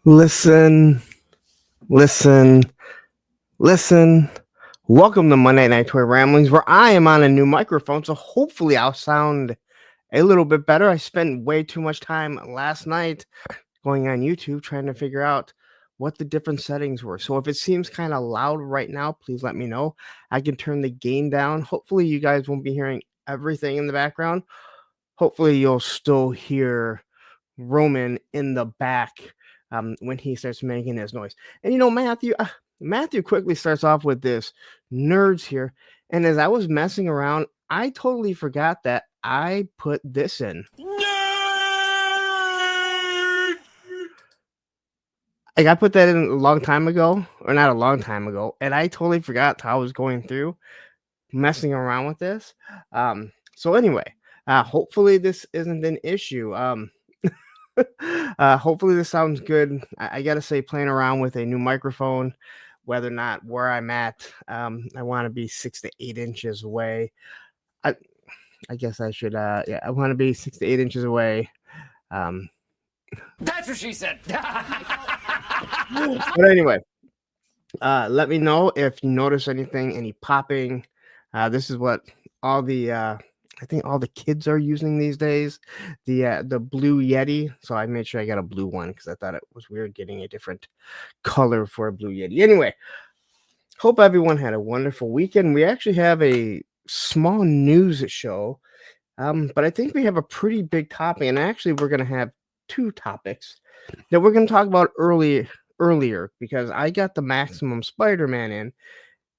Listen, listen, listen. Welcome to Monday Night Toy Ramblings, where I am on a new microphone, so hopefully I'll sound a little bit better. I spent way too much time last night going on YouTube trying to figure out what the different settings were. So if it seems kind of loud right now, please let me know. I can turn the gain down. Hopefully you guys won't be hearing everything in the background. Hopefully you'll still hear Roman in the back when he starts making his noise. And Matthew quickly starts off with this nerds here. And as I was messing around, I totally forgot that I put this in. Like I put that in a long time ago, or not a long time ago, and I totally forgot how I was going through messing around with this. So anyway, hopefully this isn't an issue. Hopefully this sounds good. I gotta say, playing around with a new microphone, whether or not where I'm at, I want to be 6 to 8 inches away. I guess I should. Yeah, I want to be 6 to 8 inches away. That's what she said. But anyway, let me know if you notice anything, any popping. This is what all the I think all the kids are using these days, the blue Yeti. So I made sure I got a blue one because I thought it was weird getting a different color for a blue Yeti. Anyway, hope everyone had a wonderful weekend. We actually have a small news show, but I think we have a pretty big topic, and actually we're going to have two topics that we're going to talk about earlier because I got the Maximum Spider-Man in,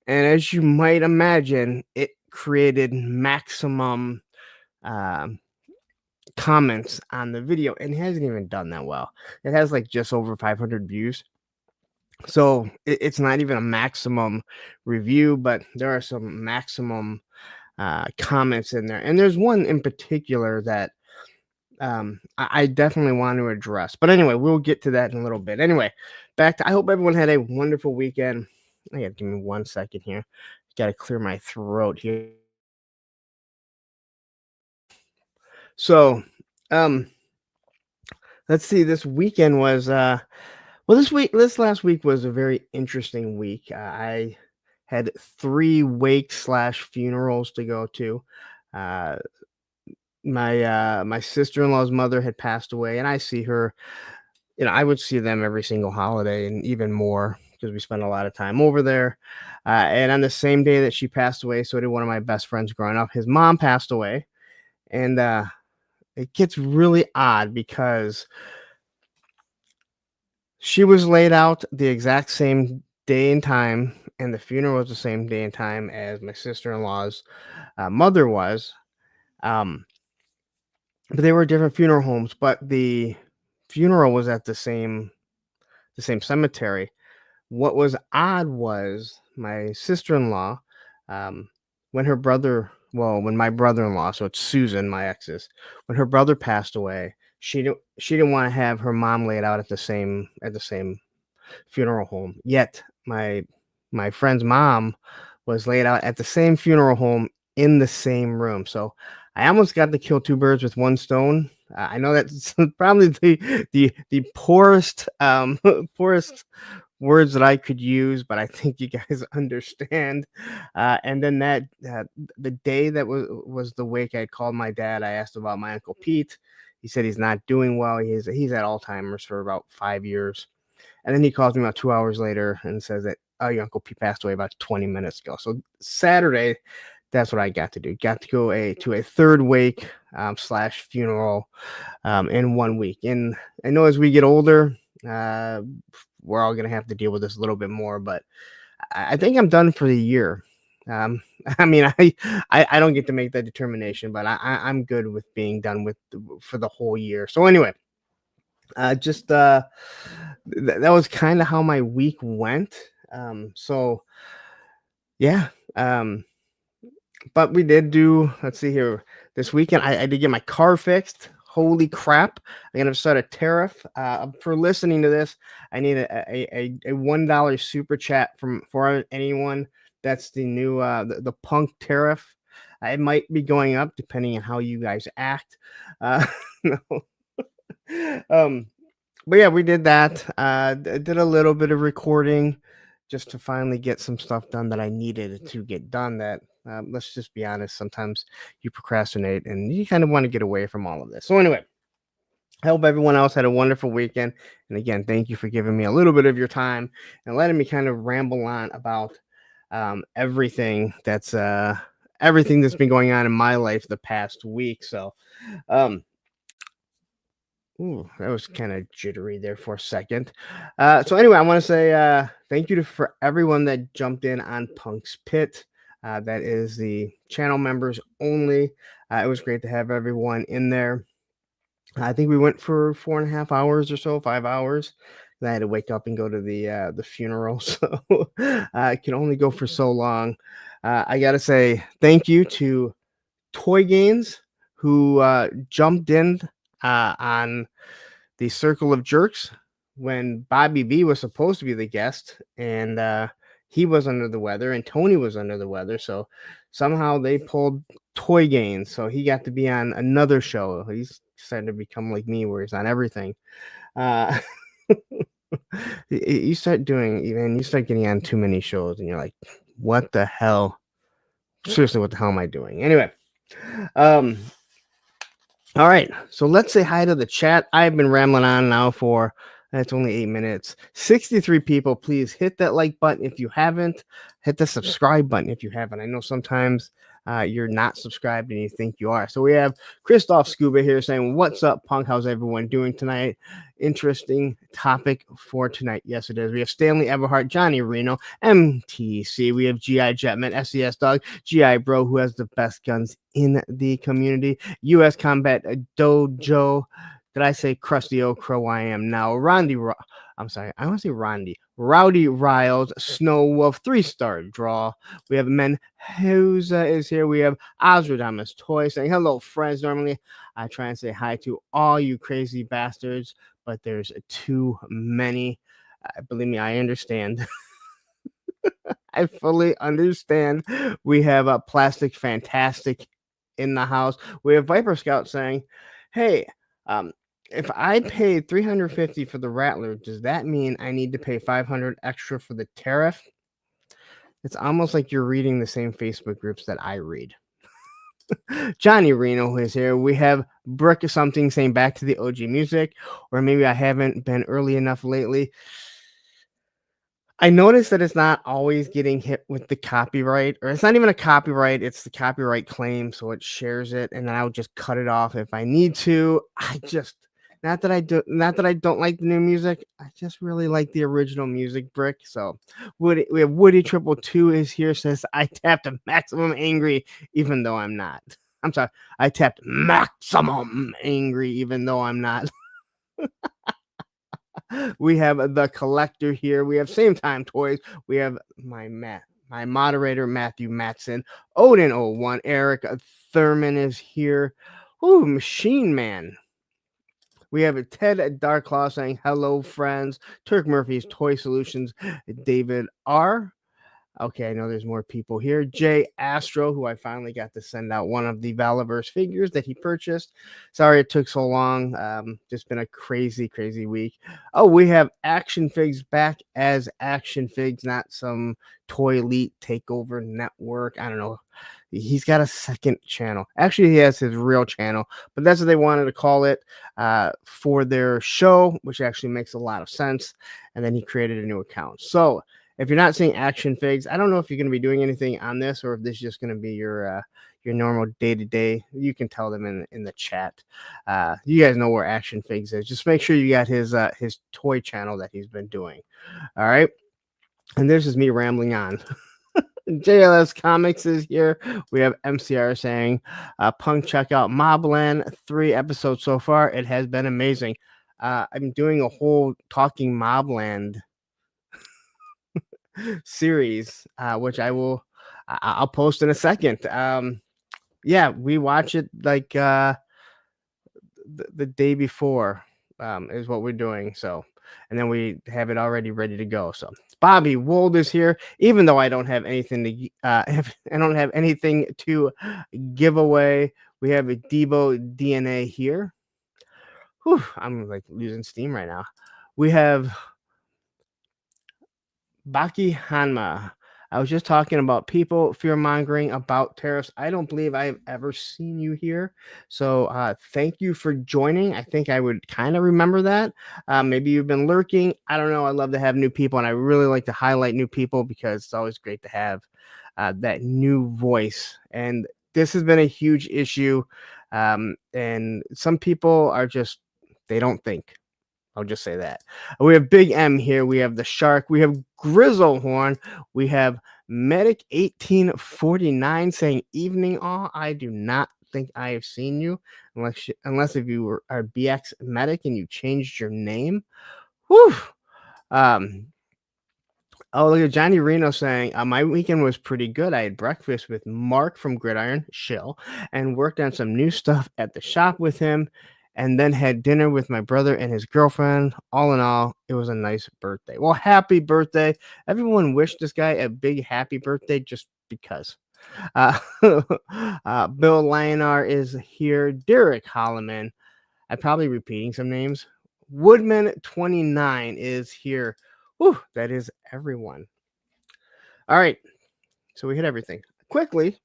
and as you might imagine, it created maximum comments on the video, and it hasn't even done that well. It has like just over 500 views, so it's not even a maximum review, but there are some maximum comments in there, and there's one in particular that I definitely want to address. But anyway, we'll get to that in a little bit. Anyway, I hope everyone had a wonderful weekend. I gotta give me 1 second here. Gotta clear my throat here. So, let's see. This weekend was this last week was a very interesting week. I had 3 wake/funerals to go to. My sister-in-law's mother had passed away, and I see her. I would see them every single holiday and even more because we spent a lot of time over there. And on the same day that she passed away, so did one of my best friends growing up. His mom passed away, and it gets really odd because she was laid out the exact same day and time, and the funeral was the same day and time as my sister-in-law's mother was. But they were different funeral homes, but the funeral was at the same cemetery. What was odd was my sister-in-law, when my brother-in-law, so it's Susan, my ex's, when her brother passed away, she didn't want to have her mom laid out at the same funeral home. Yet my friend's mom was laid out at the same funeral home in the same room. So I almost got to kill 2 birds with 1 stone. I know that's probably the poorest poorest words that I could use, but I think you guys understand. And then the day that was the wake, I called my dad. I asked about my Uncle Pete. He said he's not doing well. He's had Alzheimer's for about 5 years. And then he calls me about 2 hours later and says that, oh, your Uncle Pete passed away about 20 minutes ago. So Saturday, that's what I got to do. Got to go to a 3rd wake / funeral in 1 week. And I know as we get older, we're all going to have to deal with this a little bit more, but I think I'm done for the year. I mean, I don't get to make that determination, but I'm good with being done for the whole year. So anyway, that was kind of how my week went. So yeah. But we did do, let's see here, this weekend, I did get my car fixed. Holy crap. I'm going to start a Tariff. For listening to this, I need a $1 super chat for anyone. That's the new, the punk Tariff. It might be going up depending on how you guys act. No. But yeah, we did that. Did a little bit of recording just to finally get some stuff done that I needed to get done. That let's just be honest, sometimes you procrastinate and you kind of want to get away from all of this. So anyway, I hope everyone else had a wonderful weekend. And again, thank you for giving me a little bit of your time and letting me kind of ramble on about everything that's been going on in my life the past week. So um, ooh, that was kind of jittery there for a second. So anyway, I want to say thank you for everyone that jumped in on Punk's Pit. That is the channel members only. It was great to have everyone in there. I think we went for 4.5 hours or so, 5 hours. Then I had to wake up and go to the funeral, so I can only go for so long. I gotta say thank you to Toy Gains who jumped in on the Circle of Jerks when Bobby B was supposed to be the guest, and he was under the weather, and Tony was under the weather. So somehow they pulled Toy Gains, so he got to be on another show. He's starting to become like me, where he's on everything. Uh, you start doing, even you start getting on too many shows, and you're like, what the hell? Seriously, what the hell am I doing? Anyway, um, all right, so let's say hi to the chat. I've been rambling on now for it's only 8 minutes. 63 people. Please hit that like button if you haven't. Hit the subscribe button if you haven't. I know sometimes you're not subscribed and you think you are. So we have Christoph Scuba here saying, "What's up, Punk? How's everyone doing tonight? Interesting topic for tonight." Yes, it is. We have Stanley Everhart, Johnny Reno, MTC. We have GI Jetman, SES Dog, GI Bro, who has the best guns in the community. U.S. Combat Dojo. Did I say Krusty O Crow? I am now. I'm sorry. I want to say Rondi. Rowdy Riles, Snow Wolf, 3-star draw. We have Men Huza is here. We have Ozradamus Toy saying, "Hello, friends." Normally, I try and say hi to all you crazy bastards, but there's too many. Believe me, I understand. I fully understand. We have a Plastic Fantastic in the house. We have Viper Scout saying, "Hey, if I paid 350 for the Rattler, does that mean I need to pay 500 extra for the Tariff?" It's almost like you're reading the same Facebook groups that I read. Johnny Reno is here. We have Brick something saying back to the OG music, or maybe I haven't been early enough lately. I noticed that it's not always getting hit with the copyright, or it's not even a copyright, it's the copyright claim, so it shares it, and then I'll just cut it off if I need to. Not that I don't like the new music, I just really like the original music, Brick. So we have Woody Triple Two is here, says I tapped a maximum angry even though I'm not. I'm sorry, I tapped maximum angry even though I'm not. We have the collector here. We have Same Time Toys. We have my moderator, Matthew Matson. Odin01. Eric Thurman is here. Ooh, Machine Man. We have Ted Darklaw saying, "Hello, friends." Turk Murphy's Toy Solutions. David R. Okay, I know there's more people here. Jay Astro, who I finally got to send out one of the Valaverse figures that he purchased. Sorry it took so long. Just been a crazy, crazy week. Oh, we have Action Figs back as Action Figs, not some Toy Elite Takeover Network. I don't know. He's got a second channel. Actually, he has his real channel, but that's what they wanted to call it for their show, which actually makes a lot of sense. And then he created a new account. So if you're not seeing Action Figs, I don't know if you're going to be doing anything on this or if this is just going to be your normal day-to-day. You can tell them in the chat. You guys know where Action Figs is. Just make sure you got his toy channel that he's been doing. All right. And there's just me rambling on. JLS Comics is here. We have MCR saying, "Punk, check out Mobland. 3 episodes so far. It has been amazing." I'm doing a whole Talking Mobland series, which I'll post in a second. Yeah, we watch it like the day before is what we're doing. So, and then we have it already ready to go. So Bobby Wold is here, even though I don't have anything to I don't have anything to give away. We have a Debo DNA here. Whew, I'm like losing steam right now. We have Baki Hanma. I was just talking about people fear mongering about tariffs. I don't believe I've ever seen you here. So thank you for joining. I think I would kind of remember that. Maybe you've been lurking. I don't know. I love to have new people, and I really like to highlight new people because it's always great to have that new voice. And this has been a huge issue. And some people are just, they don't think. I'll just say that. We have Big M here. We have the Shark. We have Grizzlehorn. We have Medic 1849 saying evening all. I do not think I have seen you unless if you are BX Medic and you changed your name. Whew. Um, Oh, look at Johnny Reno saying, my weekend was pretty good. I had breakfast with Mark from Gridiron Shill and worked on some new stuff at the shop with him, and then had dinner with my brother and his girlfriend. All in all, it was a nice birthday. Well, happy birthday. Everyone wished this guy a big happy birthday just because. Uh, Bill Lionar is here. Derek Holloman. I'm probably repeating some names. Woodman 29 is here. Whew, that is everyone. All right. So we hit everything quickly.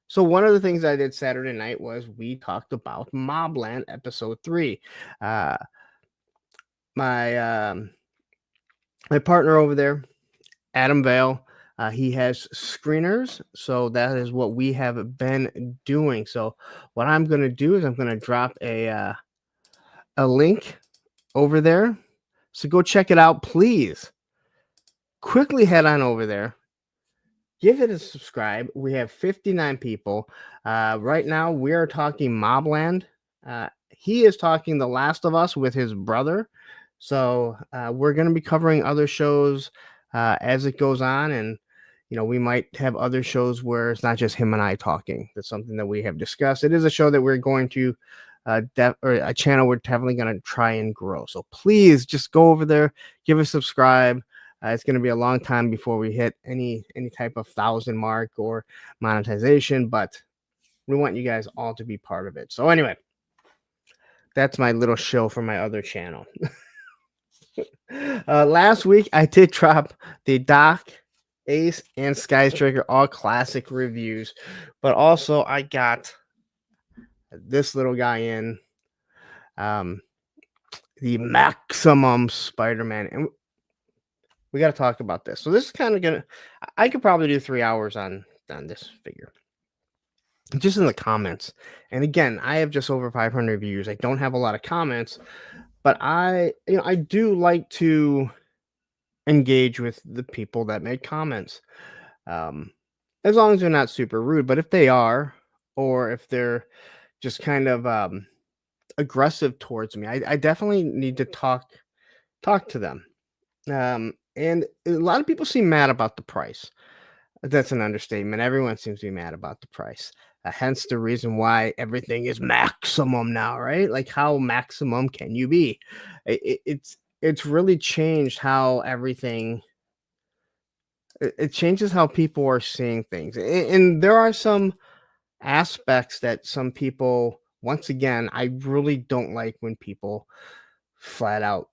So one of the things I did Saturday night was we talked about Mobland episode 3. My my partner over there, Adam Vale, he has screeners, so that is what we have been doing. So what I'm going to do is I'm going to drop a link over there. So go check it out, please. Quickly head on over there. Give it a subscribe. We have 59 people. Right now, we are talking Mobland. He is talking The Last of Us with his brother. So we're going to be covering other shows as it goes on. And, we might have other shows where it's not just him and I talking. That's something that we have discussed. It is a show that we're going to, or a channel we're definitely going to try and grow. So please just go over there, give us a subscribe. It's going to be a long time before we hit any type of 1,000 mark or monetization, but we want you guys all to be part of it. So anyway, that's my little show for my other channel. Last week, I did drop the Doc, Ace, and Skystriker all classic reviews, but also I got this little guy in, the Maximum Spider-Man, and we got to talk about this. So this is kind of I could probably do 3 hours on this figure. Just in the comments. And again, I have just over 500 views. I don't have a lot of comments, but I do like to engage with the people that make comments. As long as they're not super rude, but if they are, or if they're just kind of aggressive towards me, I definitely need to talk to them. And a lot of people seem mad about the price. That's an understatement. Everyone seems to be mad about the price. Hence the reason why everything is maximum now, right? Like, how maximum can you be? It's really changed how everything. It changes how people are seeing things, and there are some aspects that some people. Once again, I really don't like when people flat out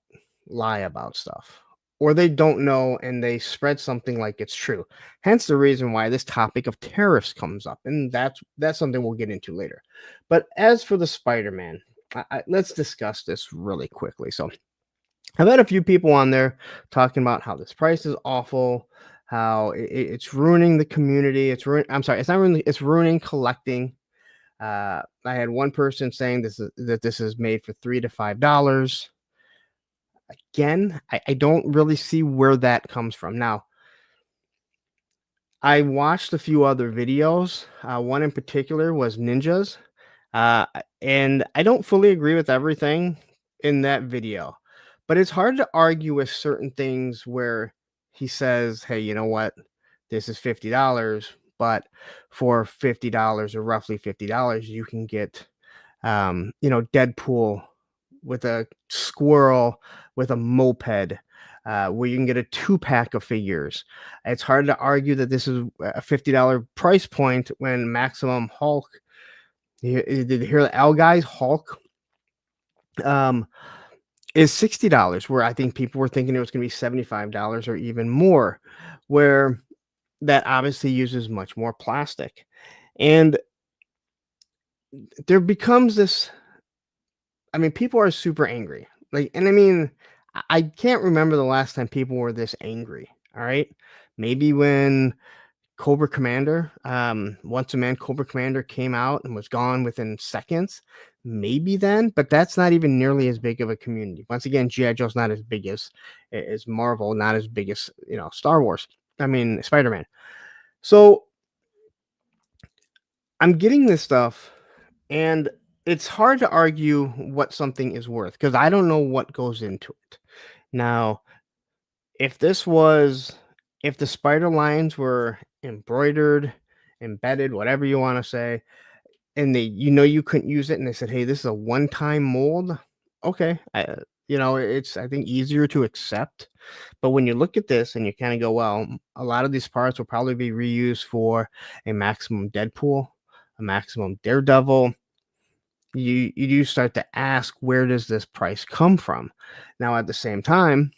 lie about stuff, or they don't know and they spread something like it's true. Hence the reason why this topic of tariffs comes up, and that's something we'll get into later. But as for the Spider-Man, let's discuss this really quickly. So I've had a few people on there talking about how this price is awful, how it's ruining the community. I'm sorry, it's not ruining. It's ruining collecting. I had one person saying this is made for $3 to $5. Again, I don't really see where that comes from. Now, I watched a few other videos. One in particular was Ninjas. And I don't fully agree with everything in that video. But it's hard to argue with certain things where he says, hey, you know what? This is $50, but for $50 or roughly $50, you can get, Deadpool with a squirrel with a moped, where you can get a 2-pack of figures. It's hard to argue that this is a $50 price point when Maximum Hulk. Did you hear the L guys? Hulk um, is $60, where I think people were thinking it was gonna be $75 or even more, where that obviously uses much more plastic. And there becomes this, I mean, people are super angry. Like, and I mean, I can't remember the last time people were this angry. All right. Maybe when Cobra Commander, Once a Man Cobra Commander came out and was gone within seconds. Maybe then, but that's not even nearly as big of a community. Once again, G.I. Joe's not as big as Marvel, not as big as Star Wars. I mean, Spider-Man. So I'm getting this stuff, and it's hard to argue what something is worth because I don't know what goes into it. Now, if this was if the spider lines were embroidered, embedded, whatever you want to say, and you couldn't use it, and they said, "Hey, this is a one-time mold." Okay, it's I think easier to accept. But when you look at this and you kind of go, well, a lot of these parts will probably be reused for a maximum Deadpool, a maximum Daredevil. You do start to ask, where does this price come from? Now, at the same time,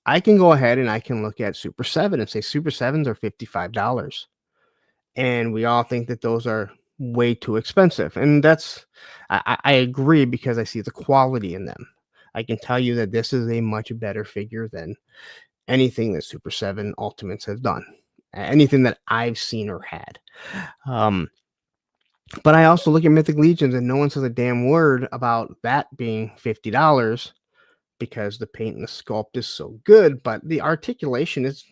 I can go ahead and I can look at Super 7 and say Super 7s are $55. And we all think that those are way too expensive. And I agree because I see the quality in them. I can tell you that this is a much better figure than anything that Super 7 Ultimates has done. Anything that I've seen or had. Um, but I also look at Mythic Legions and no one says a damn word about that being $50 because the paint and the sculpt is so good, but the articulation is,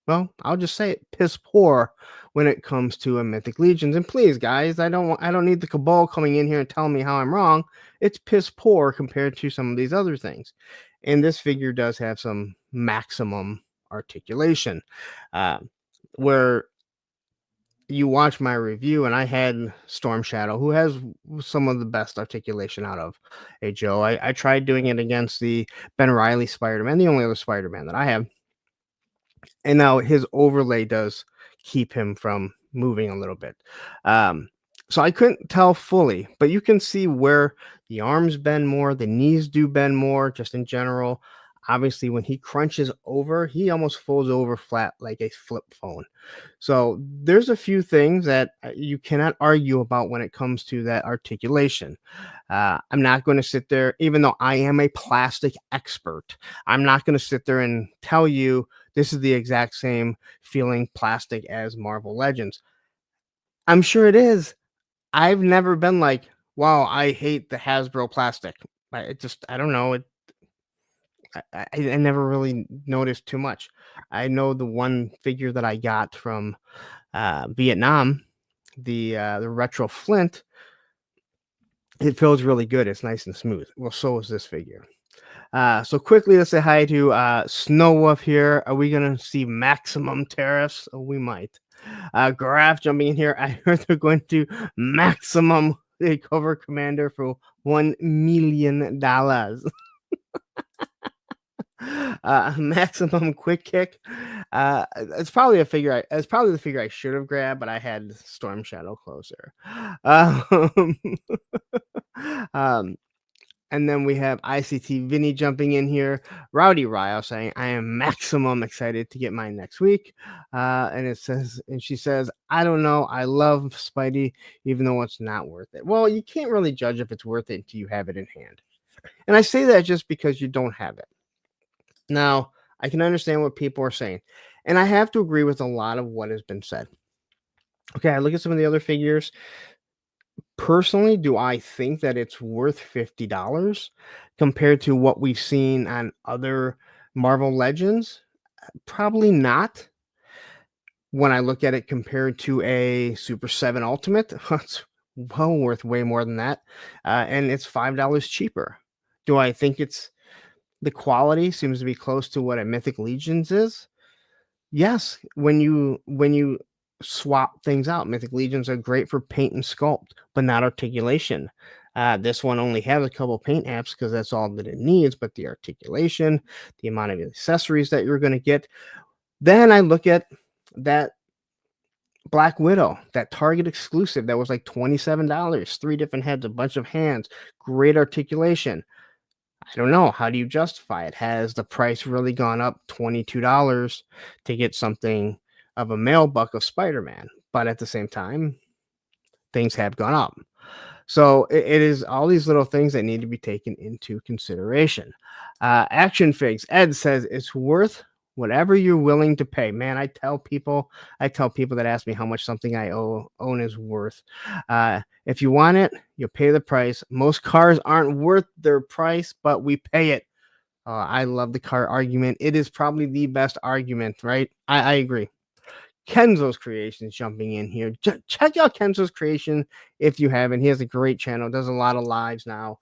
well, I'll just say it, piss poor when it comes to a Mythic Legions. And please, guys, I don't need the cabal coming in here and telling me how I'm wrong. It's piss poor compared to some of these other things. And this figure does have some maximum articulation, uh, where you watch my review and I had Storm Shadow, who has some of the best articulation out of a Joe. I tried doing it against the Ben Riley Spider-Man, the only other Spider-Man that I have. And now his overlay does keep him from moving a little bit. Um, so I couldn't tell fully, but you can see where the arms bend more, the knees do bend more, just in general. Obviously, when he crunches over, he almost folds over flat like a flip phone. So there's a few things that you cannot argue about when it comes to that articulation. I'm not going to sit there, even though I am a plastic expert, I'm not going to sit there and tell you this is the exact same feeling plastic as Marvel Legends. I'm sure it is. I've never been like, wow, I hate the Hasbro plastic. I don't know. I never really noticed too much. I know the one figure that I got from Vietnam, the retro Flint, it feels really good. It's nice and smooth. Well, so is this figure. So quickly, let's say hi to Snow Wolf here. Are we gonna see maximum tariffs? Oh, we might. Graph jumping in here. I heard they're going to maximum the cover commander for $1 million. Maximum quick kick. It's probably it's probably the figure I should have grabbed, but I had Storm Shadow closer. Um, um, and then we have ICT Vinny jumping in here. Rowdy Ryo saying, I am maximum excited to get mine next week. And she says, I don't know. I love Spidey, even though it's not worth it. Well, you can't really judge if it's worth it until you have it in hand. And I say that just because you don't have it. Now, I can understand what people are saying. And I have to agree with a lot of what has been said. Okay, I look at some of the other figures. Personally, do I think that it's worth $50 compared to what we've seen on other Marvel Legends? Probably not. When I look at it compared to a Super 7 Ultimate, it's well worth way more than that. And it's $5 cheaper. Do I think the quality seems to be close to what a Mythic Legions is? Yes, when you swap things out, Mythic Legions are great for paint and sculpt, but not articulation. This one only has a couple paint apps because that's all that it needs, but the articulation, the amount of accessories that you're going to get. Then I look at that Black Widow, that Target exclusive that was like $27, 3 different heads, a bunch of hands, great articulation. I don't know. How do you justify it? Has the price really gone up $22 to get something of a male buck of Spider-Man? But at the same time, things have gone up. So it is all these little things that need to be taken into consideration. Action figs. Ed says it's worth whatever you're willing to pay. Man, I tell people that ask me how much something own is worth. If you want it, you'll pay the price. Most cars aren't worth their price, but we pay it. I love the car argument. It is probably the best argument, right? I agree. Kenzo's Creations jumping in here. Check out Kenzo's Creation if you haven't. He has a great channel, does a lot of lives now.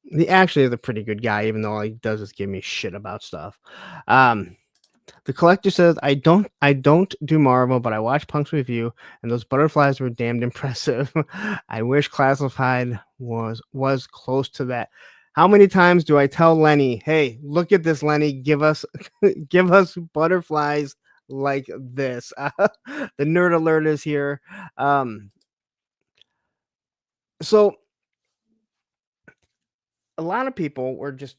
He actually is a pretty good guy, even though all he does is give me shit about stuff. The Collector says, I don't do Marvel, but I watched Punk's review, and those butterflies were damned impressive. I wish Classified was close to that. How many times do I tell Lenny, hey, look at this, Lenny, give us butterflies like this? The nerd alert is here. So a lot of people were just,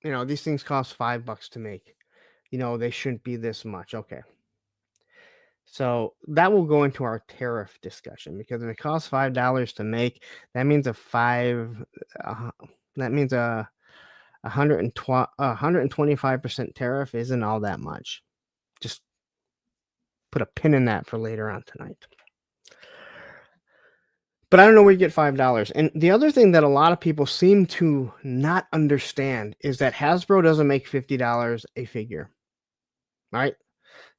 these things cost $5 to make. They shouldn't be this much. Okay. So that will go into our tariff discussion, because if it costs $5 to make, that means that means a 125% tariff isn't all that much. Just put a pin in that for later on tonight. But I don't know where you get $5. And the other thing that a lot of people seem to not understand is that Hasbro doesn't make $50 a figure. All right?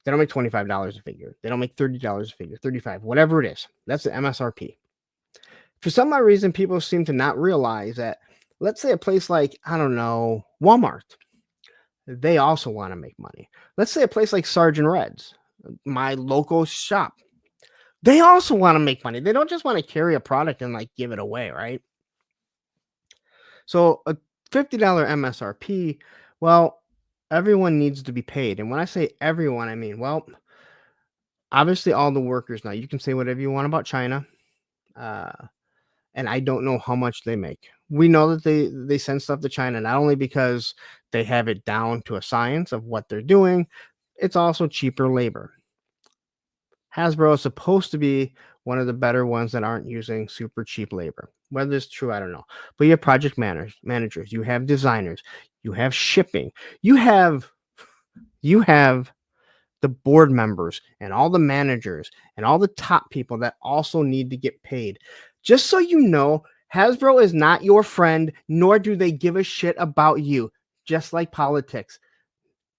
They don't make $25 a figure. They don't make $30 a figure, $35, whatever it is. That's the MSRP. For some odd reason, people seem to not realize that, let's say a place like, I don't know, Walmart, they also want to make money. Let's say a place like Sergeant Red's, my local shop, they also want to make money. They don't just want to carry a product and like give it away, right? So a $50 MSRP, well, everyone needs to be paid. And when I say everyone, I mean, well, obviously all the workers. Now, you can say whatever you want about China, and I don't know how much they make. We know that they send stuff to China, not only because they have it down to a science of what they're doing, it's also cheaper labor. Hasbro is supposed to be one of the better ones that aren't using super cheap labor. Whether it's true, I don't know. But you have project managers, you have designers, you have shipping, you have the board members and all the managers and all the top people that also need to get paid. Just so you know, Hasbro is not your friend, nor do they give a shit about you. Just like politics.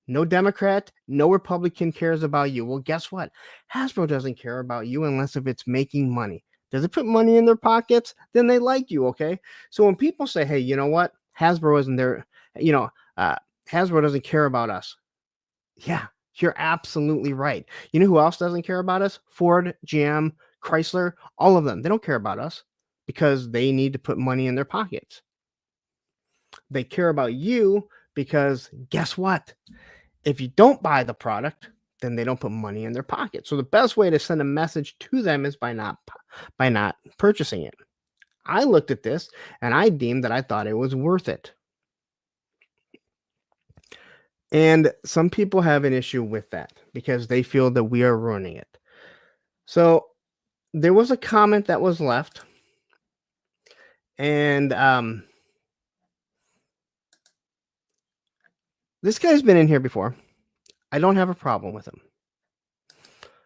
No Democrat, no Republican cares about you. Well, guess what? Hasbro doesn't care about you unless if it's making money. Does it put money in their pockets? Then they like you, okay? So when people say, hey, you know what? Hasbro isn't there, Hasbro doesn't care about us. Yeah, you're absolutely right. You know who else doesn't care about us? Ford, GM, Chrysler, all of them. They don't care about us because they need to put money in their pockets. They care about you because guess what? If you don't buy the product, then they don't put money in their pocket. So the best way to send a message to them is by not purchasing it. I looked at this and I deemed that I thought it was worth it. And some people have an issue with that because they feel that we are ruining it. So there was a comment that was left, and this guy's been in here before. I don't have a problem with him.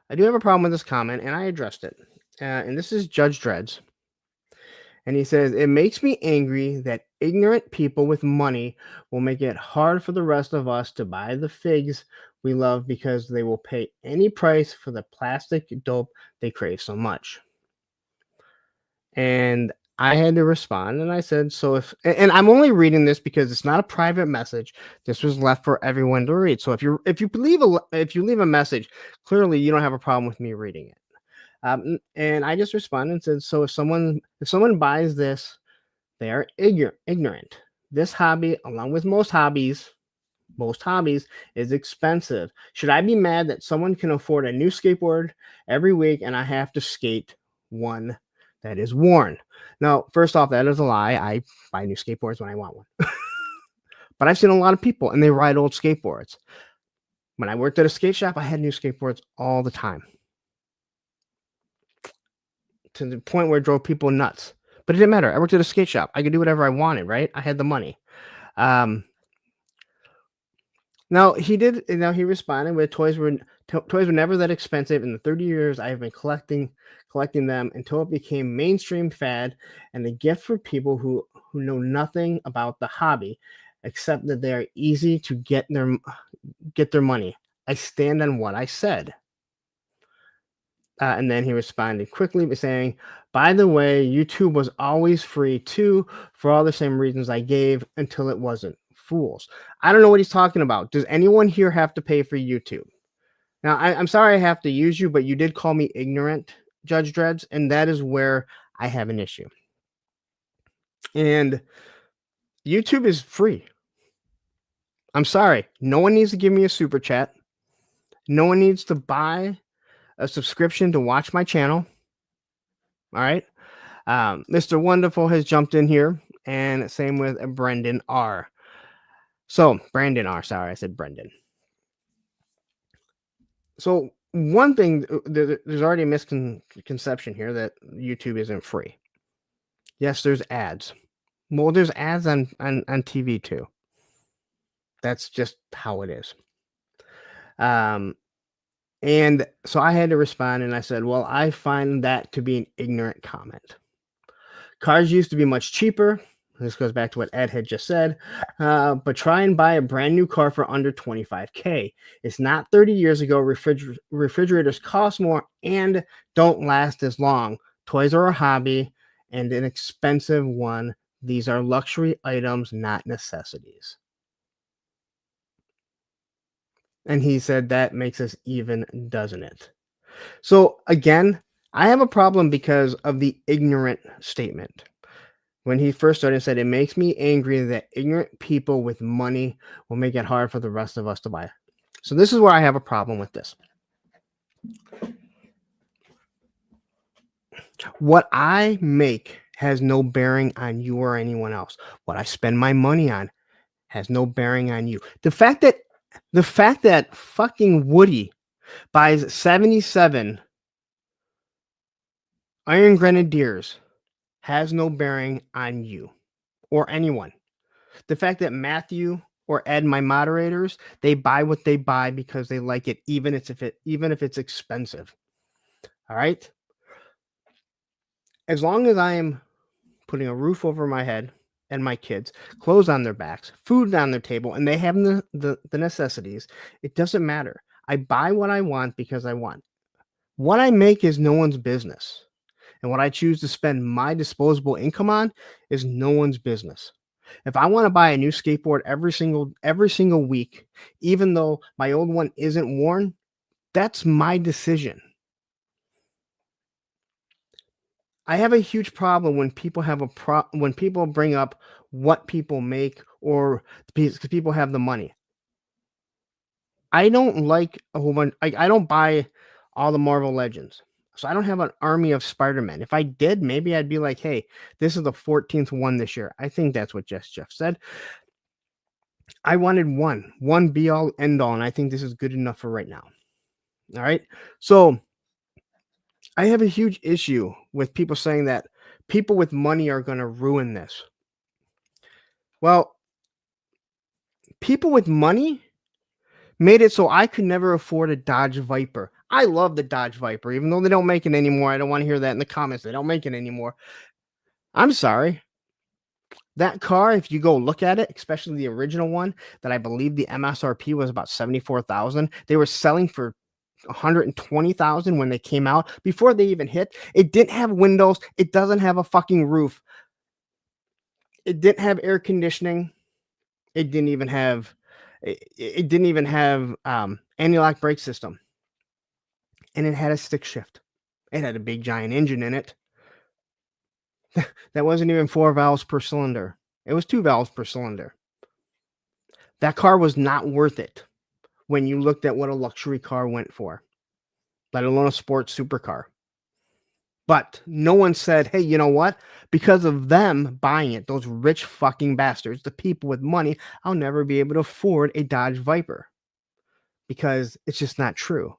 I do have a problem with this comment, and I addressed it. And this is Judge Dreads. And he says, it makes me angry that ignorant people with money will make it hard for the rest of us to buy the figs we love because they will pay any price for the plastic dope they crave so much. And I had to respond, and I said, so and I'm only reading this because it's not a private message. This was left for everyone to read. So if you leave a message, clearly you don't have a problem with me reading it. And I just responded and said, so if someone buys this, they are ignorant. This hobby, along with most hobbies, is expensive. Should I be mad that someone can afford a new skateboard every week and I have to skate one that is worn. Now, first off, that is a lie. I buy new skateboards when I want one. But I've seen a lot of people and they ride old skateboards. When I worked at a skate shop, I had new skateboards all the time to the point where it drove people nuts. But it didn't matter. I worked at a skate shop. I could do whatever I wanted, right? I had the money. Um, Now he did. Now he responded with toys were never that expensive. In the 30 years I have been collecting them until it became mainstream fad and a gift for people who know nothing about the hobby, except that they are easy to get their money. I stand on what I said. And then he responded quickly by saying, "By the way, YouTube was always free too, for all the same reasons I gave until it wasn't. Fools." I don't know what he's talking about. Does anyone here have to pay for YouTube? Now, I'm sorry I have to use you, but you did call me ignorant, Judge Dreads, and that is where I have an issue. And YouTube is free. I'm sorry. No one needs to give me a super chat. No one needs to buy a subscription to watch my channel. All right. Mr. Wonderful has jumped in here, and same with Brendan R. So, Brandon R. Sorry, I said Brendan. So, one thing, there's already a misconception here that YouTube isn't free. Yes, there's ads. Well, there's ads on TV too. That's just how it is. And so I had to respond, and I said, well, I find that to be an ignorant comment. Cars used to be much cheaper. This goes back to what Ed had just said. But try and buy a brand new car for under $25K. It's not 30 years ago. Refrigerators cost more and don't last as long. Toys are a hobby and an expensive one. These are luxury items, not necessities. And he said that makes us even, doesn't it? So again, I have a problem because of the ignorant statement. When he first started, said, it makes me angry that ignorant people with money will make it hard for the rest of us to buy. So this is where I have a problem with this. What I make has no bearing on you or anyone else. What I spend my money on has no bearing on you. The fact that fucking Woody buys 77 Iron Grenadiers has no bearing on you or anyone. The fact that Matthew or Ed, my moderators, they buy what they buy because they like it, even if it's expensive. All right. As long as I am putting a roof over my head and my kids, clothes on their backs, food on their table, and they have the necessities, it doesn't matter. I buy what I want because I want. What I make is no one's business. And what I choose to spend my disposable income on is no one's business. If I want to buy a new skateboard every single week, even though my old one isn't worn, that's my decision. I have a huge problem when people when people bring up what people make or because people have the money. I don't like a whole bunch. I don't buy all the Marvel Legends. So I don't have an army of Spider-Man. If I did, maybe I'd be like, hey, this is the 14th one this year. I think that's what Jeff said. I wanted one be all end all, and I think this is good enough for right now. All right. So I have a huge issue with people saying that people with money are going to ruin this. Well, people with money made it so I could never afford a Dodge Viper. I love the Dodge Viper, even though they don't make it anymore. I don't want to hear that in the comments. They don't make it anymore. I'm sorry. That car, if you go look at it, especially the original one, that I believe the MSRP was about $74,000. They were selling for $120,000 when they came out. Before they even hit, it didn't have windows. It doesn't have a fucking roof. It didn't have air conditioning. It didn't even have anti-lock brake system. And it had a stick shift. It had a big giant engine in it. That wasn't even 4 valves per cylinder. It was 2 valves per cylinder. That car was not worth it when you looked at what a luxury car went for, let alone a sports supercar. But no one said, hey, you know what? Because of them buying it, those rich fucking bastards, the people with money, I'll never be able to afford a Dodge Viper, because it's just not true.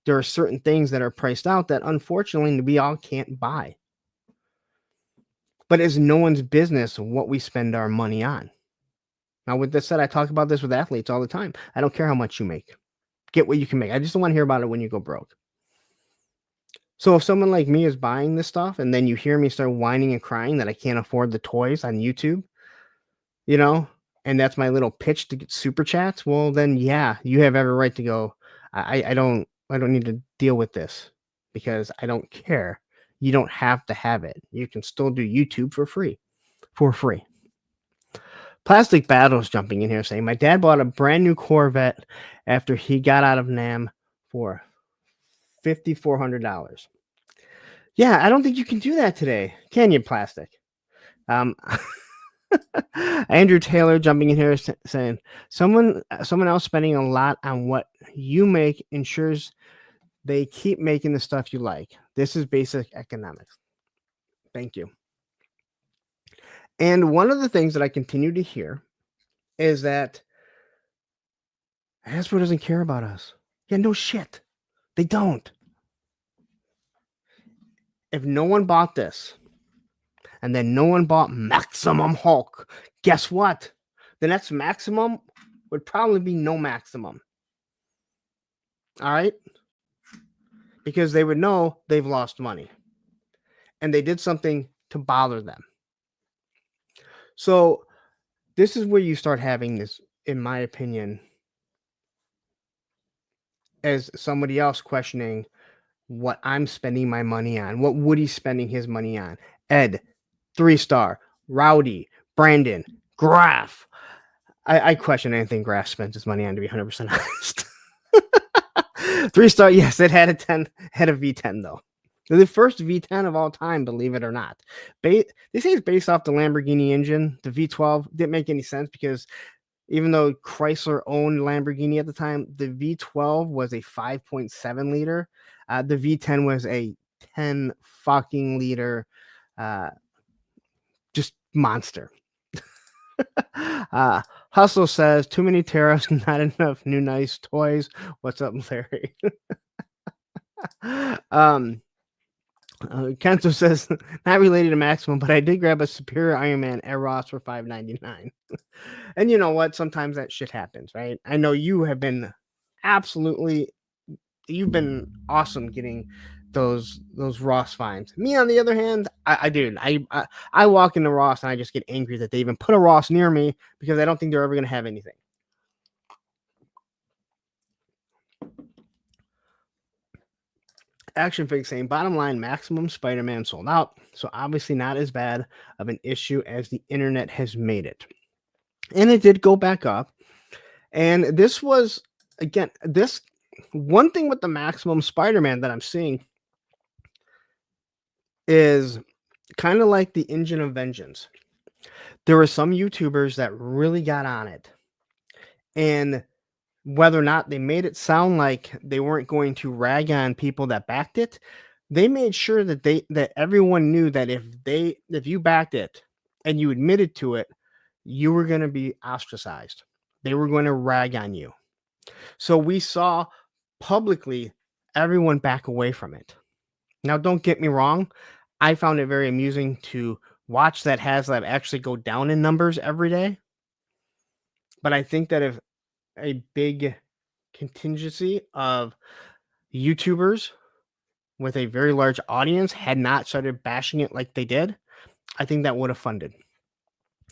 There are certain things that are priced out that unfortunately we all can't buy. But it's no one's business what we spend our money on. Now, with this said, I talk about this with athletes all the time. I don't care how much you make. Get what you can make. I just don't want to hear about it when you go broke. So if someone like me is buying this stuff and then you hear me start whining and crying that I can't afford the toys on YouTube, you know, and that's my little pitch to get super chats, well, then yeah, you have every right to go. I don't need to deal with this because I don't care. You don't have to have it. You can still do YouTube for free. Plastic Battles jumping in here saying, my dad bought a brand new Corvette after he got out of NAM for $5,400. Yeah, I don't think you can do that today. Can you, Plastic? Andrew Taylor jumping in here saying, someone else spending a lot on what you make ensures they keep making the stuff you like. This is basic economics. Thank you. And one of the things that I continue to hear is that Hasbro doesn't care about us. Yeah, no shit. They don't. If no one bought this, and then no one bought Maximum Hulk, guess what? The next Maximum would probably be no Maximum. All right? Because they would know they've lost money. And they did something to bother them. So this is where you start having this, in my opinion, as somebody else questioning what I'm spending my money on, what Woody's spending his money on. Ed, 3-star, Rowdy, Brandon, Graf. I question anything Graf spends his money on, to be 100% honest. 3-star, yes, it had a V10 though. The first V10 of all time, believe it or not. They say it's based off the Lamborghini engine. The V12 didn't make any sense because even though Chrysler owned Lamborghini at the time, the V12 was a 5.7 liter. The V10 was a 10 fucking liter, just monster. Hustle says, too many tariffs, not enough new nice toys. What's up, Larry? Kento says, not related to Maximum, but I did grab a Superior Iron Man at Ross for $5.99. And you know what? Sometimes that shit happens, right? I know you have been you've been awesome getting those Ross finds. Me, on the other hand, I walk into Ross and I just get angry that they even put a Ross near me because I don't think they're ever going to have anything. Action Fig saying, bottom line, Maximum Spider-Man sold out, so obviously not as bad of an issue as the internet has made it. And it did go back up. And this was, again, this one thing with the Maximum Spider-Man that I'm seeing is kind of like the Engine of Vengeance. There were some YouTubers that really got on it. And whether or not they made it sound like they weren't going to rag on people that backed it, they made sure that everyone knew that if you backed it and you admitted to it, you were going to be ostracized. They were going to rag on you. So we saw publicly everyone back away from it. Now, don't get me wrong. I found it very amusing to watch that HasLab actually go down in numbers every day. But I think that if a big contingency of YouTubers with a very large audience had not started bashing it like they did, I think that would have funded.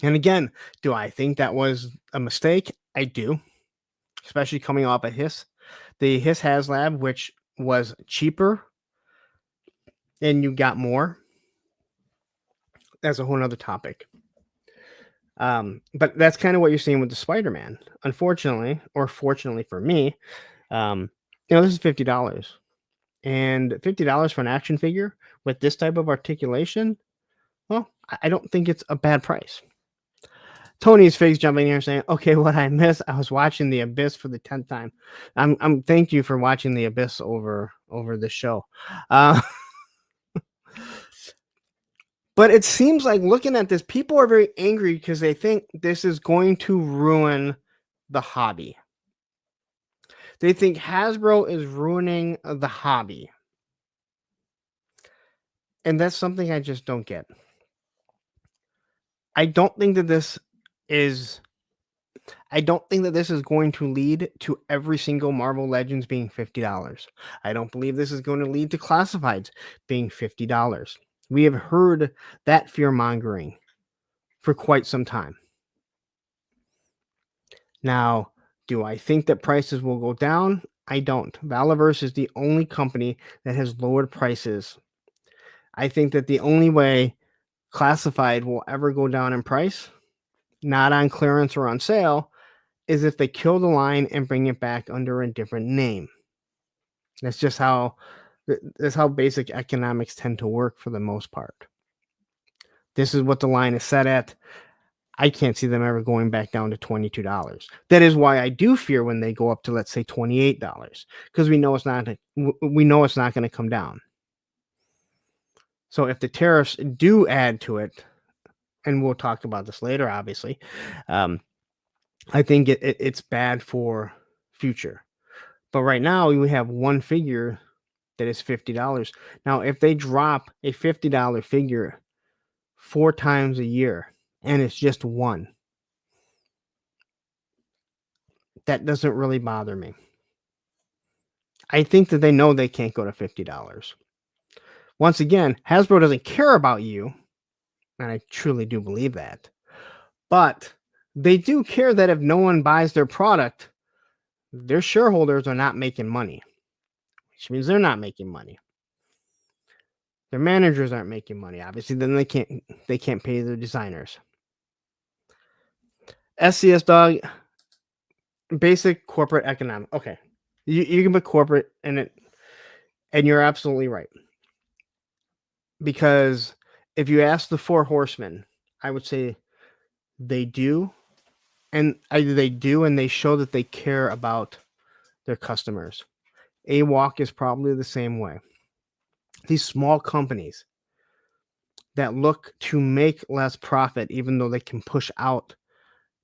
And again, do I think that was a mistake? I do, especially coming off of the HasLab, which was cheaper and you got more. That's a whole nother topic. But that's kind of what you're seeing with the Spider-Man. Unfortunately, or fortunately for me, this is $50. And $50 for an action figure with this type of articulation, well, I don't think it's a bad price. Tony's Figs jumping here saying, okay, what I missed, I was watching The Abyss for the 10th time. I'm thank you for watching The Abyss over the show. But it seems like looking at this, people are very angry because they think this is going to ruin the hobby. They think Hasbro is ruining the hobby. And that's something I just don't get. I don't think that this is going to lead to every single Marvel Legends being $50. I don't believe this is going to lead to classifieds being $50. We have heard that fear mongering for quite some time. Now, do I think that prices will go down? I don't. Valaverse is the only company that has lowered prices. I think that the only way classified will ever go down in price, not on clearance or on sale, is if they kill the line and bring it back under a different name. That's just how basic economics tend to work for the most part. This is what the line is set at. I can't see them ever going back down to $22. That is why I do fear when they go up to, let's say, $28, because we know it's not going to come down. So if the tariffs do add to it, and we'll talk about this later, obviously, I think it's bad for future. But right now we have one figure that is $50. Now, if they drop a $50 figure 4 times a year and it's just one, that doesn't really bother me. I think that they know they can't go to $50. Once again, Hasbro doesn't care about you, and I truly do believe that. But they do care that if no one buys their product, their shareholders are not making money, which means they're not making money. Their managers aren't making money. Obviously, then they can't pay their designers. SCS dog, basic corporate economic. Okay, you can put corporate in it, and you're absolutely right. Because if you ask the 4 horsemen, I would say they do, and they show that they care about their customers. AWalk is probably the same way. These small companies that look to make less profit, even though they can push out,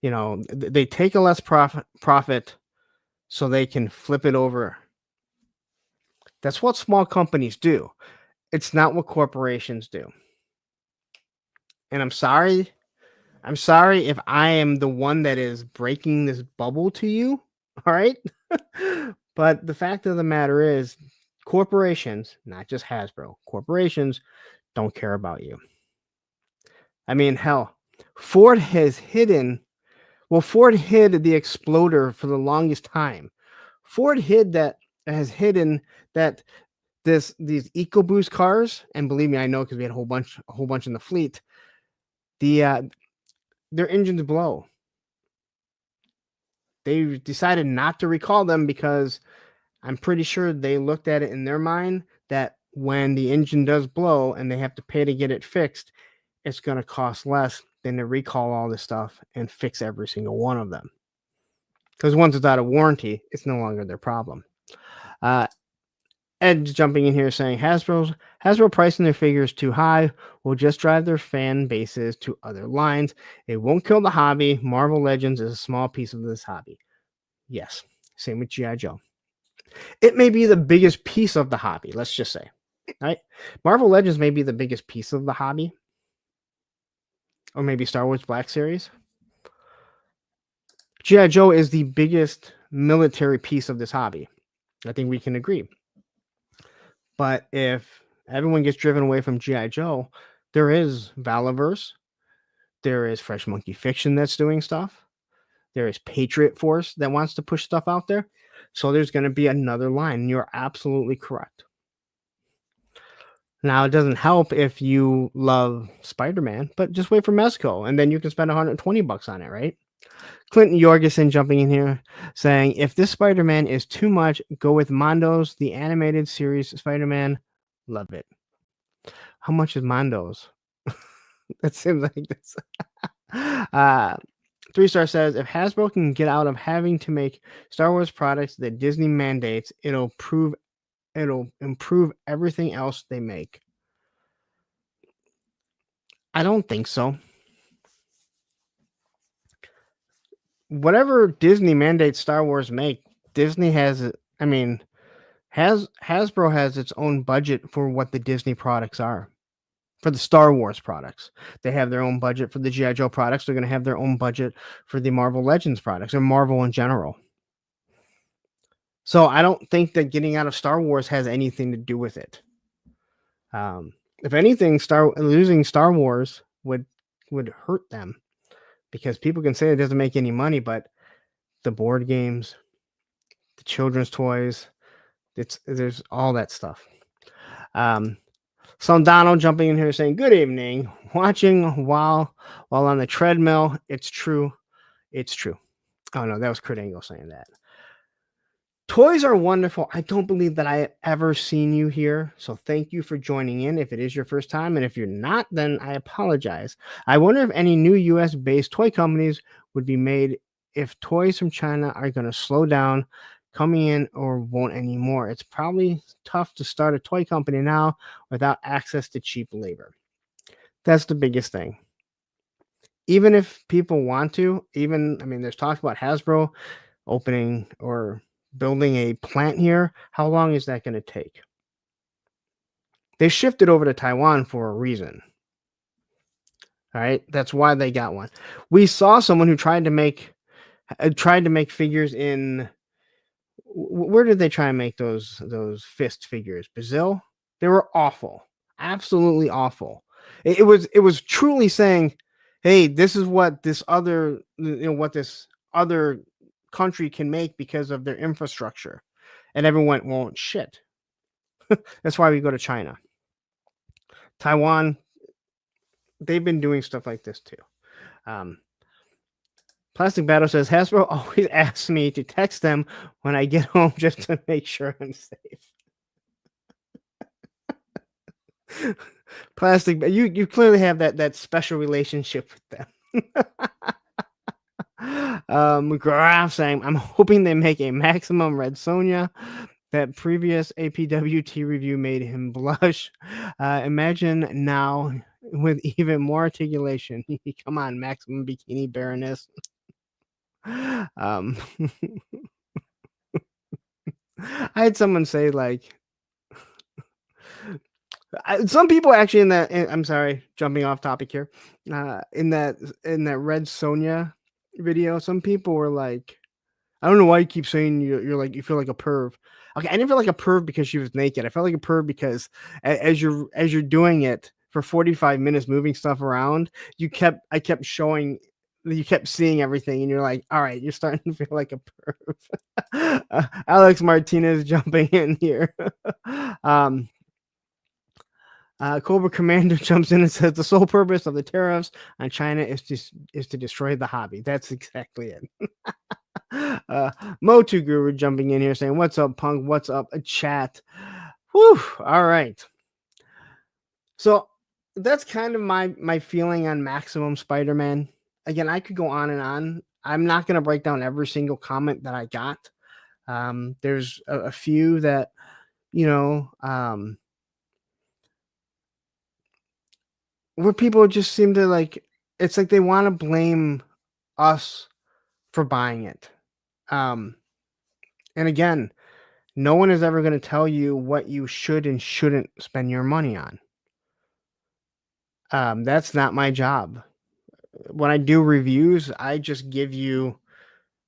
they take a less profit so they can flip it over. That's what small companies do. It's not what corporations do. And I'm sorry if I am the one that is breaking this bubble to you. All right. But the fact of the matter is, corporations, not just Hasbro, corporations don't care about you. I mean, hell, Ford hid the exploder for the longest time. Ford has hidden that these EcoBoost cars, and believe me, I know because we had a whole bunch in the fleet. Their engines blow. They decided not to recall them because I'm pretty sure they looked at it in their mind that when the engine does blow and they have to pay to get it fixed, it's going to cost less than to recall all this stuff and fix every single one of them. Because once it's out of warranty, it's no longer their problem. Ed's jumping in here saying Hasbro pricing their figures too high will just drive their fan bases to other lines. It won't kill the hobby. Marvel Legends is a small piece of this hobby. Yes, same with G.I. Joe. It may be the biggest piece of the hobby, let's just say. Right? Marvel Legends may be the biggest piece of the hobby. Or maybe Star Wars Black Series. G.I. Joe is the biggest military piece of this hobby. I think we can agree. But if everyone gets driven away from G.I. Joe, there is Valaverse. There is Fresh Monkey Fiction that's doing stuff. There is Patriot Force that wants to push stuff out there. So there's going to be another line. You're absolutely correct. Now, it doesn't help if you love Spider-Man, but just wait for Mezco, and then you can spend $120 on it, right? Clinton Jorgensen jumping in here saying, if this Spider-Man is too much, go with Mondo's, the animated series Spider-Man. Love it. How much is Mondo's? That seems like this. 3-star says, if Hasbro can get out of having to make Star Wars products that Disney mandates, it'll improve everything else they make. I don't think so. Whatever Disney mandates Star Wars make, Disney has it. I mean, Hasbro has its own budget for what the Disney products are. For the Star Wars products, they have their own budget. For the GI Joe products, they're going to have their own budget for the Marvel Legends products or Marvel in general. So I don't think that getting out of Star Wars has anything to do with it. If anything, losing Star Wars would hurt them because people can say it doesn't make any money, but the board games, the children's toys, there's all that stuff. So Donald jumping in here saying, "Good evening. Watching while on the treadmill. It's true. It's true." Oh no, that was Kurt Angle saying that. Toys are wonderful. I don't believe that I have ever seen you here. So thank you for joining in. If it is your first time, and if you're not, then I apologize. I wonder if any new US based toy companies would be made if toys from China are going to slow down coming in or won't anymore. It's probably tough to start a toy company now without access to cheap labor. That's the biggest thing. Even if people want to, there's talk about Hasbro opening or building a plant here. How long is that going to take? They shifted over to Taiwan for a reason. All right, that's why they got one. We saw someone who tried to make figures in. Where did they try and make those fist figures? Brazil. They were awful, absolutely awful. It was truly saying, "Hey, this is what this other country can make because of their infrastructure," and everyone went, "Well, shit." That's why we go to China. Taiwan, they've been doing stuff like this too. Plastic Battle says, Hasbro always asks me to text them when I get home just to make sure I'm safe. Plastic, you clearly have that special relationship with them. McGrath saying, I'm hoping they make a Maximum Red Sonja. That previous APWT review made him blush. Imagine now with even more articulation. Come on, Maximum Bikini Baroness. I had someone say like some people actually I'm sorry, jumping off topic here. In that Red Sonja video, some people were like, I don't know why you keep saying you're like you feel like a perv. Okay, I didn't feel like a perv because she was naked. I felt like a perv because as you're doing it for 45 minutes, moving stuff around, I kept showing. You kept seeing everything, and you're like, all right, you're starting to feel like a perv. Alex Martinez jumping in here. Cobra Commander jumps in and says the sole purpose of the tariffs on China is to destroy the hobby. That's exactly it. Motu Guru jumping in here saying, "What's up, Punk? What's up, chat?" Whew. All right. So that's kind of my feeling on Maximum Spider-Man. Again, I could go on and on. I'm not going to break down every single comment that I got. There's a few that, where people just seem to like, it's like they want to blame us for buying it. And again, no one is ever going to tell you what you should and shouldn't spend your money on. That's not my job. When I do reviews, I just give you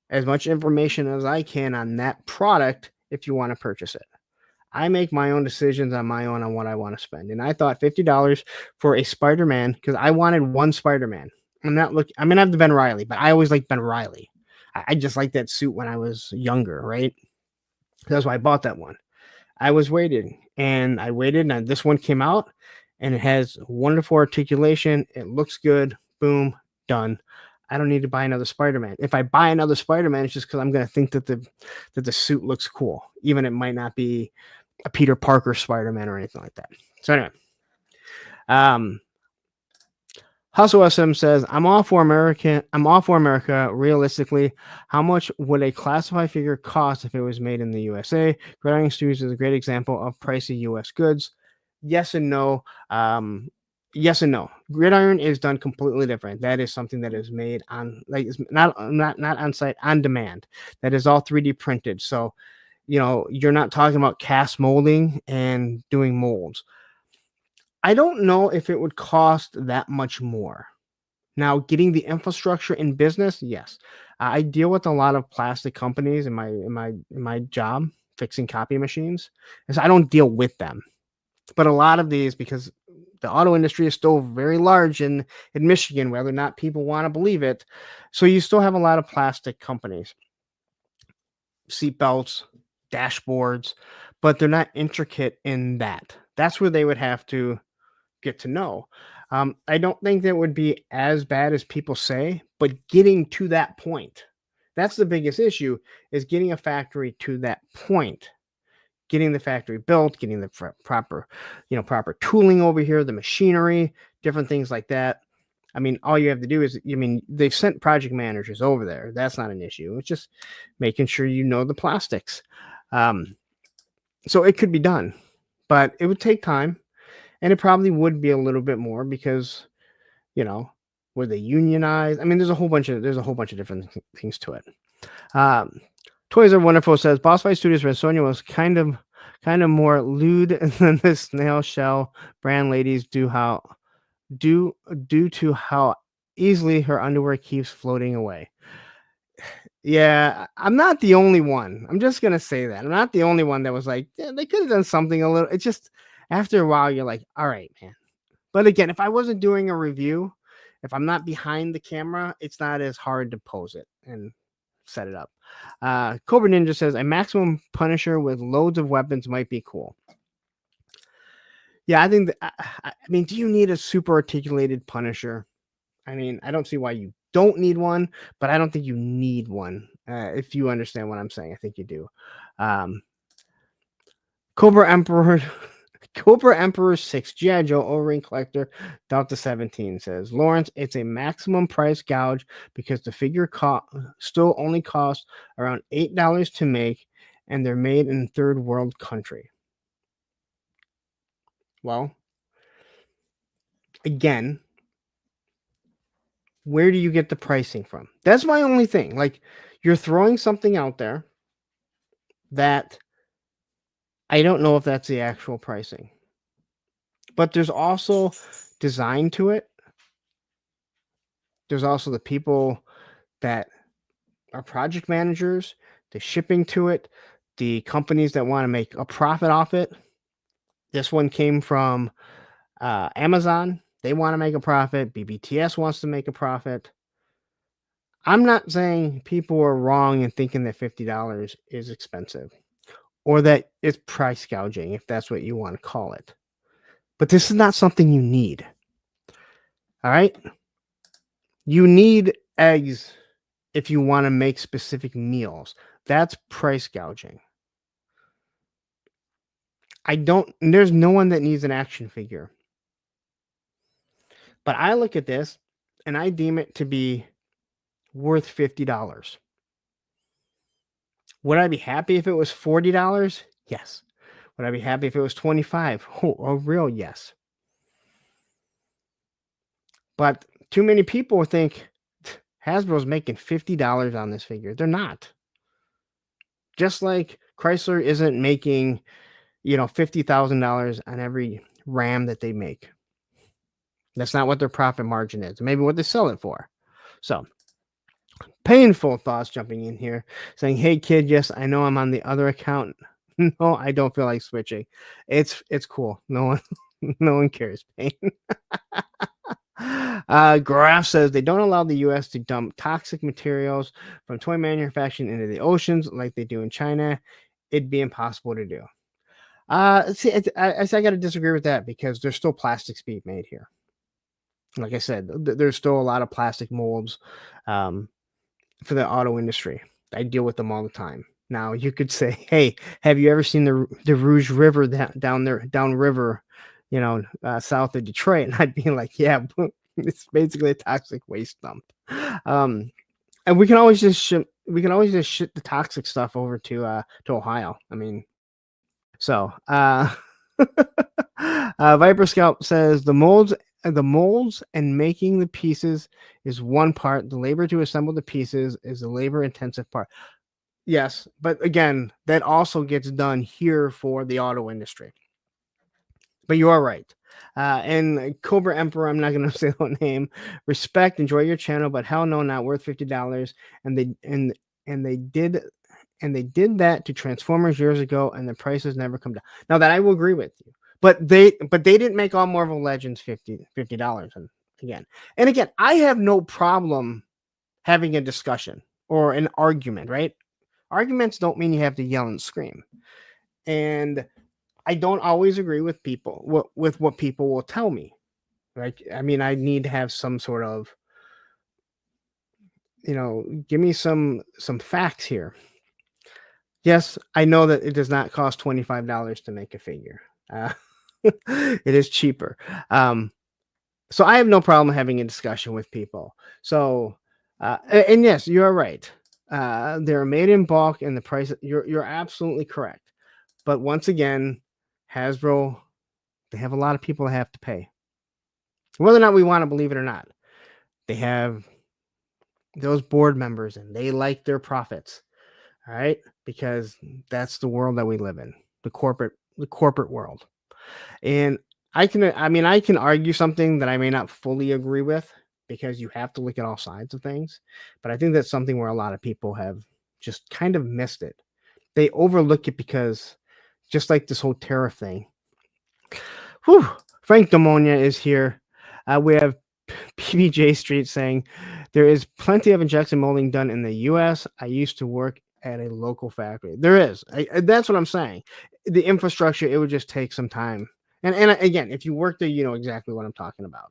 as much information as I can on that product if you want to purchase it. I make my own decisions on my own on what I want to spend. And I thought $50 for a Spider-Man, because I wanted one Spider-Man. I'm not looking, I mean, I have the Ben Reilly, but I always liked Ben Reilly. I just liked that suit when I was younger, right? That's why I bought that one. I was waiting, and I waited, and this one came out, and it has wonderful articulation. It looks good. Boom, done. I don't need to buy another Spider-Man. If I buy another Spider-Man, it's just because I'm going to think that the suit looks cool, even it might not be a Peter Parker Spider-Man or anything like that. So anyway, Hustle SM says, I'm all for America. Realistically, how much would a classified figure cost if it was made in the USA? Grinding Studios is a great example of pricey US goods. Yes and no. Yes and no. Gridiron is done completely different. That is something that is made on, like, it's not on site, on demand. That is all 3D printed. So, you're not talking about cast molding and doing molds. I don't know if it would cost that much more. Now, getting the infrastructure in business, yes. I deal with a lot of plastic companies in my job fixing copy machines, and so I don't deal with them. But a lot of these, because the auto industry is still very large in Michigan, whether or not people want to believe it, so you still have a lot of plastic companies, seat belts, dashboards, but they're not intricate in that. That's where they would have to get to know. I don't think that would be as bad as people say, but getting to that point, that's the biggest issue, is getting a factory to that point, getting the factory built, getting the proper tooling over here, the machinery, different things like that. I mean, all you have to do is, they've sent project managers over there. That's not an issue. It's just making sure you know the plastics. So it could be done, but it would take time. And it probably would be a little bit more because, you know, were they unionized? I mean, there's a whole bunch of different things to it. Um, Toys Are Wonderful says Boss Fight Studios for Sonia was kind of more lewd than the snail shell brand ladies due to how easily her underwear keeps floating away. Yeah, I'm not the only one. I'm just gonna say that. I'm not the only one that was like, yeah, they could have done something a little. It's just after a while, you're like, all right, man. But again, if I wasn't doing a review, if I'm not behind the camera, it's not as hard to pose it and set it up. Cobra Ninja says a maximum Punisher with loads of weapons might be cool. Yeah, I think I mean, do you need a super articulated Punisher? I mean, I don't see why you don't need one, but I don't think you need one. If you understand what I'm saying, I think you do. Um, Cobra Emperor, Cobra Emperor 6 G.I. Joe O-Ring Collector Delta 17 says, Lawrence, it's a maximum price gouge because the figure still only costs around $8 to make, and they're made in third world country. Well, again, where do you get the pricing from? That's my only thing. Like, you're throwing something out there that I don't know if that's the actual pricing. But there's also design to it. There's also the people that are project managers, the shipping to it, the companies that want to make a profit off it. This one came from Amazon. They want to make a profit. BBTS wants to make a profit. I'm not saying people are wrong in thinking that $50 is expensive or that it's price gouging, if that's what you want to call it. But this is not something you need. All right? You need eggs if you want to make specific meals. That's price gouging. There's no one that needs an action figure. But I look at this and I deem it to be worth $50. Would I be happy if it was $40? Yes. Would I be happy if it was $25? Oh, a real yes. But too many people think Hasbro's making $50 on this figure. They're not. Just like Chrysler isn't making, $50,000 on every Ram that they make. That's not what their profit margin is. Maybe what they sell it for. So, painful thoughts jumping in here, saying, "Hey kid, yes, I know I'm on the other account. No, I don't feel like switching. It's cool. No one cares." Pain. Graf says they don't allow the U.S. to dump toxic materials from toy manufacturing into the oceans like they do in China. It'd be impossible to do. See, I got to disagree with that because there's still plastics being made here. Like I said, there's still a lot of plastic molds for the auto industry. I deal with them all the time. Now you could say, "Hey, have you ever seen the Rouge River downriver, south of Detroit?" And I'd be like, "Yeah, it's basically a toxic waste dump." And we can always just ship the toxic stuff over to Ohio. I mean, so Viper Scalp says the molds the molds and making the pieces is one part. The labor to assemble the pieces is the labor intensive part. Yes, but again, that also gets done here for the auto industry. But you are right. And Cobra Emperor, I'm not going to say the name. Respect, enjoy your channel, but hell no, not worth $50. And they did that to Transformers years ago, and the prices never come down. Now that I will agree with you, but they didn't make all Marvel Legends $50. And again, I have no problem having a discussion or an argument. Right? Arguments don't mean you have to yell and scream. And I don't always agree with people with what people will tell me. Right? I mean, I need to have some sort of, give me some facts here. Yes, I know that it does not cost $25 to make a figure. It is cheaper. So I have no problem having a discussion with people. So, and yes, you are right. They're made in bulk, and the price. You're absolutely correct. But once again, Hasbro, they have a lot of people that have to pay. Whether or not we want to believe it or not, they have those board members, and they like their profits. All right, because that's the world that we live in, the corporate world. And I can argue something that I may not fully agree with, because you have to look at all sides of things. But I think that's something where a lot of people have just kind of missed it. They overlook it because, just like this whole tariff thing. Whew, Frank Demonia is here. We have PBJ Street saying there is plenty of injection molding done in the U.S. I used to work at a local factory. There is. That's what I'm saying. The infrastructure, it would just take some time. And again, if you work there, you know exactly what I'm talking about.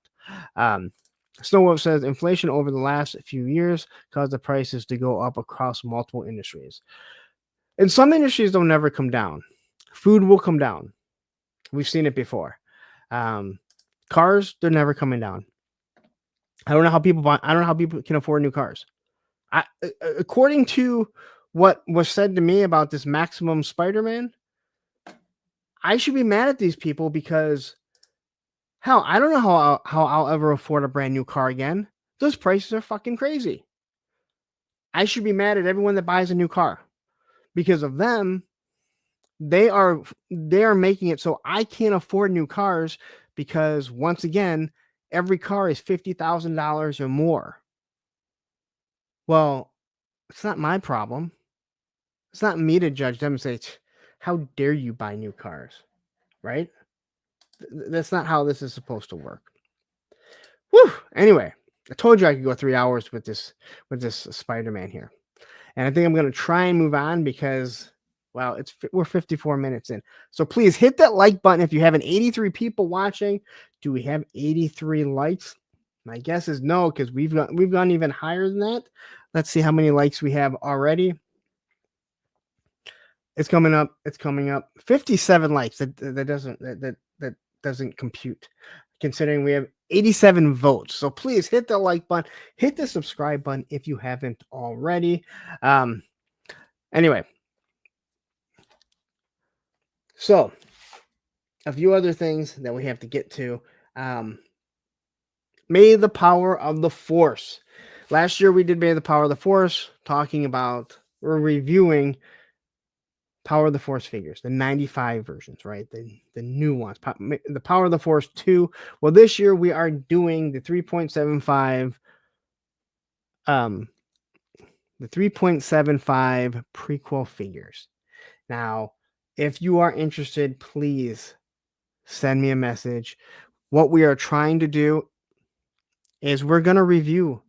Snowwolf says inflation over the last few years caused the prices to go up across multiple industries. And some industries don't never come down. Food will come down. We've seen it before. Cars, they're never coming down. I don't know how people can afford new cars. According to what was said to me about this Maximum Spider-Man, I should be mad at these people because, hell, I don't know how I'll ever afford a brand new car again. Those prices are fucking crazy. I should be mad at everyone that buys a new car because of them. They are making it so I can't afford new cars because, once again, every car is $50,000 or more. Well, it's not my problem. It's not me to judge them and say, how dare you buy new cars, right? That's not how this is supposed to work. Whew. Anyway, I told you I could go 3 hours with this Spider-Man here. And I think I'm going to try and move on because, wow, we're 54 minutes in. So please hit that like button if you have 83 people watching. Do we have 83 likes? My guess is no, because we've gone even higher than that. Let's see how many likes we have already. It's coming up. 57 likes. That doesn't compute, considering we have 87 votes. So please hit the like button, hit the subscribe button if you haven't already. Anyway, so a few other things that we have to get to. May the Power of the Force. Last year we did May the Power of the Force, we're reviewing Power of the Force figures, the 95 versions, right? The new ones, the Power of the Force 2. Well, this year we are doing the 3.75 prequel figures. Now, if you are interested, please send me a message. What we are trying to do is we're going to review,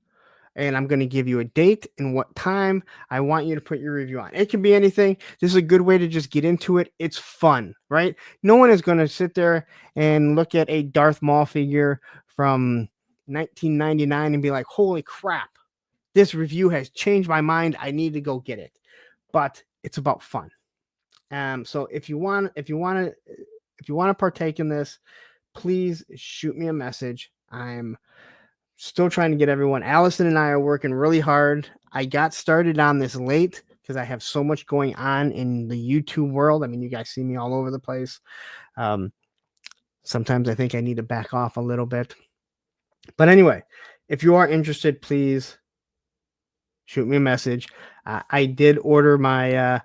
and I'm going to give you a date and what time I want you to put your review on. It can be anything. This is a good way to just get into it. It's fun, right? No one is going to sit there and look at a Darth Maul figure from 1999 and be like, holy crap, this review has changed my mind. I need to go get it. But it's about fun. So if you want to partake in this, please shoot me a message. I'm still trying to get everyone. Allison and I are working really hard. I got started on this late because I have so much going on in the YouTube world. I mean, you guys see me all over the place. Sometimes I think I need to back off a little bit. But anyway, if you are interested, please shoot me a message. I did order my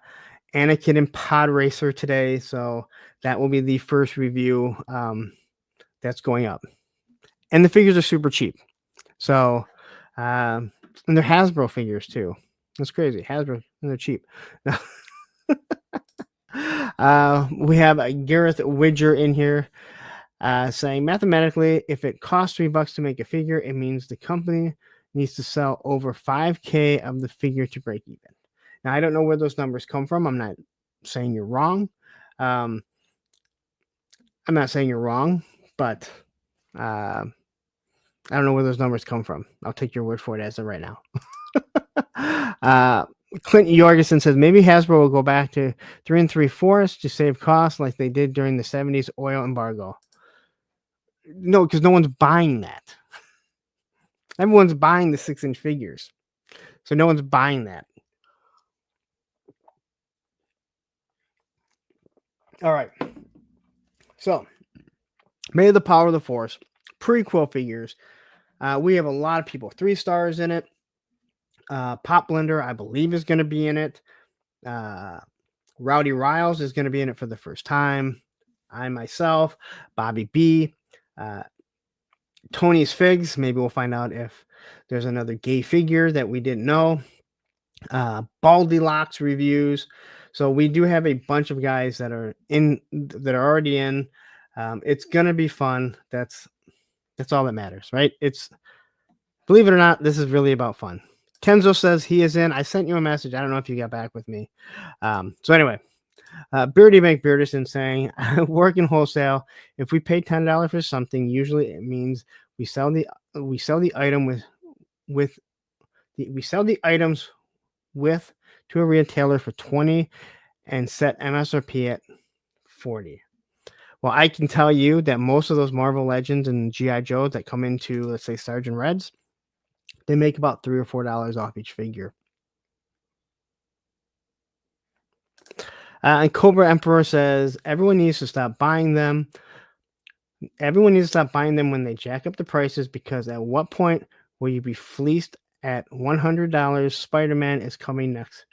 Anakin and Pod Racer today, so that will be the first review that's going up. And the figures are super cheap. So, and they're Hasbro figures too. That's crazy. Hasbro, and they're cheap. We have a Gareth Widger in here saying, mathematically, if it costs $3 to make a figure, it means the company needs to sell over 5K of the figure to break even. Now, I don't know where those numbers come from. I'm not saying you're wrong. I'm not saying you're wrong, but I don't know where those numbers come from. I'll take your word for it as of right now. Clint Jorgensen says maybe Hasbro will go back to 3 3/4 to save costs like they did during the 70s oil embargo. No, because no one's buying that. Everyone's buying the 6-inch figures. So no one's buying that. All right. So, May the Power of the Force, prequel figures. We have a lot of people. 3 stars in it. Pop Blender, I believe, is going to be in it. Rowdy Riles is going to be in it for the first time. I myself, Bobby B, Tony's Figs. Maybe we'll find out if there's another gay figure that we didn't know. Baldylocks reviews. So we do have a bunch of guys that are already in. It's gonna be fun. That's all that matters, right? It's, believe it or not, this is really about fun. Kenzo says he is in. I sent you a message. I don't know if you got back with me. So anyway, Beardy McBeardison saying, work in wholesale. If we pay $10 for something, usually it means we sell the item we sell the items with to a retailer for 20 and set MSRP at 40. Well, I can tell you that most of those Marvel Legends and G.I. Joes that come into, let's say, Sergeant Reds, they make about $3 or $4 off each figure. And Cobra Emperor says, everyone needs to stop buying them. Everyone needs to stop buying them when they jack up the prices, because at what point will you be fleeced at $100? Spider-Man is coming next.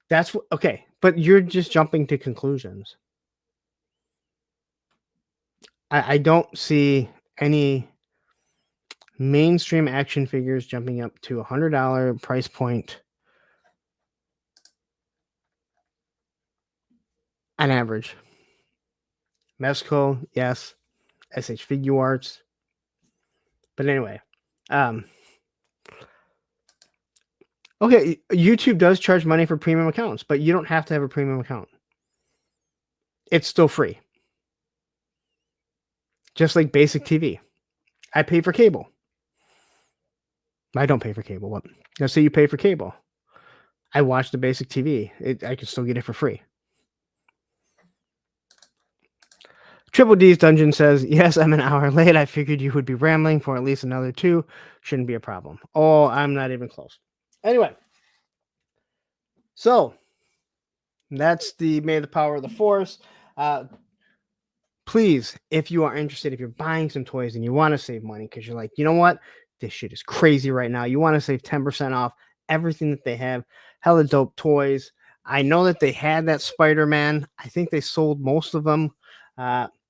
That's what, okay, but you're just jumping to conclusions. I don't see any mainstream action figures jumping up to $100 price point on average. Mezco, yes. SH Figure Arts. But anyway, okay, YouTube does charge money for premium accounts, but you don't have to have a premium account. It's still free. Just like basic TV. I pay for cable. I don't pay for cable. What? Now say you pay for cable. I watch the basic TV. I can still get it for free. Triple D's Dungeon says, yes, I'm an hour late. I figured you would be rambling for at least another 2. Shouldn't be a problem. Oh, I'm not even close. Anyway. So, that's the May the Power of the Force. Please, if you are interested, if you're buying some toys and you want to save money because you're like, you know what? This shit is crazy right now. You want to save 10% off everything that they have. Hella dope toys. I know that they had that Spider-Man. I think they sold most of them.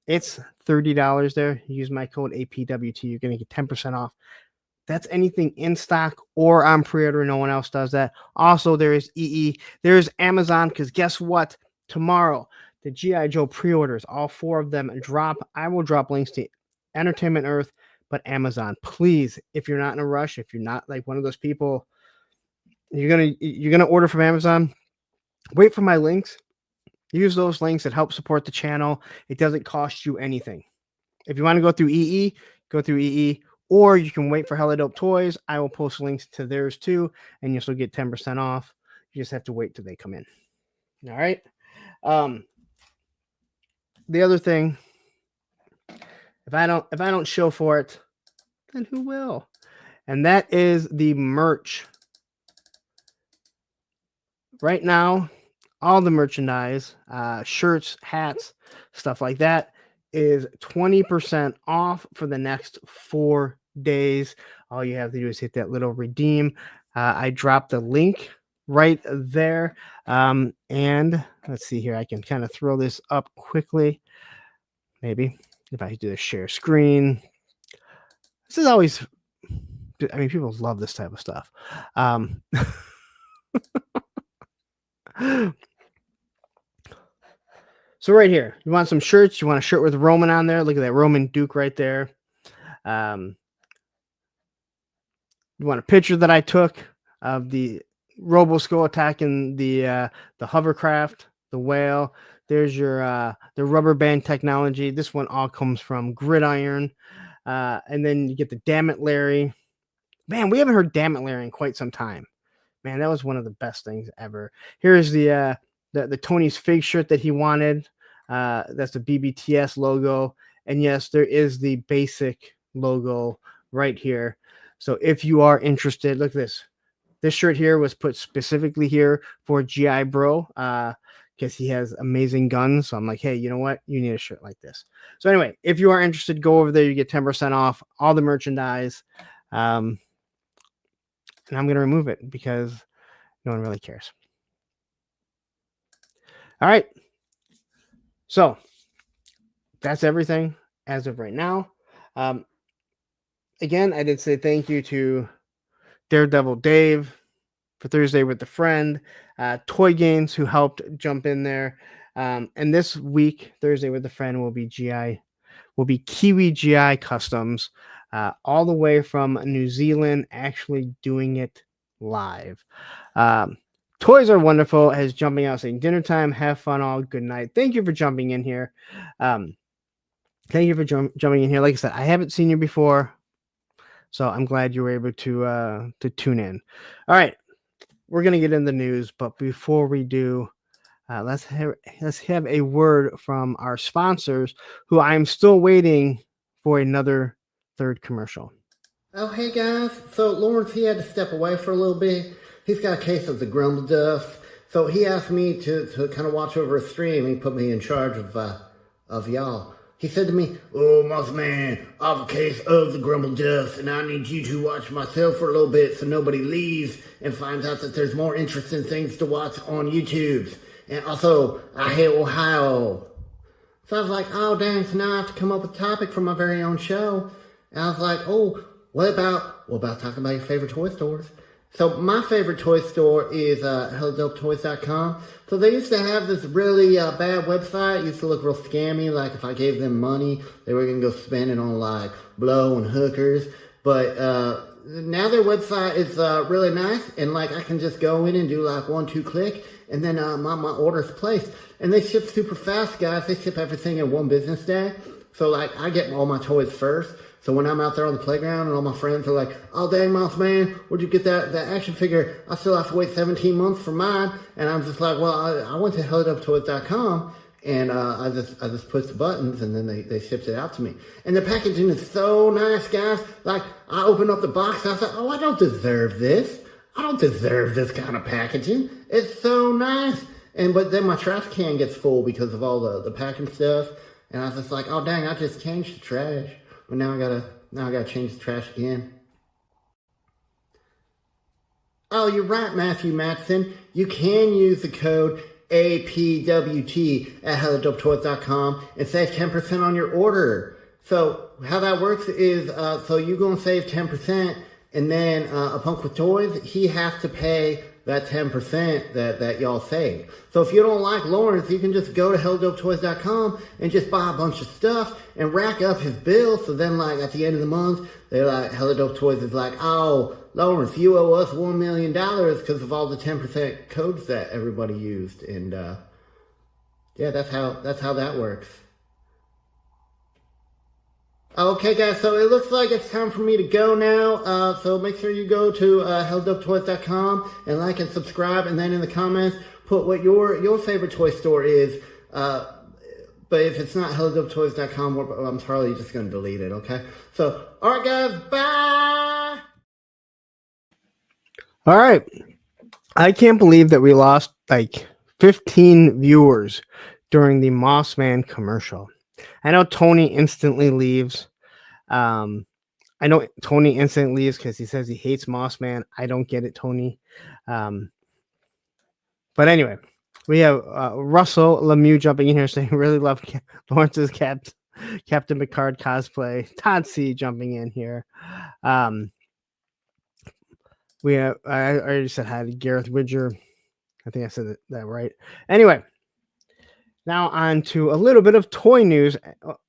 It's $30 there. Use my code APWT. You're going to get 10% off. That's anything in stock or on pre-order. No one else does that. Also, there is EE. There's Amazon, because guess what? Tomorrow, the G.I. Joe pre-orders, all 4 of them drop. I will drop links to Entertainment Earth, but Amazon. Please, if you're not in a rush, if you're not like one of those people, you're gonna order from Amazon, wait for my links. Use those links. It helps support the channel. It doesn't cost you anything. If you want to go through EE, go through EE. Or you can wait for Hella Dope Toys. I will post links to theirs too, and you'll still get 10% off. You just have to wait till they come in. All right. The other thing, if I don't show for it, then who will? And that is the merch. Right now, all the merchandise, shirts, hats, stuff like that, is 20% off for the next 4 days. All you have to do is hit that little redeem. I dropped the link right there. And let's see here. I can kind of throw this up quickly. Maybe if I do the share screen. This is always, I mean, people love this type of stuff. So right here, you want some shirts. You want a shirt with Roman on there. Look at that Roman Duke right there. You want a picture that I took of the Roboskull attacking the hovercraft, the whale. There's your the rubber band technology. This one all comes from Gridiron. And then you get the Damn It Larry. Man, we haven't heard Damn It Larry in quite some time. Man, that was one of the best things ever. Here's the Tony's Fig shirt that he wanted. That's the BBTS logo. And yes, there is the basic logo right here. So if you are interested, look at this. This shirt here was put specifically here for GI Bro because he has amazing guns. So I'm like, hey, you know what? You need a shirt like this. So anyway, if you are interested, go over there. You get 10% off all the merchandise. And I'm going to remove it because no one really cares. All right. So that's everything as of right now. Again, I did say thank you to Daredevil Dave for Thursday with the Friend, Toy Games who helped jump in there. And this week, Thursday with the Friend will be Kiwi GI Customs, all the way from New Zealand, actually doing it live. Toys Are Wonderful has jumping out saying dinner time, have fun all, good night. Thank you for jumping in here. Thank you for jumping in here. Like I said, I haven't seen you before, so I'm glad you were able to tune in. All right, we're gonna get in the news, but before we do, let's have a word from our sponsors, who I'm still waiting for another third commercial. Oh, hey guys. So Lawrence, he had to step away for a little bit. He's got a case of the grumble dust. So he asked me to kind of watch over a stream. He put me in charge of y'all. He said to me, "Oh, Moss Man, I have a case of the grumble dust, and I need you to watch myself for a little bit so nobody leaves and finds out that there's more interesting things to watch on YouTube. And also, I hate Ohio." So I was like, oh, dang, so now I have to come up with a topic for my very own show. And I was like, oh, what about talking about your favorite toy stores? So my favorite toy store is HelloDopeToys.com. So they used to have this really bad website. It used to look real scammy. Like if I gave them money, they were going to go spend it on like blow and hookers. But now their website is really nice. And like I can just go in and do like 1-2 click. And then my order's placed. And they ship super fast, guys. They ship everything in 1 business day. So like I get all my toys first. So when I'm out there on the playground and all my friends are like, oh, dang, Mouse Man, where'd you get that action figure? I still have to wait 17 months for mine. And I'm just like, well, I went to HelloDopeToys.com and I just pushed the buttons and then they shipped it out to me. And the packaging is so nice, guys. Like, I opened up the box and I thought, oh, I don't deserve this. I don't deserve this kind of packaging. It's so nice. But then my trash can gets full because of all the packing stuff. And I was just like, oh, dang, I just changed the trash. But now I gotta change the trash again. Oh, you're right, Matthew Matson. You can use the code APWT at HelloDopeToys.com and save 10% on your order. So how that works is, so you're gonna save 10%, and then a Punk with Toys, he has to pay that 10% that y'all save. So if you don't like Lawrence, you can just go to HelloDopeToys.com and just buy a bunch of stuff and rack up his bill. So then like at the end of the month, they're like, Hello Toys is like, oh, Lawrence, you owe us $1 million because of all the 10% codes that everybody used. And yeah, that's how that works. Okay, guys, so it looks like it's time for me to go now. So make sure you go to HelloDopeToys.com and like and subscribe. And then in the comments, put what your favorite toy store is. But if it's not HelloDopeToys.com, I'm probably just going to delete it, okay? So, all right, guys, bye! All right. I can't believe that we lost like 15 viewers during the Moss Man commercial. I know Tony instantly leaves. I know Tony instantly leaves because he says he hates Moss Man. I don't get it, Tony. But anyway, we have Russell Lemieux jumping in here saying really love Lawrence's Captain Picard cosplay. Todd C jumping in here. We have I already said hi to Gareth Widger. I think I said that right. Anyway, now on to a little bit of toy news.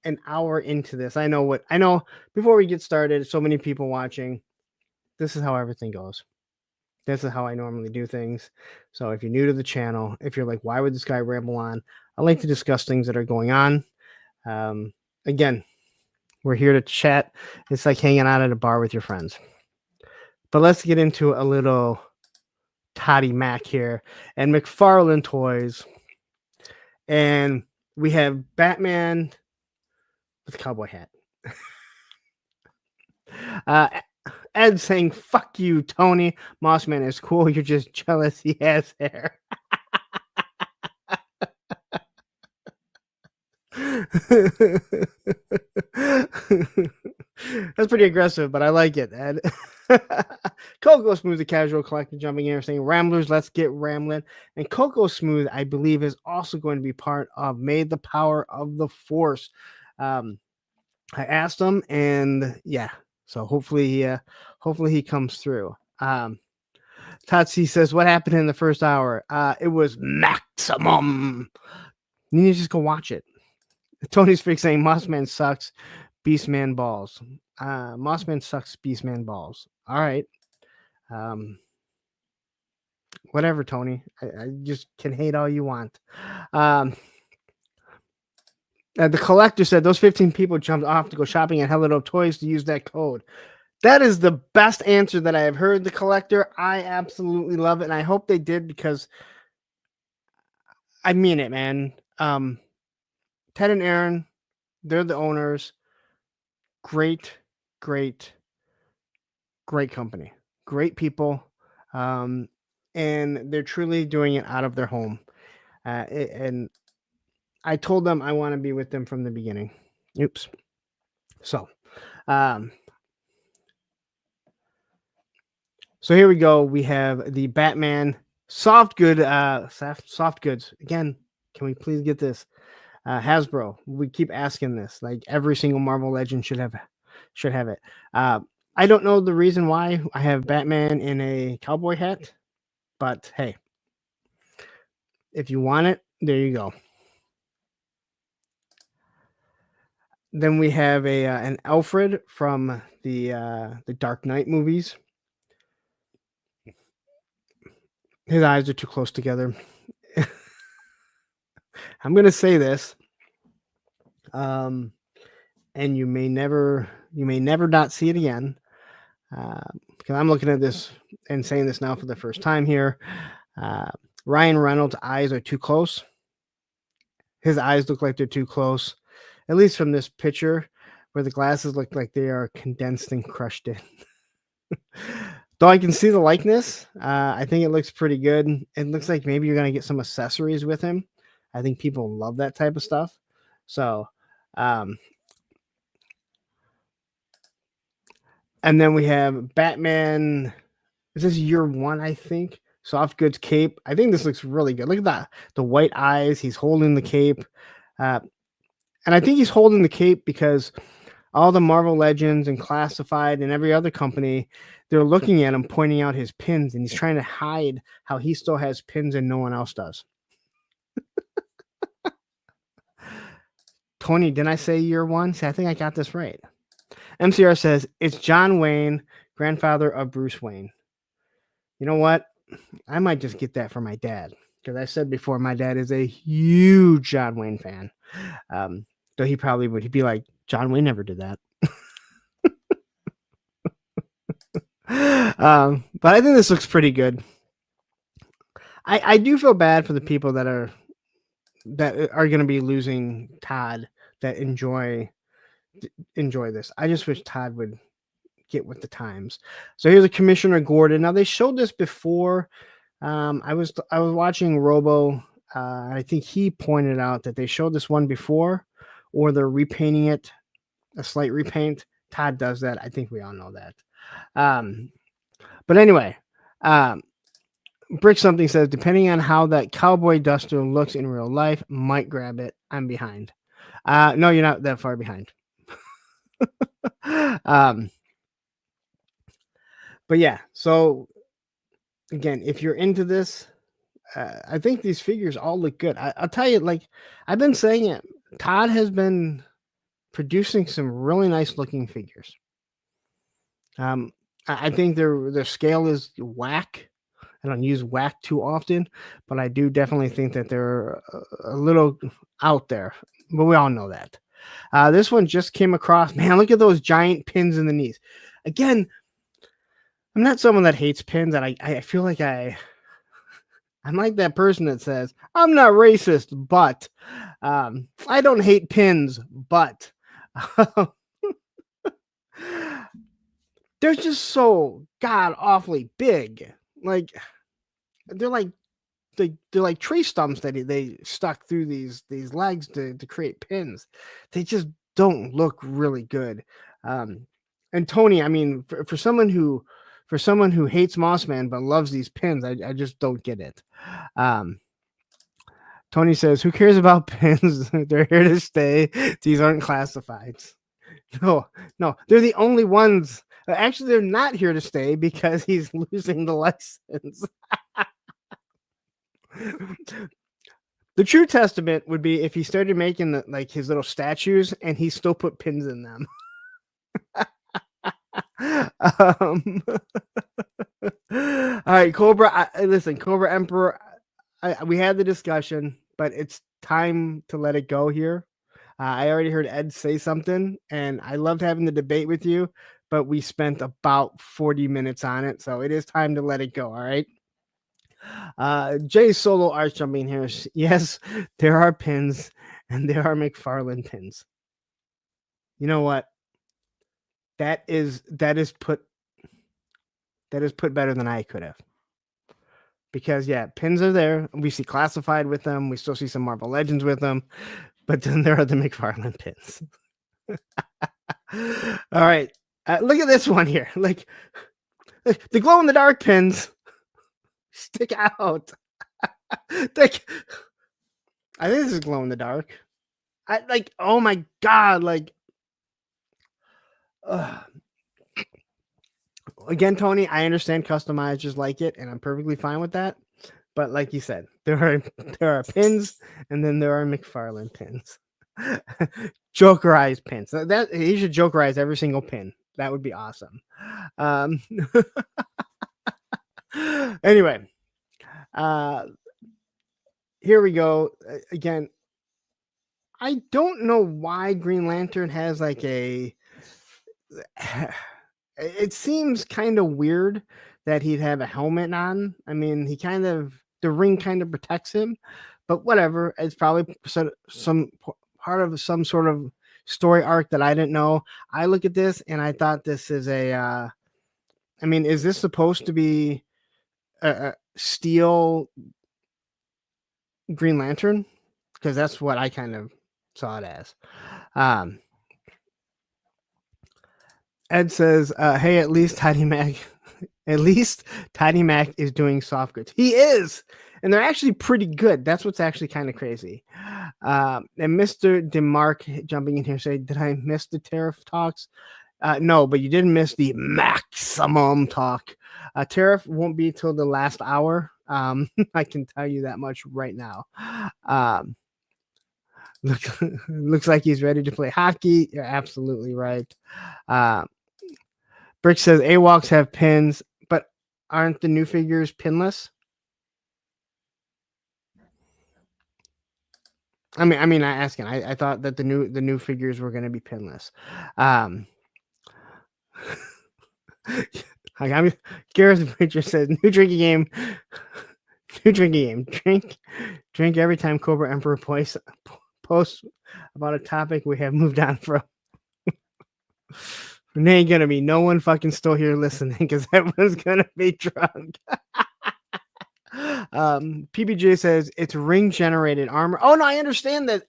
An hour into this, I know before we get started, so many people watching. This is how everything goes. This is how I normally do things. So if you're new to the channel, if you're like, why would this guy ramble on? I like to discuss things that are going on. Again, we're here to chat. It's like hanging out at a bar with your friends. But let's get into a little Toddy Mac here and McFarlane toys. And we have Batman with a cowboy hat. Ed saying, fuck you, Tony. Mossman is cool. You're just jealous he has hair. That's pretty aggressive, but I like it, Ed. Coco Smooth, the casual collector, jumping in and saying, Ramblers, let's get rambling. And Coco Smooth, I believe, is also going to be part of May the Power of the Force. I asked him, and yeah, so hopefully he comes through. Tatsi says, what happened in the first hour? It was maximum. You need to just go watch it. Tony's freak saying Mossman sucks, Beastman balls. Mossman sucks, Beastman balls. All right. Whatever, Tony. I just can hate all you want. The collector said those 15 people jumped off to go shopping at Hello Toys to use that code. That is the best answer that I have heard. The collector, I absolutely love it, and I hope they did because I mean it, man. Ted and Aaron, they're the owners. Great company. Great people. And they're truly doing it out of their home. And I told them I want to be with them from the beginning. Oops. So here we go. We have the Batman soft goods. Again, can we please get this? Hasbro. We keep asking this. Like every single Marvel Legend should have it. I don't know the reason why I have Batman in a cowboy hat, but hey, if you want it, there you go. Then we have an Alfred from the Dark Knight movies. His eyes are too close together. I'm gonna say this, and you may never not see it again, because I'm looking at this and saying this now for the first time here. Ryan Reynolds' eyes are too close. His eyes look like they're too close, at least from this picture, where the glasses look like they are condensed and crushed in. Though I can see the likeness, I think it looks pretty good. It looks like maybe you're going to get some accessories with him. I think people love that type of stuff. So, and then we have Batman. Is this year one, I think? Soft goods cape. I think this looks really good. Look at that. The white eyes. He's holding the cape. And I think he's holding the cape because all the Marvel Legends and Classified and every other company, they're looking at him, pointing out his pins, and he's trying to hide how he still has pins and no one else does. Tony, didn't I say year one? See, I think I got this right. MCR says, it's John Wayne, grandfather of Bruce Wayne. You know what? I might just get that for my dad, because I said before, my dad is a huge John Wayne fan. Though he probably would. He'd be like, John Wayne never did that. But I think this looks pretty good. I do feel bad for the people that are going to be losing Todd, that enjoy this. I just wish Todd would get with the times. So here's a Commissioner Gordon. Now they showed this before. I was watching Robo. I think he pointed out that they showed this one before, or they're repainting it, a slight repaint. Todd does that. I think we all know that. But anyway, Brick something says, depending on how that cowboy duster looks in real life, might grab it. I'm behind. No, you're not that far behind. But yeah, so again, if you're into this, I think these figures all look good. I'll tell you, like I've been saying it, Todd has been producing some really nice looking figures. I think their scale is whack. I don't use whack too often, but I do definitely think that they're a little out there. But we all know that. This one just came across. Man, look at those giant pins in the knees. Again, I'm not someone that hates pins, and I feel like I'm like that person that says, I'm not racist, but I don't hate pins, but they're just so god awfully big. Like they're like tree stumps that they stuck through these legs to create pins. They just don't look really good. And Tony, I mean, for someone who hates Mossman but loves these pins, I just don't get it. Tony says, who cares about pins? They're here to stay. These aren't classifieds. No, they're the only ones. Actually, they're not here to stay because he's losing the license. The true testament would be if he started making like his little statues and he still put pins in them. All right, Cobra. Listen, Cobra Emperor. We had the discussion, but it's time to let it go here. I already heard Ed say something, and I loved having the debate with you, but we spent about 40 minutes on it, so it is time to let it go. All right. Jay Solo Arch jumping here. Yes, there are pins, and there are McFarlane pins. You know what? That is put better than I could have. Because yeah, pins are there. We see Classified with them. We still see some Marvel Legends with them, but then there are the McFarlane pins. All right, look at this one here. Like the glow in the dark pins stick out. I think this is glow in the dark. Oh my god, like. Again, Tony, I understand customizers like it, and I'm perfectly fine with that. But like you said, there are pins, and then there are McFarlane pins, Jokerized pins. That he should Jokerize every single pin. That would be awesome. Anyway, here we go again. I don't know why Green Lantern has like a. It seems kind of weird that he'd have a helmet on. I mean, the ring kind of protects him, but whatever. It's probably some part of some sort of story arc that I didn't know. I look at this and I thought this is I mean, is this supposed to be a steel Green Lantern? Because that's what I kind of saw it as. Ed says, hey, at least Tidy Mac is doing soft goods. He is, and they're actually pretty good. That's what's actually kind of crazy. And Mr. DeMarc jumping in here saying, did I miss the Tariff talks? No, but you didn't miss the maximum talk. Tariff won't be till the last hour. I can tell you that much right now. Looks like he's ready to play hockey. You're absolutely right. Brick says AWOCs have pins, but aren't the new figures pinless? I mean, I thought that the new figures were going to be pinless. Gareth Bridger says new drinking game. Drink every time Cobra Emperor posts about a topic we have moved on from. There ain't gonna be no one fucking still here listening because everyone's gonna be drunk. PBJ says it's ring generated armor. Oh no, I understand that.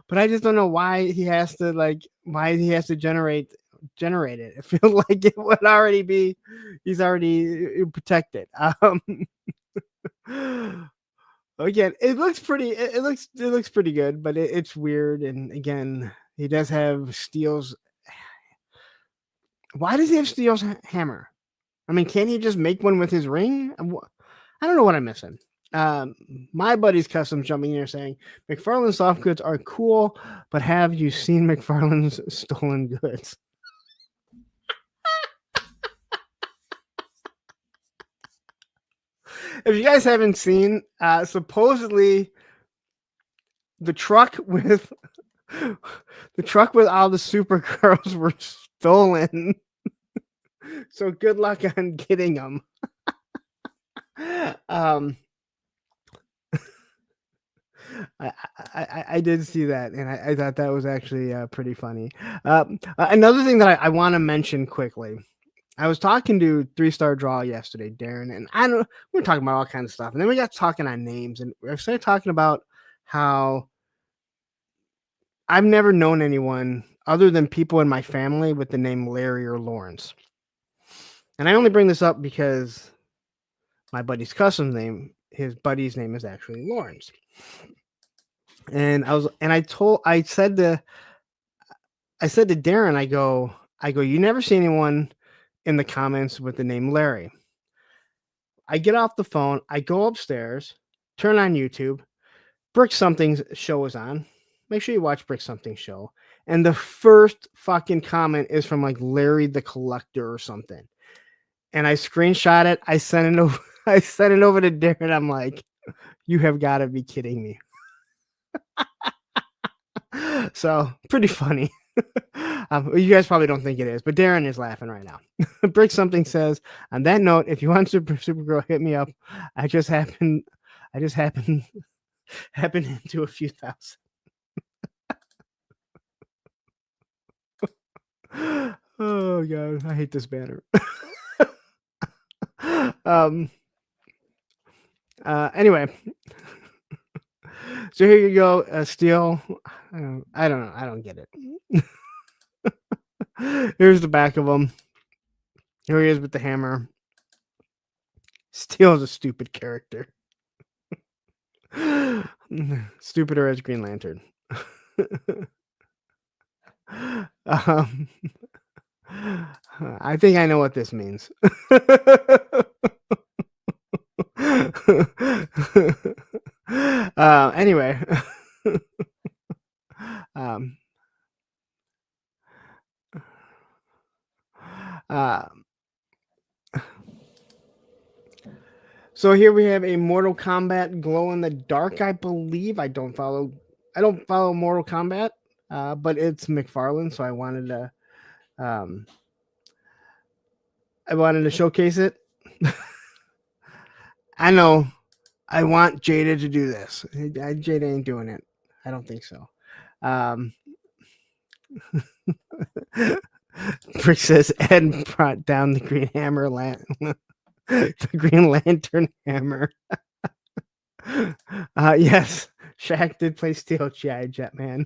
But I just don't know why he has to like why he has to generate it. It feels like it would already be, he's already protected. Again, it looks pretty. It looks pretty good, but it's weird. And again, he does have Steel's. Why does he have Steel's hammer? I mean, can't he just make one with his ring? I don't know what I'm missing. My buddy's custom jumping in here saying McFarlane soft goods are cool, but have you seen McFarlane's stolen goods? If you guys haven't seen, supposedly the truck with all the Supergirls were stolen. So good luck on getting them. I did see that, and I thought that was actually pretty funny. Another thing that I want to mention quickly. I was talking to 3-Star Draw yesterday, Darren, and we were talking about all kinds of stuff, and then we got talking on names, and we started talking about how I've never known anyone other than people in my family with the name Larry or Lawrence. And I only bring this up because my buddy's custom name, his buddy's name is actually Lawrence. And I said to Darren, I go, you never see anyone in the comments with the name Larry. I get off the phone, I go upstairs, turn on YouTube, Brick Something's show is on. Make sure you watch Brick Something's show. And the first fucking comment is from like Larry the Collector or something. And I screenshot it. I sent it over to Darren. I'm like, you have got to be kidding me. So pretty funny. You guys probably don't think it is, but Darren is laughing right now. Brick Something says, on that note, if you want Supergirl, hit me up. I just happened into a few thousand. Oh god, I hate this banner. Anyway, so here you go, Steel. I don't know. I don't get it. Here's the back of him. Here he is with the hammer. Steel's a stupid character. Stupider as Green Lantern. I think I know what this means. Anyway. So here we have a Mortal Kombat glow in the dark, I believe. I don't follow Mortal Kombat, but it's McFarlane, so I wanted to showcase it. I know. I want Jada to do this. Jada ain't doing it. I don't think so. Brick says Ed brought down the Green Hammer the Green Lantern hammer. Yes, Shaq did play Steel G.I. Jetman.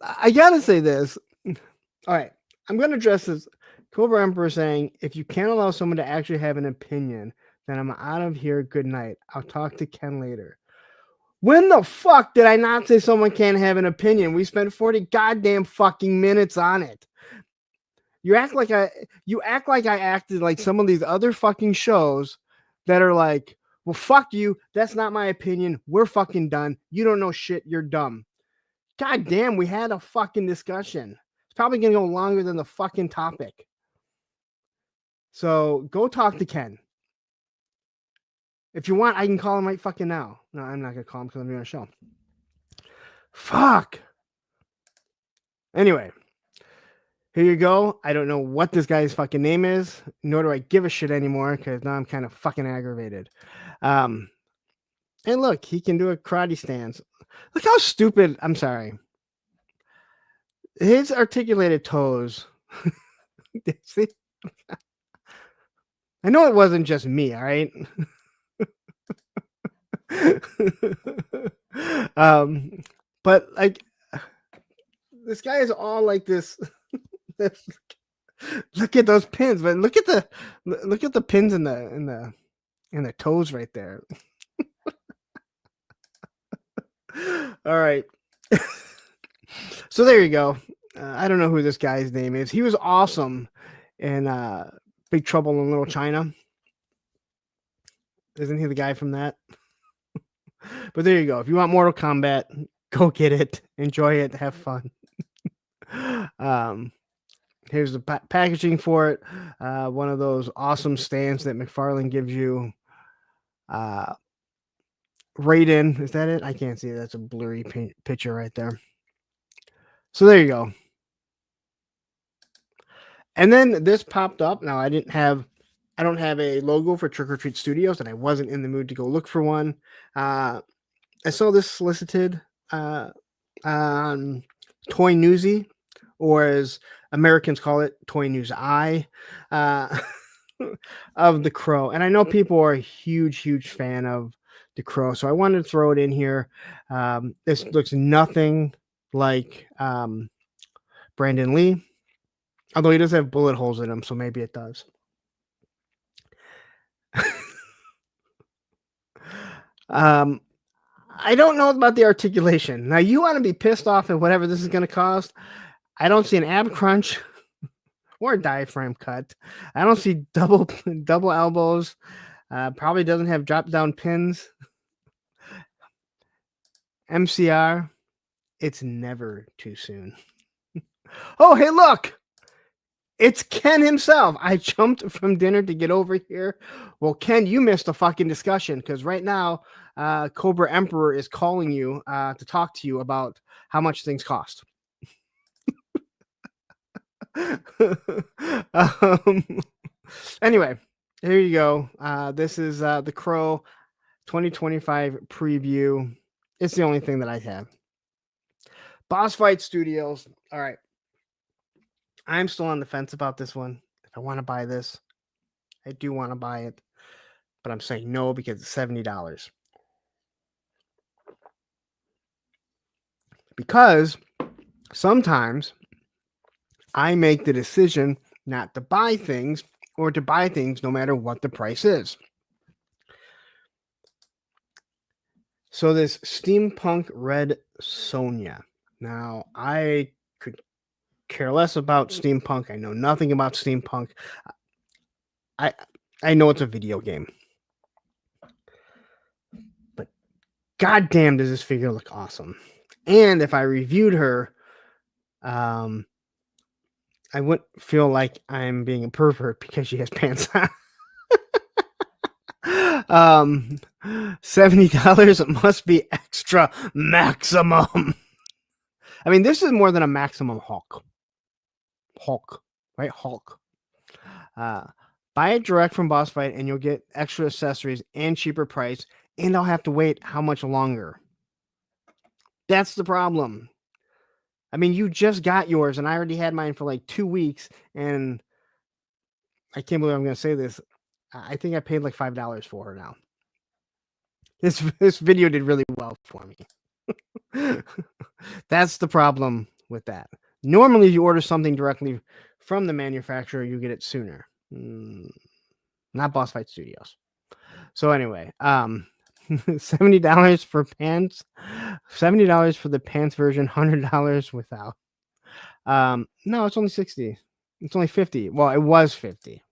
I gotta say this. All right, I'm gonna address this. Cobra Emperor saying, if you can't allow someone to actually have an opinion, then I'm out of here. Good night. I'll talk to Ken later. When the fuck did I not say someone can't have an opinion? We spent 40 goddamn fucking minutes on it. You act like I acted like some of these other fucking shows that are like, well, fuck you. That's not my opinion. We're fucking done. You don't know shit. You're dumb. God damn, we had a fucking discussion. It's probably going to go longer than the fucking topic. So go talk to Ken. If you want, I can call him right fucking now. No, I'm not going to call him because I'm doing a show. Fuck. Anyway, here you go. I don't know what this guy's fucking name is, nor do I give a shit anymore because now I'm kind of fucking aggravated. And look, he can do a karate stance. Look how stupid. I'm sorry. His articulated toes. See? I know it wasn't just me, all right? um, but like this guy is all like this. Look at those pins, but look at the pins in the toes right there. All right. So there you go. I don't know who this guy's name is. He was awesome in Big Trouble in Little China. Isn't he the guy from that? But there you go. If you want Mortal Kombat, go get it. Enjoy it. Have fun. Here's the packaging for it. One of those awesome stands that McFarlane gives you. Right in. Is that it? I can't see it. That's a blurry picture right there. So there you go. And then this popped up. Now I don't have a logo for Trick or Treat Studios, and I wasn't in the mood to go look for one. I saw this solicited on Toy Newsy, or as Americans call it, Toy News Eye, of the Crow. And I know people are a huge fan of the Crow, so I wanted to throw it in here. This looks nothing like Brandon Lee, although he does have bullet holes in him, so maybe it does. I don't know about the articulation. Now, you want to be pissed off at whatever this is going to cost. I don't see an ab crunch or a diaphragm cut. I don't see double elbows. Probably doesn't have drop down pins. MCR, it's never too soon. Oh, hey, look. It's Ken himself. I jumped from dinner to get over here. Well, Ken, you missed a fucking discussion because right now, Cobra Emperor is calling you to talk to you about how much things cost. Anyway, here you go. This is the Crow 2025 preview. It's the only thing that I have. Boss Fight Studios. All right. I'm still on the fence about this one. If I want to buy this, I do want to buy it, but I'm saying no because it's $70. Because sometimes I make the decision not to buy things or to buy things no matter what the price is. So this Steampunk Red Sonja. Now, I could care less about steampunk. I know nothing about steampunk. I know it's a video game. But goddamn does this figure look awesome. And if I reviewed her, I wouldn't feel like I'm being a pervert because she has pants on. $70 must be extra maximum. I mean, this is more than a maximum Hulk, right? Hulk. Buy it direct from Boss Fight and you'll get extra accessories and cheaper price, and I'll have to wait how much longer? That's the problem. I mean, you just got yours, and I already had mine for like 2 weeks, and I can't believe I'm going to say this. I think I paid like $5 for her now. This video did really well for me. That's the problem with that. Normally, if you order something directly from the manufacturer, you get it sooner. Not Boss Fight Studios. So anyway, $70 for pants, $70 for the pants version, $100 without. No, it's only 60. It's only 50. Well, it was 50.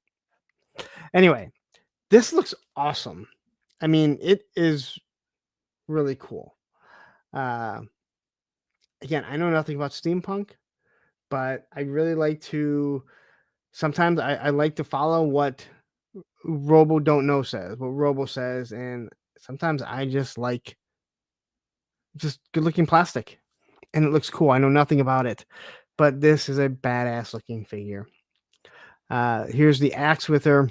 Anyway, this looks awesome. I mean, it is really cool. Again, I know nothing about steampunk, but I really like to. Sometimes I like to follow what Robo Don't Know says, what Robo says, and sometimes I just like just good looking plastic, and it looks cool. I know nothing about it, but this is a badass looking figure. Here's the axe with her.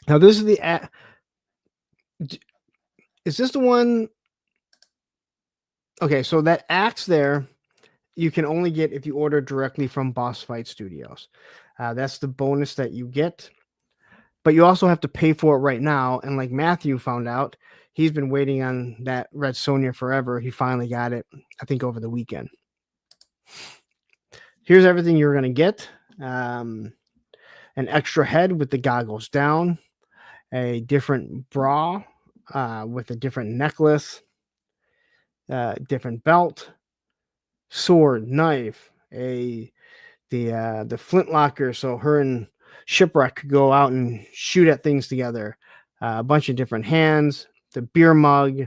Now this is the axe. Is this the one? Okay, so that axe there you can only get if you order directly from Boss Fight Studios. That's the bonus that you get. But you also have to pay for it right now. And like Matthew found out, he's been waiting on that Red Sonja forever. He finally got it, I think, over the weekend. Here's everything you're going to get. An extra head with the goggles down, a different bra with a different necklace, different belt, sword, knife, the flintlocker, so her and Shipwreck could go out and shoot at things together. A bunch of different hands, the beer mug,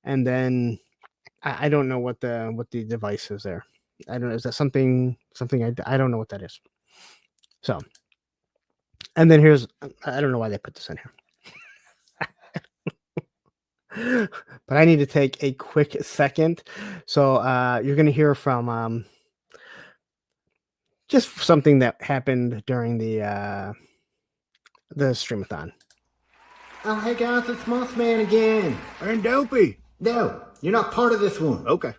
and then I don't know what the device is there. I don't know. Is that something I don't know what that is. So, and then here's I don't know why they put this in here. But I need to take a quick second. So you're going to hear from just something that happened during the streamathon. Oh, hey guys, it's Mothman again. And Dopey. No, you're not part of this one. Okay.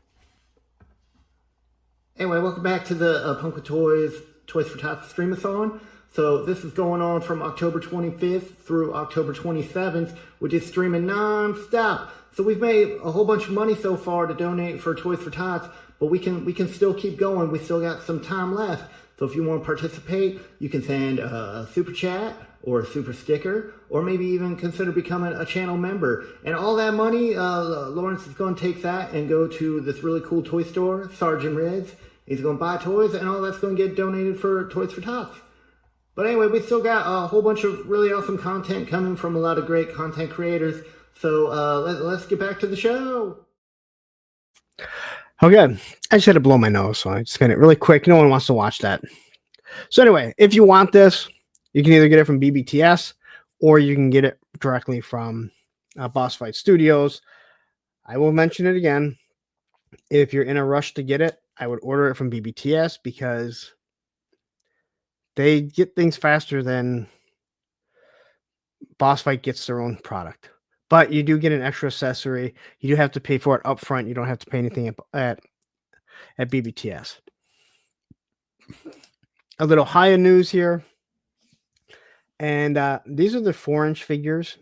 Anyway, welcome back to the Punk with Toys for Tots Streamathon. So this is going on from October 25th through October 27th, which is streaming non-stop. So we've made a whole bunch of money so far to donate for Toys for Tots, but we can still keep going. We still got some time left. So if you want to participate, you can send a super chat or a super sticker, or maybe even consider becoming a channel member. And all that money, Lawrence is going to take that and go to this really cool toy store, Sergeant Red's. He's going to buy toys, and all that's going to get donated for Toys for Tots. But anyway, we still got a whole bunch of really awesome content coming from a lot of great content creators. So let's get back to the show. Okay, I just had to blow my nose, so I just made it really quick. No one wants to watch that. So anyway, if you want this, you can either get it from BBTS or you can get it directly from Boss Fight Studios. I will mention it again. If you're in a rush to get it, I would order it from BBTS because they get things faster than Boss Fight gets their own product. But you do get an extra accessory. You do have to pay for it up front. You don't have to pay anything at BBTS. A little higher news here. And these are the 4-inch figures.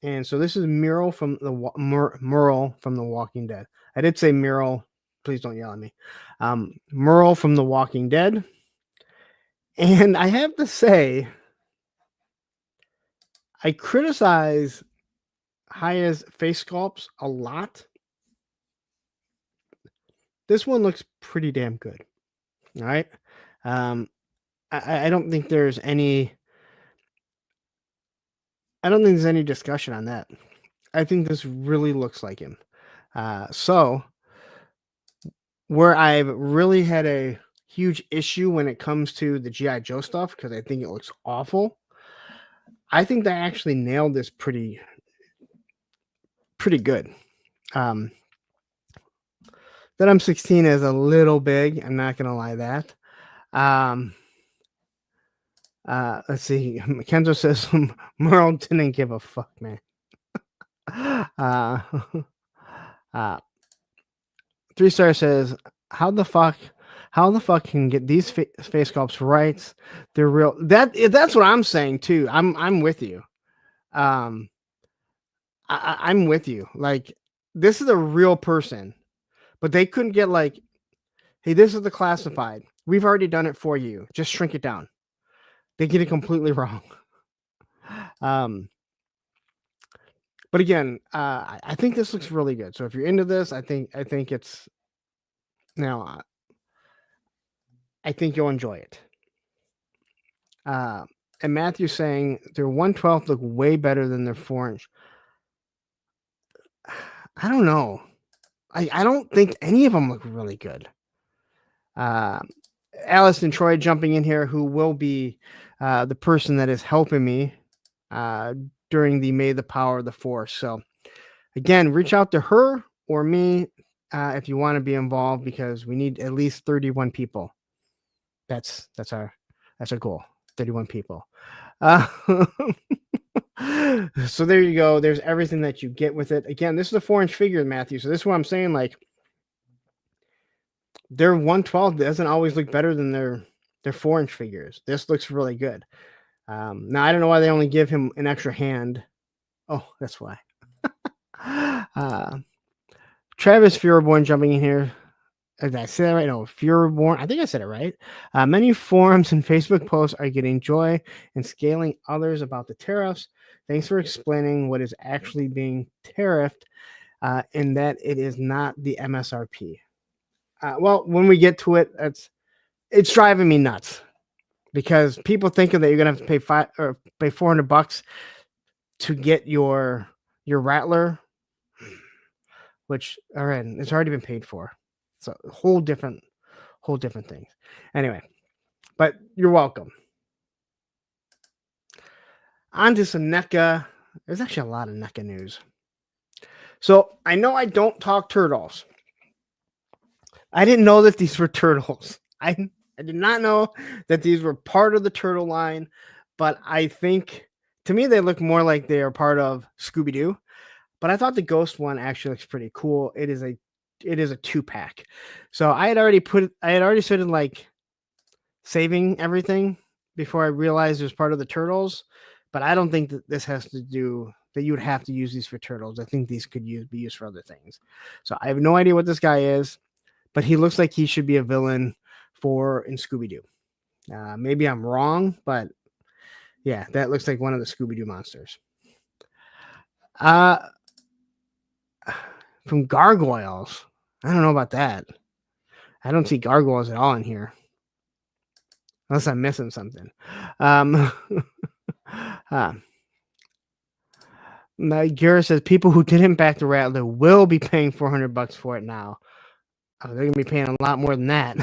And so this is Muriel from the Walking Dead. I did say Muriel. Please don't yell at me. Muriel from The Walking Dead. And I have to say, I criticize Haya's face sculpts a lot. This one looks pretty damn good. All right. I don't think there's any. I don't think there's any discussion on that. I think this really looks like him. So, where I've really had a huge issue when it comes to the G.I. Joe stuff, because I think it looks awful, I think they actually nailed this pretty good. That M16 is a little big. I'm not going to lie that. Let's see. Kenzo says Merle didn't give a fuck, man. 3-star says, how the fuck can get these face sculpts right? They're real. That's what I'm saying too. I'm with you. I'm with you. Like, this is a real person, but they couldn't get like, hey, this is the classified. We've already done it for you. Just shrink it down. They get it completely wrong. But again, I think this looks really good. So if you're into this, I think it's I think you'll enjoy it. And Matthew's saying their 1/12 look way better than their 4-inch. I don't know. I don't think any of them look really good. Alice and Troy jumping in here, who will be the person that is helping me during the May the Power of the Force. So again, reach out to her or me if you want to be involved, because we need at least 31 people. That's our goal. 31 people. So there you go. There's everything that you get with it. Again, this is a 4-inch figure, Matthew. So this is what I'm saying. Like, their 112 doesn't always look better than their 4-inch figures. This looks really good. Now I don't know why they only give him an extra hand. Oh, that's why. Travis Fureborn jumping in here. Did I say that right? No, Fureborn. I think I said it right. Many forums and Facebook posts are getting joy and scaling others about the tariffs. Thanks for explaining what is actually being tariffed, and that it is not the MSRP. Well, when we get to it, it's driving me nuts because people thinking that you're gonna have to pay $400 to get your Rattler, which all right, it's already been paid for. So whole different things. Anyway, but you're welcome. On to some NECA. There's actually a lot of NECA news. So I know I don't talk turtles. I didn't know that these were turtles. I did not know that these were part of the turtle line, but I think to me they look more like they are part of Scooby-Doo. But I thought the ghost one actually looks pretty cool. It is a 2-pack. So I had already started like saving everything before I realized it was part of the turtles. But I don't think that this has to do that you would have to use these for turtles. I think these could be used for other things. So I have no idea what this guy is, but he looks like he should be a villain in Scooby-Doo. Maybe I'm wrong, but yeah, that looks like one of the Scooby-Doo monsters. From Gargoyles. I don't know about that. I don't see gargoyles at all in here. Unless I'm missing something. Garrett says people who didn't back the Rattler will be paying $400 for it now. They're going to be paying a lot more than that.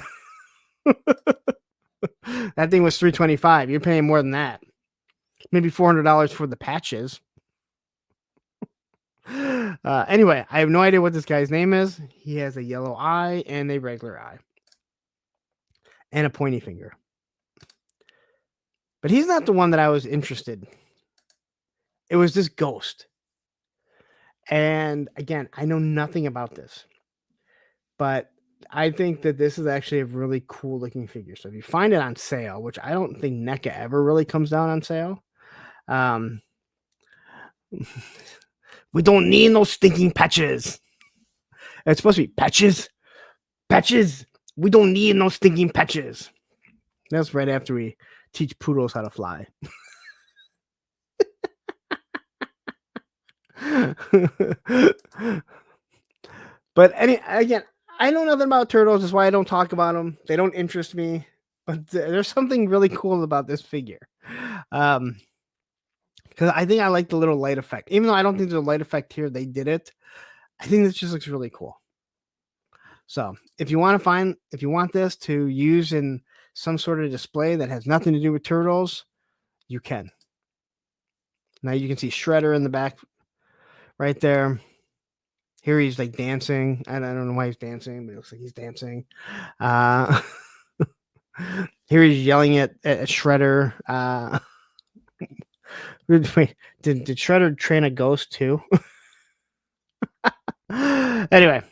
That thing was $325. You're paying more than that. Maybe $400 for the patches. Anyway, I have no idea what this guy's name is. He has a yellow eye and a regular eye. And a pointy finger. But he's not the one that I was interested in. It was this ghost. And again, I know nothing about this. But I think that this is actually a really cool looking figure. So if you find it on sale, which I don't think NECA ever really comes down on sale. We don't need no stinking patches. It's supposed to be patches. Patches. We don't need no stinking patches. That's right after we teach poodles how to fly. But again, I know nothing about turtles. That's why I don't talk about them. They don't interest me. But there's something really cool about this figure. Because I think I like the little light effect. Even though I don't think there's a light effect here, they did it. I think this just looks really cool. So if you want this to use in some sort of display that has nothing to do with turtles, you can. Now you can see Shredder in the back right there. Here he's like dancing. I don't know why he's dancing, but it looks like he's dancing. Here he's yelling at Shredder. Wait, did Shredder train a ghost too? Anyway,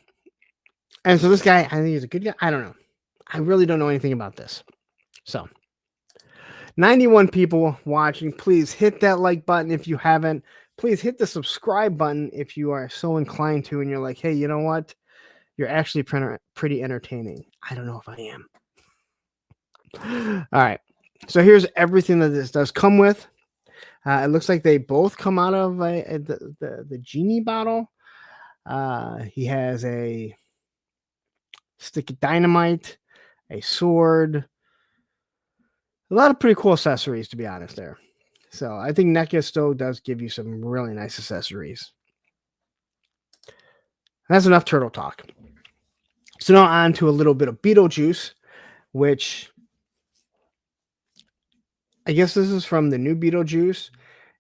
and so this guy, I think he's a good guy. I don't know. I really don't know anything about this. So, 91 people watching. Please hit that like button if you haven't. Please hit the subscribe button if you are so inclined to, and you're like, hey, you know what? You're actually pretty entertaining. I don't know if I am. All right. So here's everything that this does come with. It looks like they both come out of the genie bottle. He has a stick of dynamite, a sword, a lot of pretty cool accessories, to be honest there. So I think NECA still does give you some really nice accessories. That's enough turtle talk. So now on to a little bit of Beetlejuice, which I guess this is from the new Beetlejuice.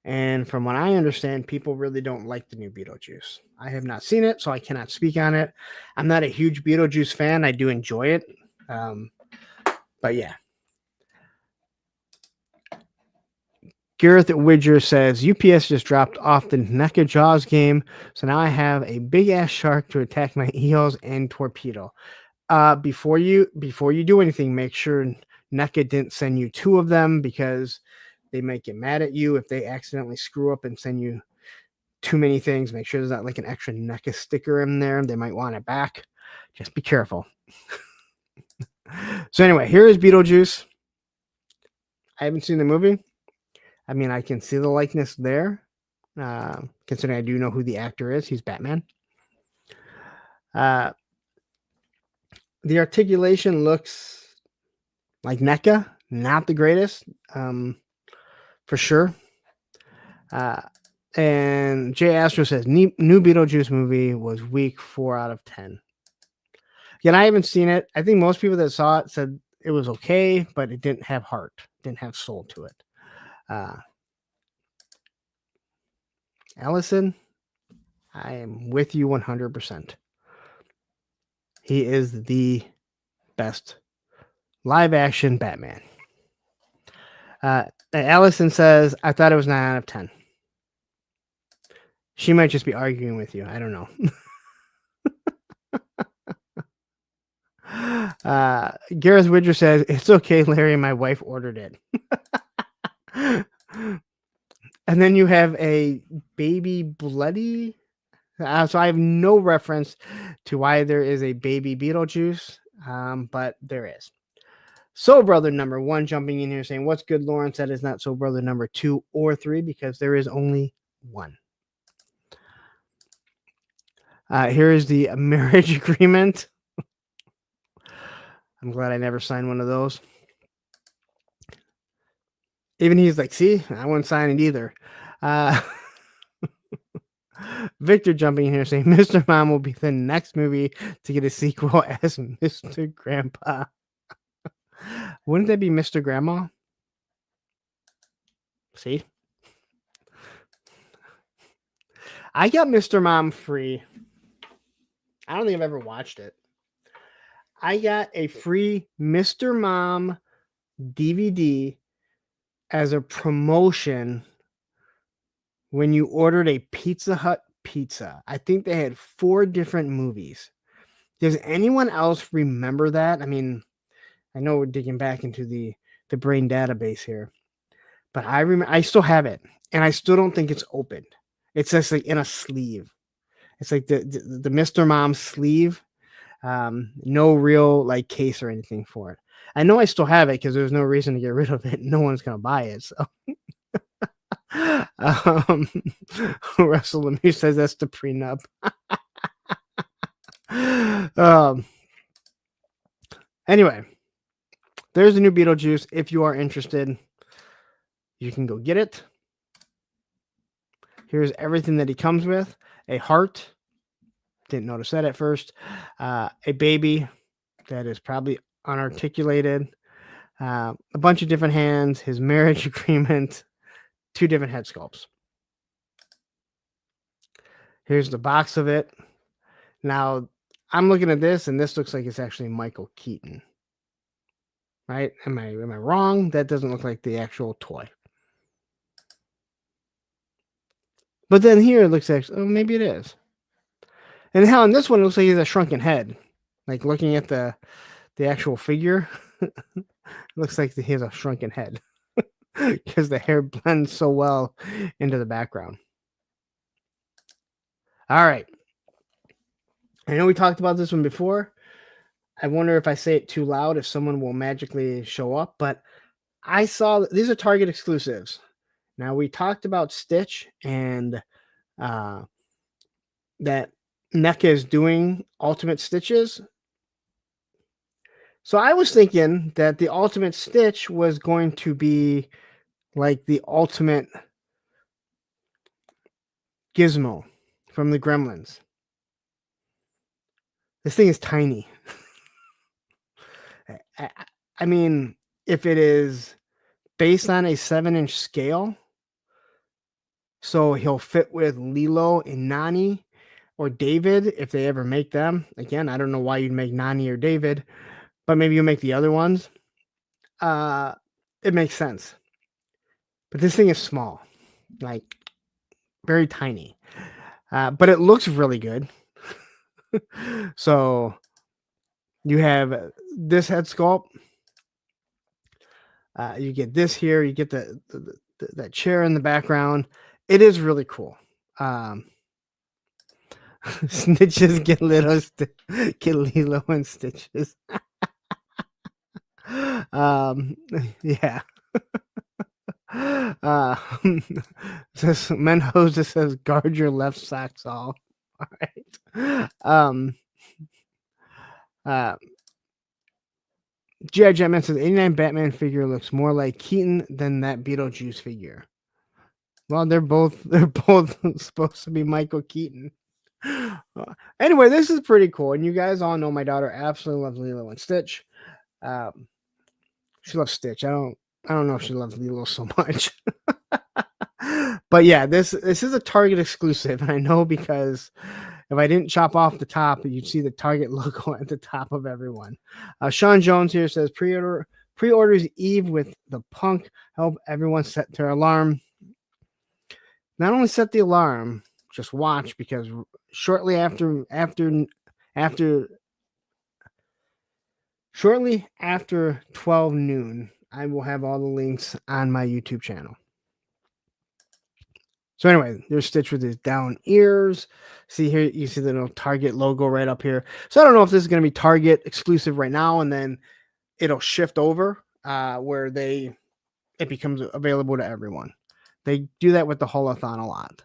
And from what I understand, people really don't like the new Beetlejuice. I have not seen it, so I cannot speak on it. I'm not a huge Beetlejuice fan. I do enjoy it. But yeah. Gareth Widger says, UPS just dropped off the NECA Jaws game, so now I have a big-ass shark to attack my eels and torpedo. Before you do anything, make sure NECA didn't send you 2 of them, because they might get mad at you if they accidentally screw up and send you too many things. Make sure there's not like an extra NECA sticker in there. They might want it back. Just be careful. So anyway, here is Beetlejuice. I haven't seen the movie. I mean, I can see the likeness there, considering I do know who the actor is. He's Batman. The articulation looks like NECA, not the greatest, for sure. And Jay Astro says, new Beetlejuice movie was weak, 4 out of 10. Again, I haven't seen it. I think most people that saw it said it was okay, but it didn't have heart, didn't have soul to it. Allison, I am with you 100%. He is the best live action Batman. Allison says, I thought it was 9 out of 10. She might just be arguing with you. I don't know. Gareth Widger says, it's okay, Larry. My wife ordered it. And then you have a baby bloody. So I have no reference to why there is a baby Beetlejuice, but there is. Soul Brother number 1 jumping in here saying, what's good, Lawrence? That is not Soul Brother number 2 or 3, because there is only 1. Here is the marriage agreement. I'm glad I never signed one of those. Even he's like, see, I wouldn't sign it either. Victor jumping in here saying, Mr. Mom will be the next movie to get a sequel as Mr. Grandpa. Wouldn't that be Mr. Grandma? See? I got Mr. Mom free. I don't think I've ever watched it. I got a free Mr. Mom DVD as a promotion when you ordered a Pizza Hut pizza. I think they had 4 different movies. Does anyone else remember that? I mean, I know we're digging back into the brain database here, but I still have it, and I still don't think it's opened. It's just like in a sleeve. It's like the Mr. Mom sleeve. No real like case or anything for it. I know I still have it because there's no reason to get rid of it. No one's gonna buy it. So Russell Lemieux says that's the prenup. Anyway, there's the new Beetlejuice. If you are interested, you can go get it. Here's everything that he comes with: a heart. Didn't notice that at first. A baby that is probably unarticulated. A bunch of different hands. His marriage agreement. 2 different head sculpts. Here's the box of it. Now, I'm looking at this, and this looks like it's actually Michael Keaton. Right? Am I wrong? That doesn't look like the actual toy. But then here it looks actually, oh, maybe it is. And how in this one it looks like he has a shrunken head. Like looking at the actual figure, it looks like he has a shrunken head because the hair blends so well into the background. All right. I know we talked about this one before. I wonder if I say it too loud, if someone will magically show up, but I saw these are Target exclusives. Now we talked about Stitch and that NECA is doing Ultimate Stitches. So I was thinking that the Ultimate Stitch was going to be like the Ultimate Gizmo from the Gremlins. This thing is tiny. I mean, if it is based on a 7-inch scale, so he'll fit with Lilo and Nani or David if they ever make them. Again, I don't know why you'd make Nani or David, but maybe you make the other ones. It makes sense. But this thing is small, like very tiny. But it looks really good. So You have this head sculpt. You get this here. You get that chair in the background. It is really cool. Snitches get get Lilo and Stitches. Yeah. This Mendoza says guard your left socks all. All right. G.I. Jetman says 89 Batman figure looks more like Keaton than that Beetlejuice figure. Well, they're both supposed to be Michael Keaton. Anyway, this is pretty cool, and you guys all know my daughter absolutely loves Lilo and Stitch. She loves Stitch. I don't know if she loves Lilo so much. But yeah, this is a Target exclusive, and I know because if I didn't chop off the top, you'd see the Target logo at the top of everyone. Sean Jones here says pre-orders Eve with the Punk help everyone set their alarm. Not only set the alarm, just watch, because shortly after 12 noon, I will have all the links on my YouTube channel. So anyway, there's Stitch with his down ears. See here, you see the little Target logo right up here. So I don't know if this is going to be Target exclusive right now, and then it'll shift over where it becomes available to everyone. They do that with the Holothon a lot.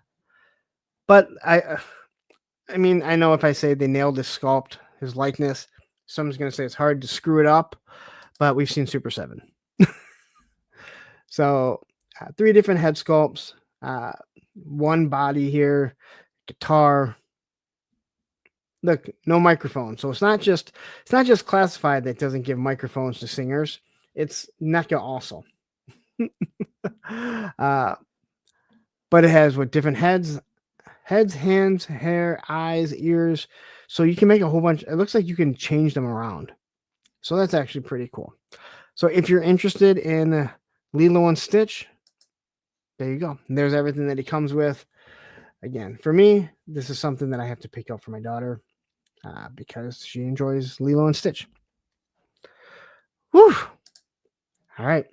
But I mean, I know if I say they nailed his sculpt, his likeness, someone's going to say it's hard to screw it up, but we've seen Super 7. So 3 different head sculpts. One body here, guitar. Look, no microphone. So it's not just classified that doesn't give microphones to singers. It's NECA also. But it has different heads, hands, hair, eyes, ears. So you can make a whole bunch. It looks like you can change them around. So that's actually pretty cool. So if you're interested in Lilo and Stitch, there you go. And there's everything that he comes with. Again, for me, this is something that I have to pick up for my daughter because she enjoys Lilo and Stitch. Whew. All right.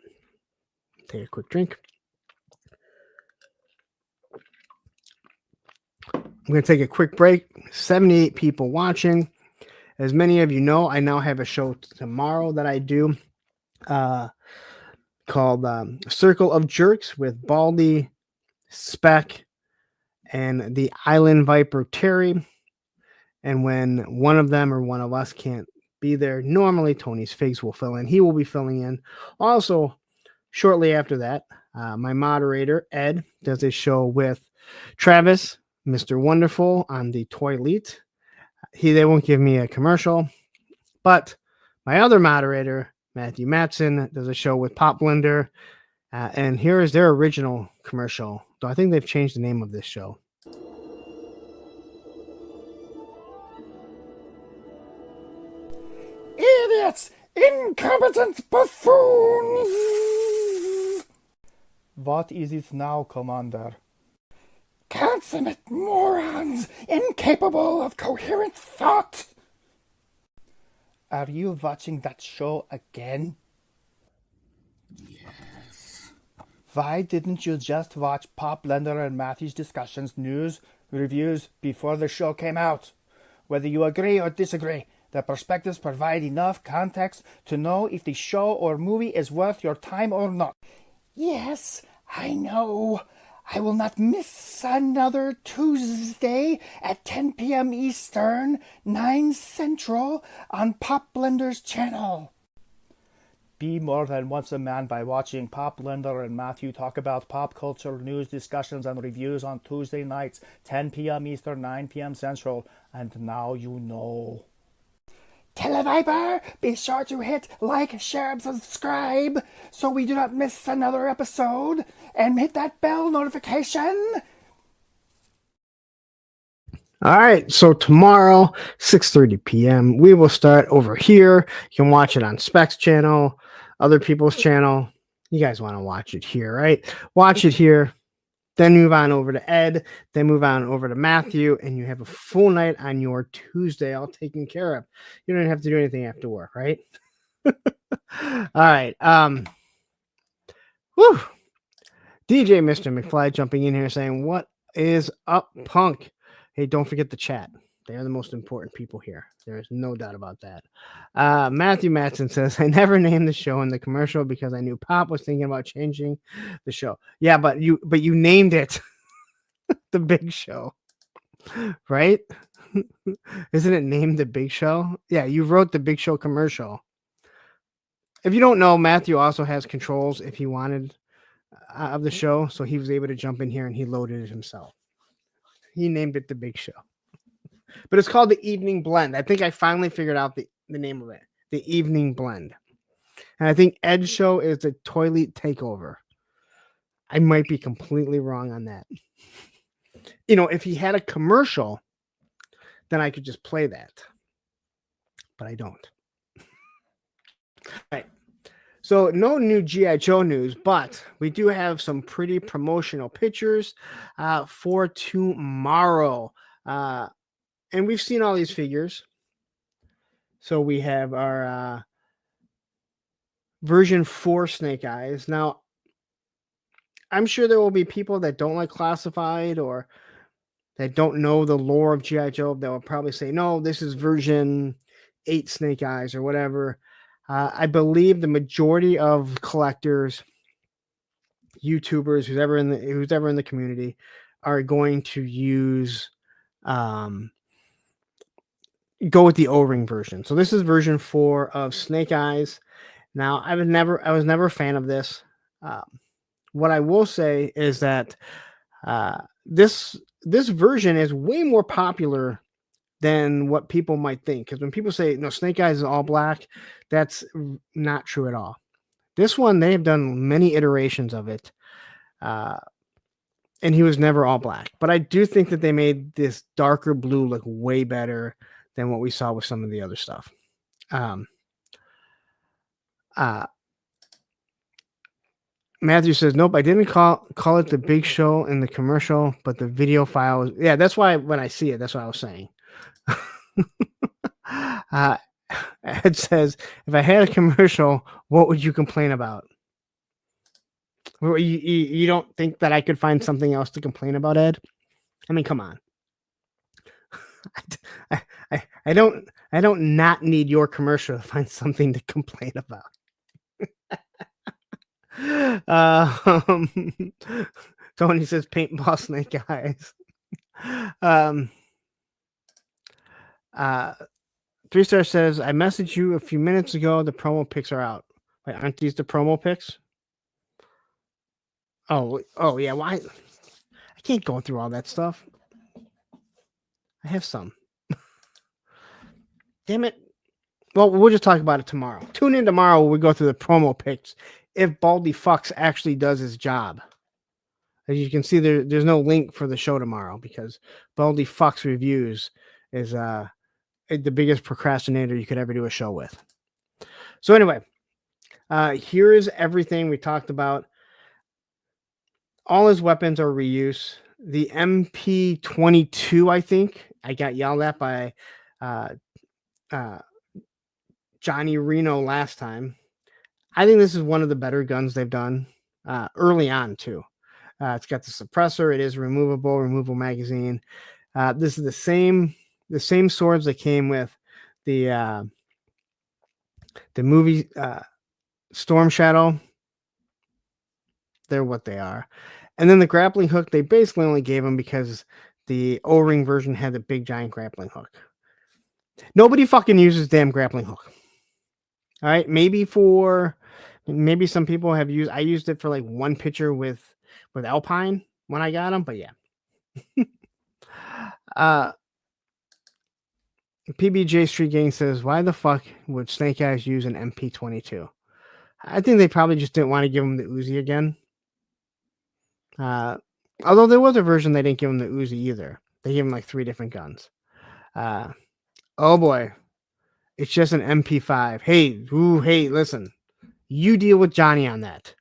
Take a quick drink. I'm going to take a quick break. 78 people watching. As many of you know, I now have a show tomorrow that I do called Circle of Jerks with Baldy, Speck, and the Island Viper Terry. And when one of them or one of us can't be there, normally Tony's Figs will fill in. He will be filling in. Also, shortly after that, my moderator, Ed, does a show with Travis, Mr. Wonderful, on the Toilet. They won't give me a commercial, but my other moderator, Matthew Matson, does a show with Pop Blender, and here is their original commercial. Though I think they've changed the name of this show. Idiots! Incompetent buffoons! What is it now, Commander? Consummate morons, incapable of coherent thought! Are you watching that show again? Yes. Why didn't you just watch Pop Blender and Matthew's discussions, news, reviews before the show came out? Whether you agree or disagree, the perspectives provide enough context to know if the show or movie is worth your time or not. Yes, I know. I will not miss another Tuesday at 10 p.m. Eastern, 9 Central on Pop Blender's channel. Be more than once a man by watching Pop Blender and Matthew talk about pop culture, news, discussions, and reviews on Tuesday nights, 10 p.m. Eastern, 9 p.m. Central. And now you know. Televiper, be sure to hit like, share, and subscribe so we do not miss another episode, and hit that bell notification. All right, so tomorrow, 6:30 p.m., we will start over here. You can watch it on Specs channel, other people's channel. You guys want to watch it here, right? Watch it here. Then move on over to Ed, then move on over to Matthew, and you have a full night on your Tuesday all taken care of. You don't have to do anything after work, right? All right. Whew. DJ Mr. McFly jumping in here saying, "What is up, punk?" Hey, don't forget the chat. They are the most important people here. There is no doubt about that. Matthew Matson says, "I never named the show in the commercial because I knew Pop was thinking about changing the show." Yeah, but you named it The Big Show, right? Isn't it named The Big Show? Yeah, you wrote The Big Show commercial. If you don't know, Matthew also has controls if he wanted of the show, so he was able to jump in here and he loaded it himself. He named it The Big Show. But it's called The Evening Blend. I think I finally figured out the name of it. The Evening Blend. And I think Ed's show is the Toilet Takeover. I might be completely wrong on that. You know, if he had a commercial, then I could just play that. But I don't. All right. So no new G.I. Joe news, but we do have some pretty promotional pictures for tomorrow. And we've seen all these figures. So we have our version 4 Snake Eyes. Now, I'm sure there will be people that don't like classified or that don't know the lore of G.I. Joe that will probably say, no, this is version 8 Snake Eyes or whatever. I believe the majority of collectors, YouTubers, who's ever in the community, are going to use go with the O-ring version. So this is version 4 of Snake Eyes. Now, I was never a fan of this. What I will say is that this version is way more popular than what people might think. Because when people say, no, Snake Eyes is all black, that's not true at all. This one, they have done many iterations of it. And he was never all black. But I do think that they made this darker blue look way better than what we saw with some of the other stuff. Matthew says, nope, I didn't call it The Big Show in the commercial, but the video file is, yeah, that's why when I see it, that's what I was saying. Ed says, if I had a commercial, what would you complain about? You don't think that I could find something else to complain about, Ed? I mean, come on. I don't not need your commercial to find something to complain about. Tony says paintball Snake Eyes. 3-star says, I messaged you a few minutes ago. The promo pics are out. Wait, aren't these the promo pics? Oh yeah. Why? I can't go through all that stuff. I have some. Damn it. Well, we'll just talk about it tomorrow. Tune in tomorrow when we go through the promo pics. If Baldy Fucks actually does his job. As you can see, there's no link for the show tomorrow because Baldy Fucks Reviews is the biggest procrastinator you could ever do a show with. So anyway, here is everything we talked about. All his weapons are reuse. The MP22, I think, I got yelled at by Johnny Reno last time. I think this is one of the better guns they've done early on, too. It's got the suppressor. It is removable magazine. This is the same swords that came with the movie Storm Shadow. They're what they are. And then the grappling hook, they basically only gave them because the O-ring version had the big giant grappling hook. Nobody fucking uses damn grappling hook. All right, maybe some people have used. I used it for like one picture with Alpine when I got them, but yeah. PBJ Street Gang says, why the fuck would Snake Eyes use an MP22? I think they probably just didn't want to give him the Uzi again. Although there was a version they didn't give him the Uzi either. They gave him like 3 different guns. Oh boy. It's just an MP5. Hey, listen. You deal with Johnny on that.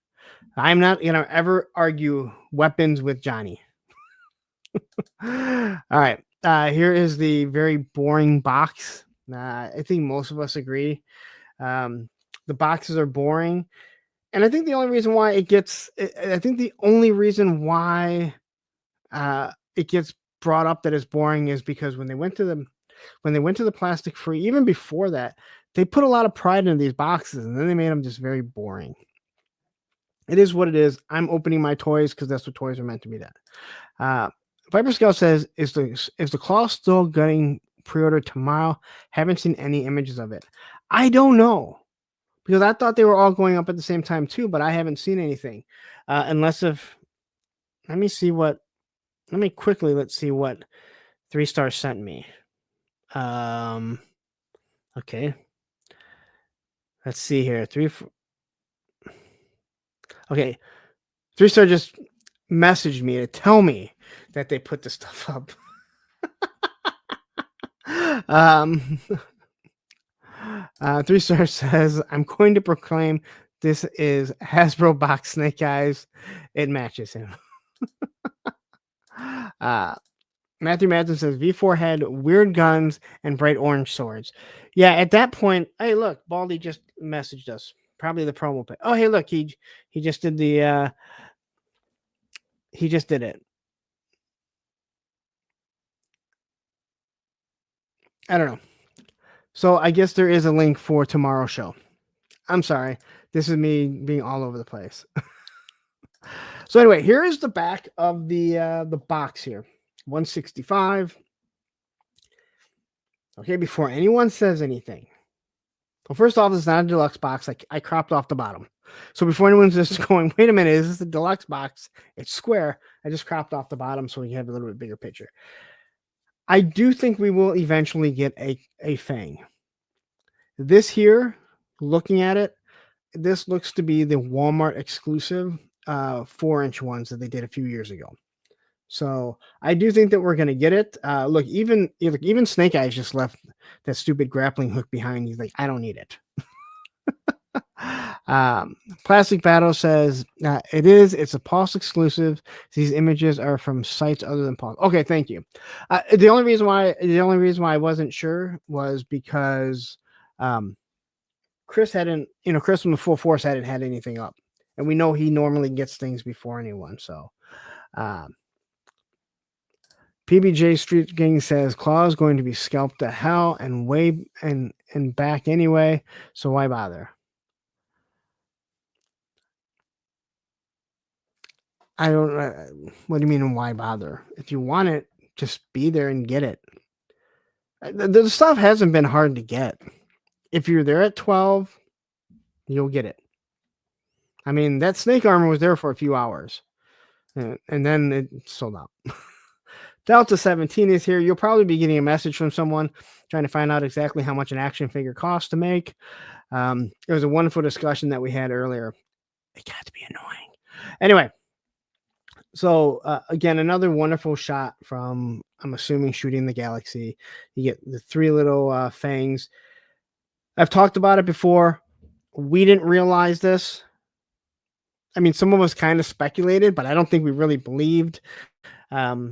I'm not gonna ever argue weapons with Johnny. All right. Here is the very boring box. I think most of us agree. The boxes are boring. And I think the only reason why it gets brought up that it's boring is because when they went to the plastic free, even before that, they put a lot of pride into these boxes, and then they made them just very boring. It is what it is. I'm opening my toys because that's what toys are meant to be done. Viper Scout says, is the claw still getting pre-ordered tomorrow? Haven't seen any images of it. I don't know, because I thought they were all going up at the same time too, but I haven't seen anything. Let's see what 3 Stars sent me. Okay. Let's see here. 3 Star just messaged me to tell me that they put the stuff up. 3 Star says, I'm going to proclaim this is Hasbro box Snake Eyes. It matches him. Matthew Madsen says V4 had weird guns and bright orange swords. Yeah, at that point, hey, look, Baldy just messaged us. Probably the promo pay. Oh, hey, look, he just did the he just did it. I don't know. So I guess there is a link for tomorrow's show. I'm sorry. This is me being all over the place. So anyway, here is the back of the box here. 165. Okay, before anyone says anything. Well, first off, this is not a deluxe box. I cropped off the bottom. So before anyone's just going, wait a minute, is this a deluxe box? It's square. I just cropped off the bottom so we can have a little bit bigger picture. I do think we will eventually get a Fang. This here, looking at it, this looks to be the Walmart exclusive 4-inch ones that they did a few years ago. So I do think that we're going to get it. Look, even Snake Eyes just left that stupid grappling hook behind. He's like, I don't need it. Plastic Battle says it's a Pulse exclusive. These images are from sites other than Pulse. Okay, thank you. The only reason why I wasn't sure was because Chris from the Full Force hadn't had anything up, and we know he normally gets things before anyone. So PBJ Street Gang says Claw is going to be scalped to hell and way and back anyway, so why bother? I don't. What do you mean? Why bother? If you want it, just be there and get it. The stuff hasn't been hard to get. If you're there at 12, you'll get it. I mean, that snake armor was there for a few hours, and then it sold out. Delta 17 is here. You'll probably be getting a message from someone trying to find out exactly how much an action figure costs to make. It was a wonderful discussion that we had earlier. It got to be annoying. Anyway. So again, another wonderful shot from, I'm assuming, Shooting the Galaxy. You get the 3 little fangs. I've talked about it before. We didn't realize this. I mean, some of us kind of speculated, but I don't think we really believed. The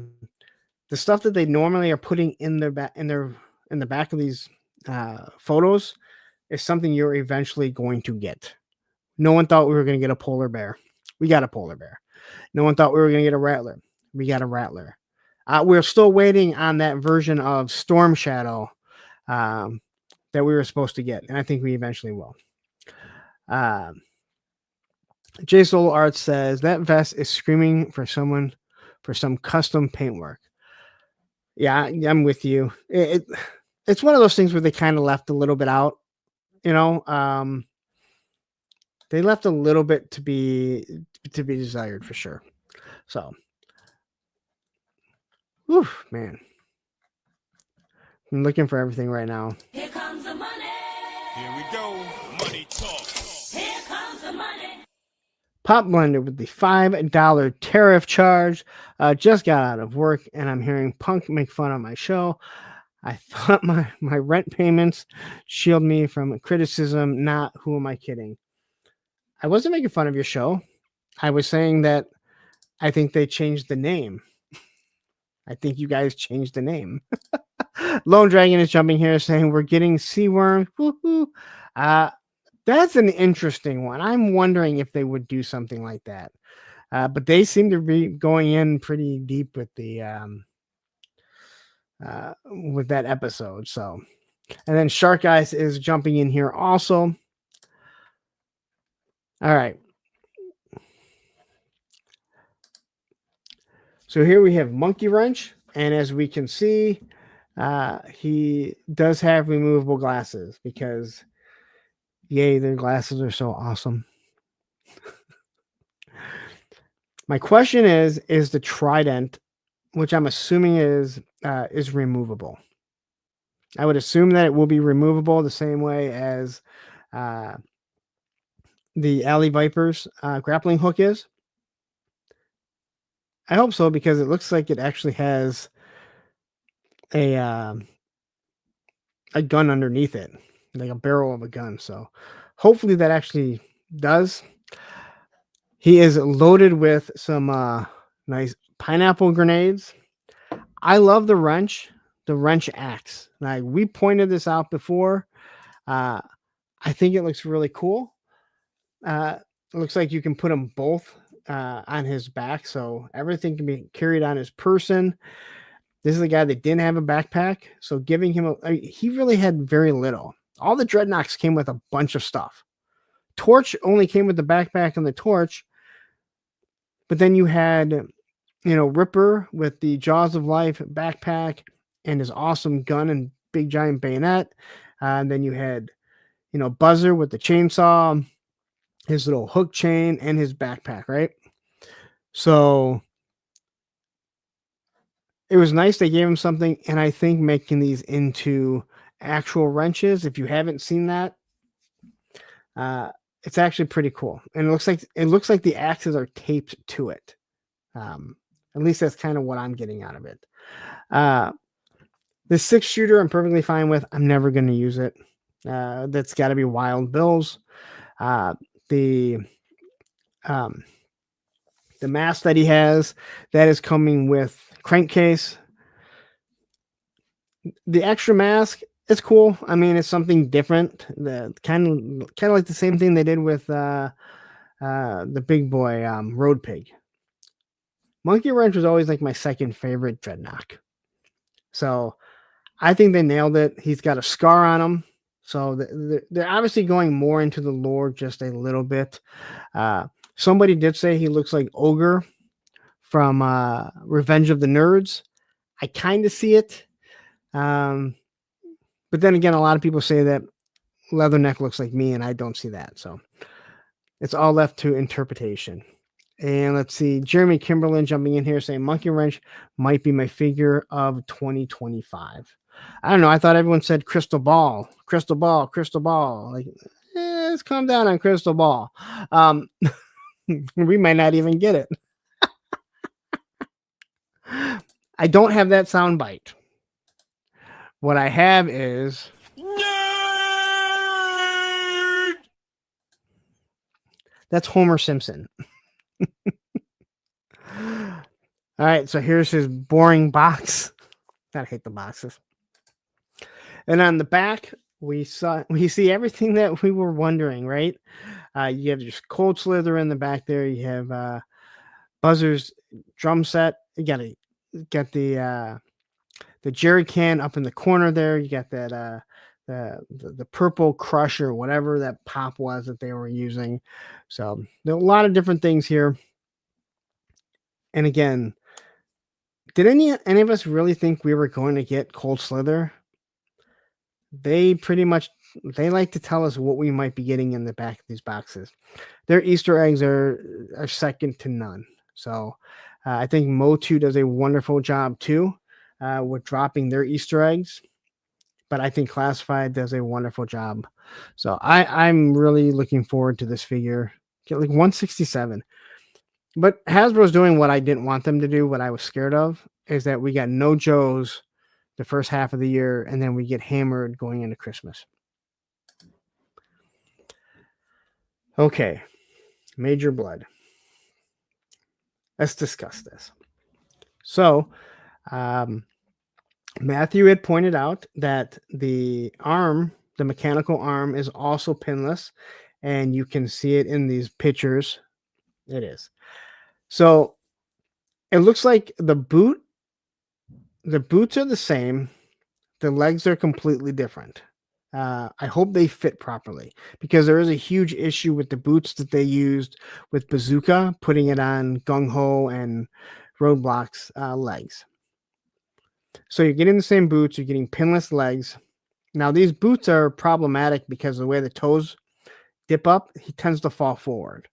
stuff that they normally are putting in the back of these photos is something you're eventually going to get. No one thought we were going to get a polar bear. We got a polar bear. No one thought we were going to get a Rattler. We got a Rattler. We're still waiting on that version of Storm Shadow that we were supposed to get, and I think we eventually will. J Soul Art says that vest is screaming for some custom paintwork. Yeah, I'm with you. It's one of those things where they kind of left a little bit out, They left a little bit to be desired for sure. So, whew, man, I'm looking for everything right now. Here comes the money. Here we go. Money talk. Here comes the money. Pop Blender with the $5 tariff charge. Just got out of work and I'm hearing Punk make fun of my show. I thought my rent payments shield me from criticism. Not, who am I kidding? I wasn't making fun of your show. I was saying that I think they changed the name. I think you guys changed the name. Lone Dragon is jumping here saying we're getting Seaworm. Woo-hoo. That's an interesting one. I'm wondering if they would do something like that. But they seem to be going in pretty deep with with that episode. So, and then Shark Eyes is jumping in here also. All right. So here we have Monkey Wrench, and as we can see, he does have removable glasses because, yay, their glasses are so awesome. My question is the trident, which I'm assuming is removable. I would assume that it will be removable the same way as the Alley Viper's grappling hook is. I hope so because it looks like it actually has a gun underneath it, like a barrel of a gun. So hopefully that actually does. He is loaded with some nice pineapple grenades. I love the wrench axe. Like we pointed this out before. I think it looks really cool. It looks like you can put them both on his back, so everything can be carried on his person. This is a guy that didn't have a backpack, so giving him he really had very little. All the dreadnoughts came with a bunch of stuff. Torch only came with the backpack and the torch, but then you had, Ripper with the Jaws of Life backpack and his awesome gun and big giant bayonet. And then you had, Buzzer with the chainsaw, his little hook chain, and his backpack, right? So it was nice they gave him something, and I think making these into actual wrenches, if you haven't seen that, it's actually pretty cool. And it looks like the axes are taped to it. At least that's kind of what I'm getting out of it. The 6-shooter I'm perfectly fine with. I'm never going to use it. That's got to be Wild Bill's. The mask that he has, that is coming with crankcase. The extra mask, it's cool. I mean, it's something different. The kind of like the same thing they did with the big boy Road Pig. Monkey Wrench was always like my second favorite dreadnought. So I think they nailed it. He's got a scar on him. So they're obviously going more into the lore just a little bit. Somebody did say he looks like Ogre from Revenge of the Nerds. I kind of see it. But then again, a lot of people say that Leatherneck looks like me, and I don't see that. So it's all left to interpretation. And let's see, Jeremy Kimberlin jumping in here saying Monkey Wrench might be my figure of 2025. I don't know. I thought everyone said Crystal Ball. Like, let's calm down on Crystal Ball. We might not even get it. I don't have that sound bite. What I have is Nerd! that's Homer Simpson. All right, so here's his boring box. I hate the boxes. And on the back, we see everything that we were wondering, right? You have just Cold Slither in the back there. You have Buzzer's drum set. You got the jerry can up in the corner there. You got that the purple crush or whatever that pop was that they were using. So there are a lot of different things here. And again, did any of us really think we were going to get Cold Slither? They like to tell us what we might be getting in the back of these boxes. Their Easter eggs are second to none. So I think Motu does a wonderful job too with dropping their Easter eggs. But I think Classified does a wonderful job. So I'm really looking forward to this figure. Get like 167. But Hasbro's doing what I didn't want them to do, what I was scared of, is that we got no Joes the first half of the year, and then we get hammered going into Christmas. Okay. Major Blood. let's discuss this. So, Matthew had pointed out that the mechanical arm, is also pinless, and you can see it in these pictures. It is. So it looks like the boots are the same. The legs are completely different. I hope they fit properly, because there is a huge issue with the boots that they used with Bazooka, putting it on Gung Ho and Roadblock's legs. So you're getting the same boots, you're getting pinless legs. Now these boots are problematic because of the way the toes dip up, he tends to fall forward.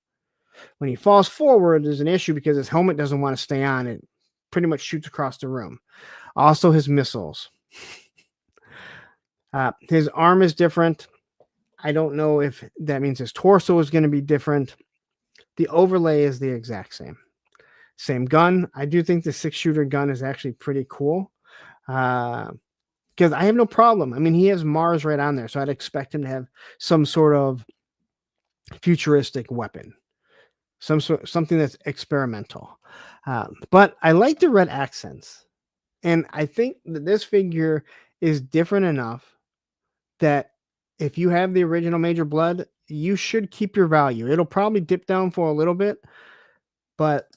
When he falls forward, there's an issue because his helmet doesn't want to stay on. It pretty much shoots across the room. Also, his missiles. His arm is different. I don't know if that means his torso is going to be different. The overlay is the exact same. Same gun. I do think the 6-shooter gun is actually pretty cool. Because I have no problem. I mean, he has Mars right on there, so I'd expect him to have some sort of futuristic weapon, something that's experimental. But I like the red accents, and I think that this figure is different enough that if you have the original Major Blood, you should keep your value. It'll probably dip down for a little bit, but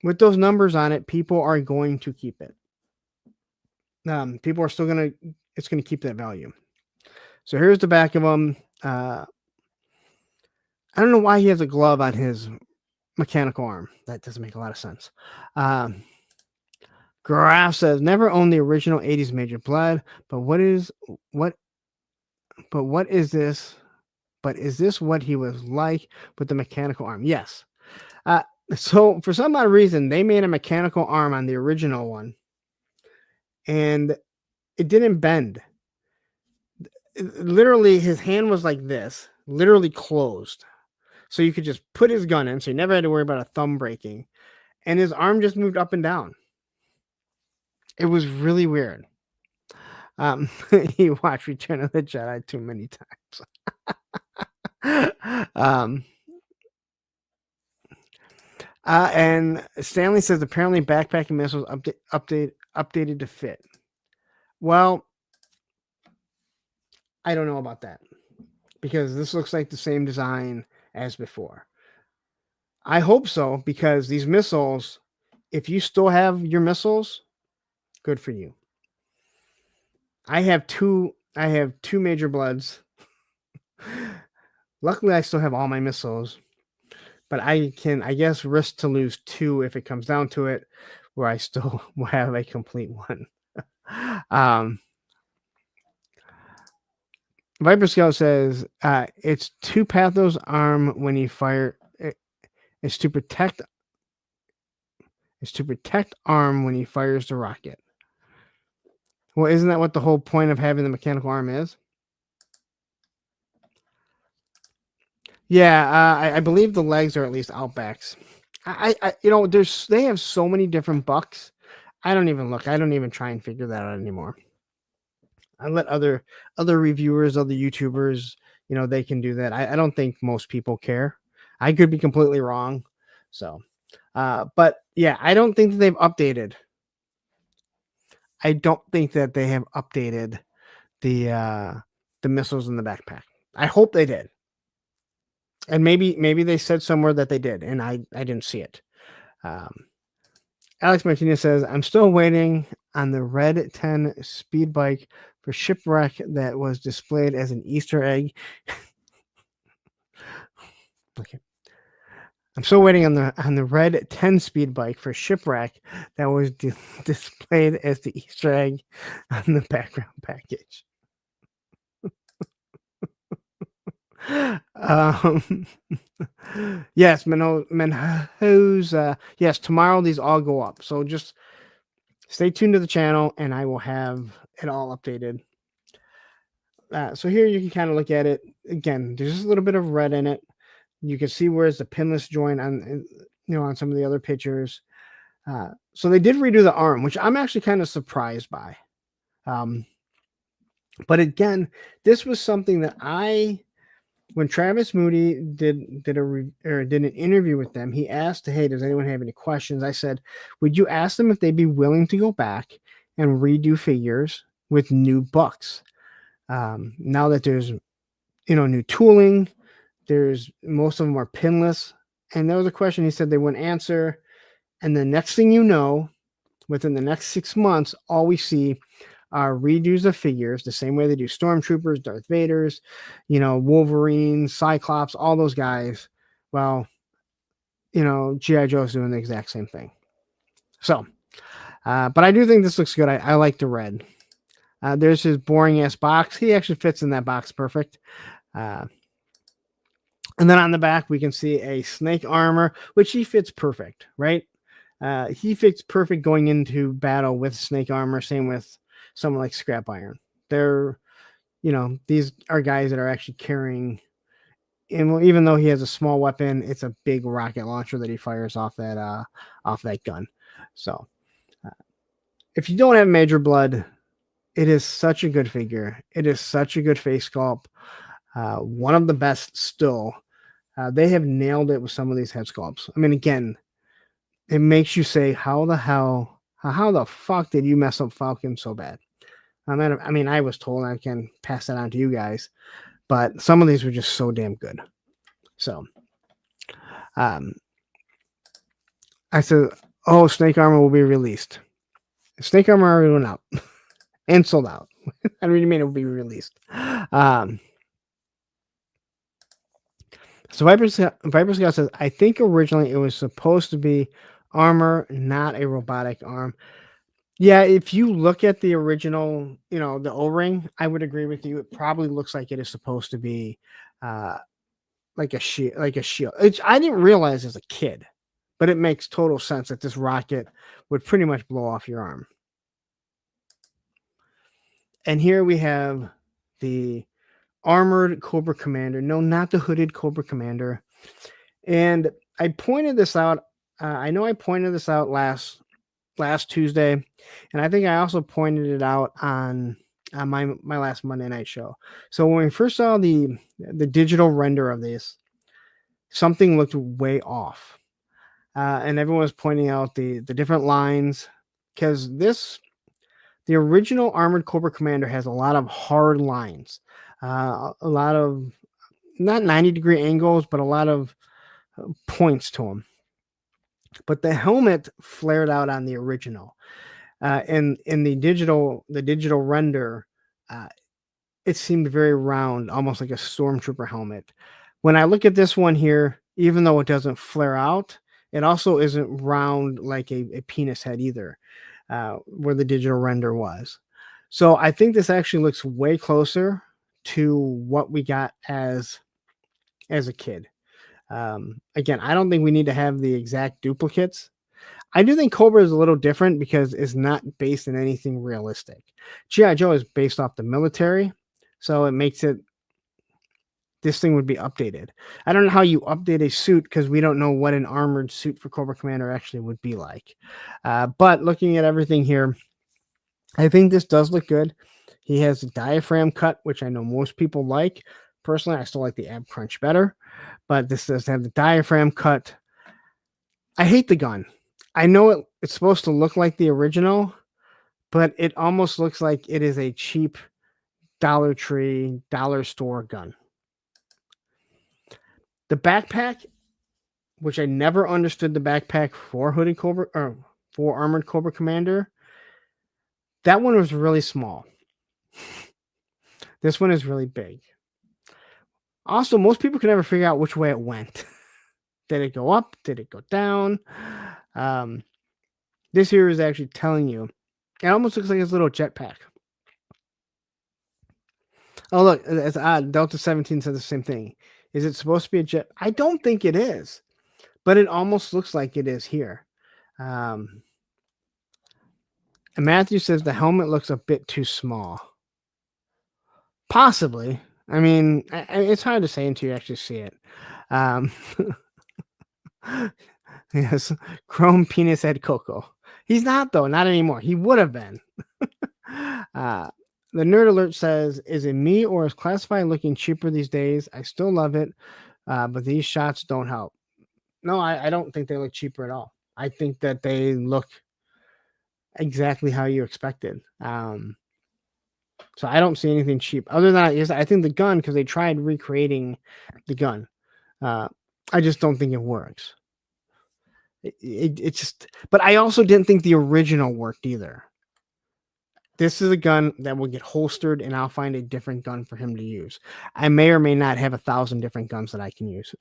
with those numbers on it, people are going to keep it. People are still it's going to keep that value. So here's the back of him. I don't know why he has a glove on his mechanical arm. That doesn't make a lot of sense. Graf says, never owned the original 80s Major Blood, but is this what he was like with the mechanical arm? Yes. So for some odd reason, they made a mechanical arm on the original one, and it didn't bend. Literally, his hand was like this, literally closed. So you could just put his gun in, so you never had to worry about a thumb breaking. And his arm just moved up and down. It was really weird. He watched Return of the Jedi too many times. And Stanley says apparently backpacking missiles updated to fit. Well, I don't know about that, because this looks like the same design as before. I hope so, because these missiles, if you still have your missiles, good for you. I have two Major Bloods. Luckily, I still have all my missiles, but I guess, risk to lose 2 if it comes down to it, where I still will have a complete one. Viper Scout says it's to Patho's arm when he fire. It's to protect. It's to protect arm when he fires the rocket. Well, isn't that what the whole point of having the mechanical arm is? Yeah, I believe the legs are at least outbacks. They have so many different bucks. I don't even look. I don't even try and figure that out anymore. I let other reviewers, other YouTubers, they can do that. I don't think most people care. I could be completely wrong. So, but yeah, I don't think that they've updated. I don't think that they have updated the missiles in the backpack. I hope they did. And maybe they said somewhere that they did, and I didn't see it. Alex Martinez says, I'm still waiting on the Red 10 speed bike for Shipwreck that was displayed as an Easter egg. Okay. I'm still waiting on the Red 10 speed bike for Shipwreck that was displayed as the Easter egg on the background package. Yes, Menho's yes, tomorrow these all go up. So just stay tuned to the channel and I will have it all updated. So here you can kind of look at it. Again, there's just a little bit of red in it. You can see where's the pinless joint on some of the other pictures. So they did redo the arm, which I'm actually kind of surprised by. But again, this was something that I when Travis Moody did an interview with them, he asked, "Hey, does anyone have any questions?" I said, "Would you ask them if they'd be willing to go back and redo figures with new books? Now that there's new tooling, there's most of them are pinless." And there was a question he said they wouldn't answer. And the next thing you know, within the next 6 months, all we see are redos of figures the same way they do Stormtroopers, Darth Vaders, Wolverine, Cyclops, all those guys. Well, G.I. Joe's doing the exact same thing. So, but I do think this looks good. I like the red. There's his boring ass box. He actually fits in that box perfect. And then on the back, we can see a snake armor, which he fits perfect, right? He fits perfect going into battle with snake armor. Same with someone like Scrap Iron. They're, these are guys that are actually carrying, and even though he has a small weapon, it's a big rocket launcher that he fires off that gun. So, if you don't have Major Blood, it is such a good figure. It is such a good face sculpt. One of the best still. They have nailed it with some of these head sculpts. I mean, again, it makes you say, how the fuck did you mess up Falcon so bad? I mean, I was told, I can pass that on to you guys, but some of these were just so damn good. So, I said, oh, Snake Armor will be released. Snake Armor already went out and sold out. I really mean it will be released. So Viper Scout says, I think originally it was supposed to be armor, not a robotic arm. Yeah, if you look at the original, the O-ring, I would agree with you. It probably looks like it is supposed to be like a shield. I didn't realize as a kid, but it makes total sense that this rocket would pretty much blow off your arm. And here we have the armored Cobra Commander. No, not the hooded Cobra Commander. And I pointed this out. I know I pointed this out last Tuesday, and I think I also pointed it out on my last Monday night show. So when we first saw the digital render of this, something looked way off, and everyone was pointing out the different lines, because the original Armored Cobra Commander has a lot of hard lines, a lot of not 90-degree angles, but a lot of points to them. But the helmet flared out on the original. In the digital render, it seemed very round, almost like a Stormtrooper helmet. When I look at this one here, even though it doesn't flare out, it also isn't round like a penis head either, where the digital render was. So I think this actually looks way closer to what we got as a kid. Again, I don't think we need to have the exact duplicates. I do think Cobra is a little different because it's not based in anything realistic. G.I. Joe is based off the military, so it makes it, this thing would be updated. I don't know how you update a suit because we don't know what an armored suit for Cobra Commander actually would be like. But looking at everything here, I think this does look good. He has a diaphragm cut, which I know most people like. Personally, I still like the ab crunch better, but this does have the diaphragm cut. I hate the gun. I know it's supposed to look like the original, but it almost looks like it is a cheap Dollar Tree, dollar store gun. The backpack, which I never understood the backpack for Hooded Cobra or for Armored Cobra Commander, that one was really small. This one is really big. Also, most people can never figure out which way it went. Did it go up? Did it go down? This here is actually telling you. It almost looks like his little jetpack. Oh, look, it's odd. Delta 17 said the same thing. Is it supposed to be a jet? I don't think it is, but it almost looks like it is here. And Matthew says the helmet looks a bit too small. Possibly. I mean, it's hard to say until you actually see it. Yes, Chrome Penis Head Coco. He's not, though. Not anymore. He would have been. The Nerd Alert says, "Is it me or is classified looking cheaper these days? I still love it, but these shots don't help." No, I don't think they look cheaper at all. I think that they look exactly how you expected. So I don't see anything cheap other than I think the gun, because they tried recreating the gun. I just don't think it works. It just, but I also didn't think the original worked either. This is a gun that will get holstered, and I'll find a different gun for him to use. I may or may not have 1,000 different guns that I can use.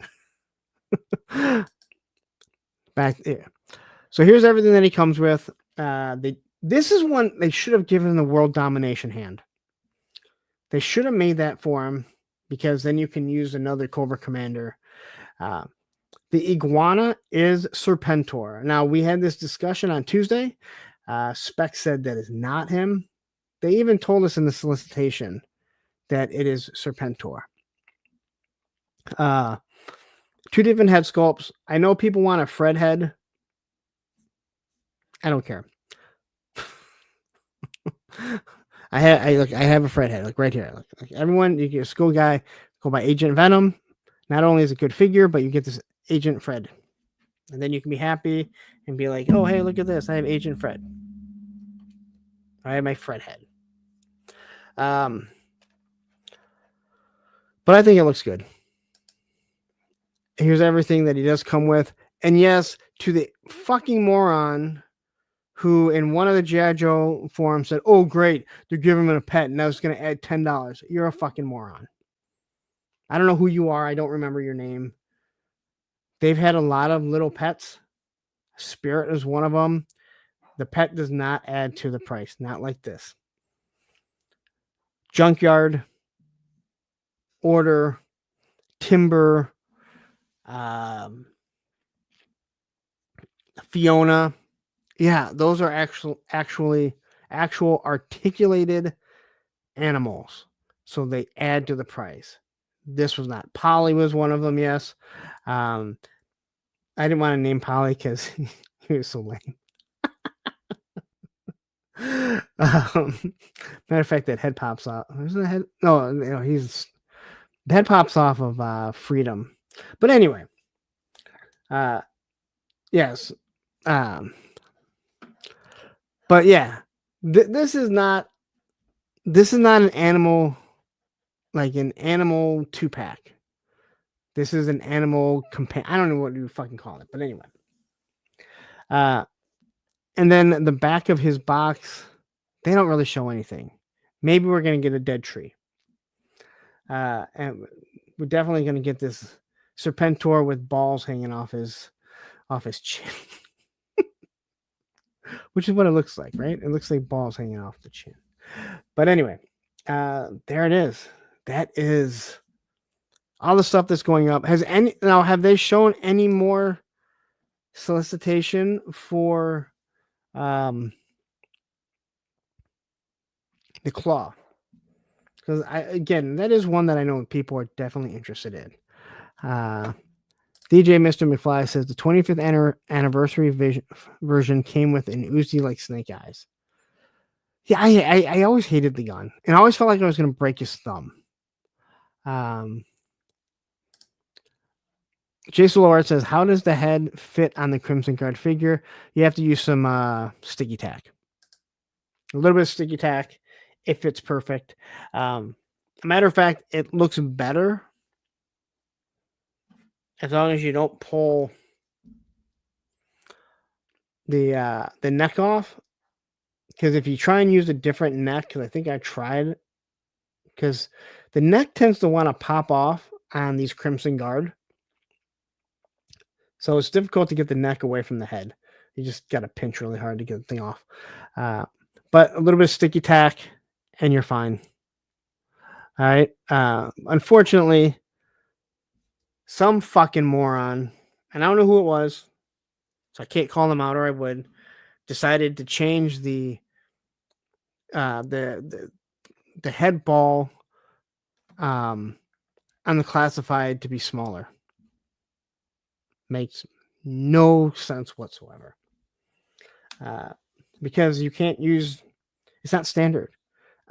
Back there. So here's everything that he comes with. This is one they should have given the world domination hand. They should have made that for him, because then you can use another Cobra Commander. The iguana is Serpentor. Now, we had this discussion on Tuesday. Spec said that is not him. They even told us in the solicitation that it is Serpentor. Two different head sculpts. I know people want a Fred head. I don't care. I have a Fred head, like right here. Like everyone, you get a school guy, go by Agent Venom. Not only is it a good figure, but you get this Agent Fred. And then you can be happy and be like, oh, hey, look at this. I have Agent Fred. I have my Fred head. But I think it looks good. Here's everything that he does come with. And yes, to the fucking moron who in one of the G.I. Joe forums said, oh, great, they're giving him a pet, and that was going to add $10. You're a fucking moron. I don't know who you are. I don't remember your name. They've had a lot of little pets. Spirit is one of them. The pet does not add to the price. Not like this. Junkyard, Order, Timber, Fiona. Yeah, those are actual articulated animals. So they add to the price. This was not. Polly was one of them, yes. I didn't want to name Polly because he was so lame. Matter of fact, that head pops off. Isn't the head? No, the head pops off of Freedom. But anyway, yes. But yeah, this is not an animal, like an animal 2-pack. This is an animal companion. I don't know what you fucking call it, but anyway. And then the back of his box, they don't really show anything. Maybe we're gonna get a dead tree. And we're definitely gonna get this Serpentor with balls hanging off his chin. Which is what it looks like, right? It looks like balls hanging off the chin. But anyway, there it is. That is all the stuff that's going up. Have they shown any more solicitation for the claw? Because that is one that I know people are definitely interested in. DJ Mr. McFly says the 25th anniversary version came with an Uzi like Snake Eyes. Yeah, I always hated the gun, and I always felt like I was going to break his thumb. Jason Lord says, how does the head fit on the Crimson Guard figure? You have to use some sticky tack. A little bit of sticky tack. It fits perfect. Matter of fact, it looks better as long as you don't pull the neck off. Because if you try and use a different neck, because I think I tried, because the neck tends to want to pop off on these Crimson Guard. So it's difficult to get the neck away from the head. You just got to pinch really hard to get the thing off. But a little bit of sticky tack, and you're fine. All right. Unfortunately, some fucking moron, and I don't know who it was, so I can't call them out, or I would, decided to change the head ball on the classified to be smaller. Makes no sense whatsoever. Because you can't use, it's not standard.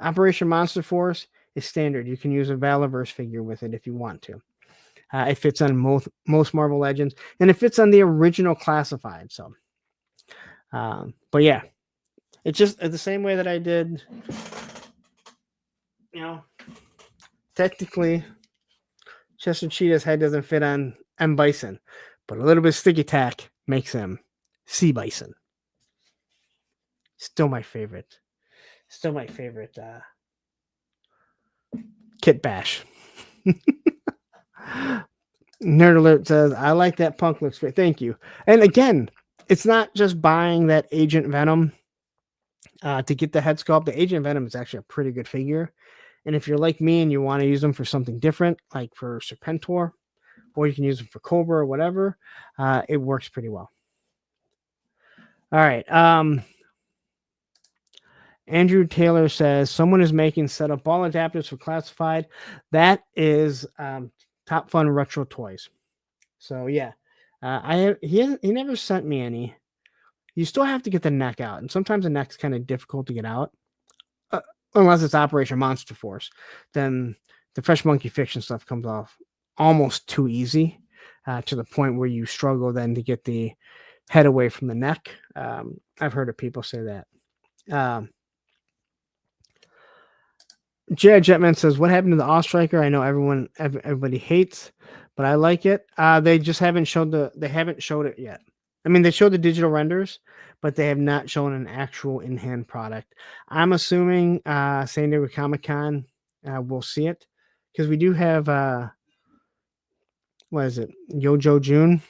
Operation Monster Force is standard. You can use a Valaverse figure with it if you want to. It fits on most Marvel Legends, and it fits on the original Classified. So, but yeah, it's just the same way that I did. Technically, Chester Cheetah's head doesn't fit on M. Bison, but a little bit of sticky tack makes him C. Bison. Still my favorite. Kit Bash. Nerd Alert says, I like that punk. Looks great. Thank you. And again, it's not just buying that Agent Venom to get the head sculpt. The Agent Venom is actually a pretty good figure. And if you're like me and you want to use them for something different, like for Serpentor, or you can use them for Cobra or whatever, it works pretty well. All right. Andrew Taylor says, someone is making set up ball adapters for Classified. That is Top Fun Retro Toys. So yeah, he never sent me any. You still have to get the neck out, and sometimes the neck's kind of difficult to get out, unless it's Operation Monster Force. Then the Fresh Monkey Fiction stuff comes off almost too easy, to the point where you struggle then to get the head away from the neck. I've heard of people say that. J.I. Jetman says, what happened to the Ostriker? I know everybody hates, but I like it. They just haven't showed it yet. I mean, they showed the digital renders, but they have not shown an actual in-hand product. I'm assuming San Diego Comic-Con will see it, because we do have what is it, Yojo June,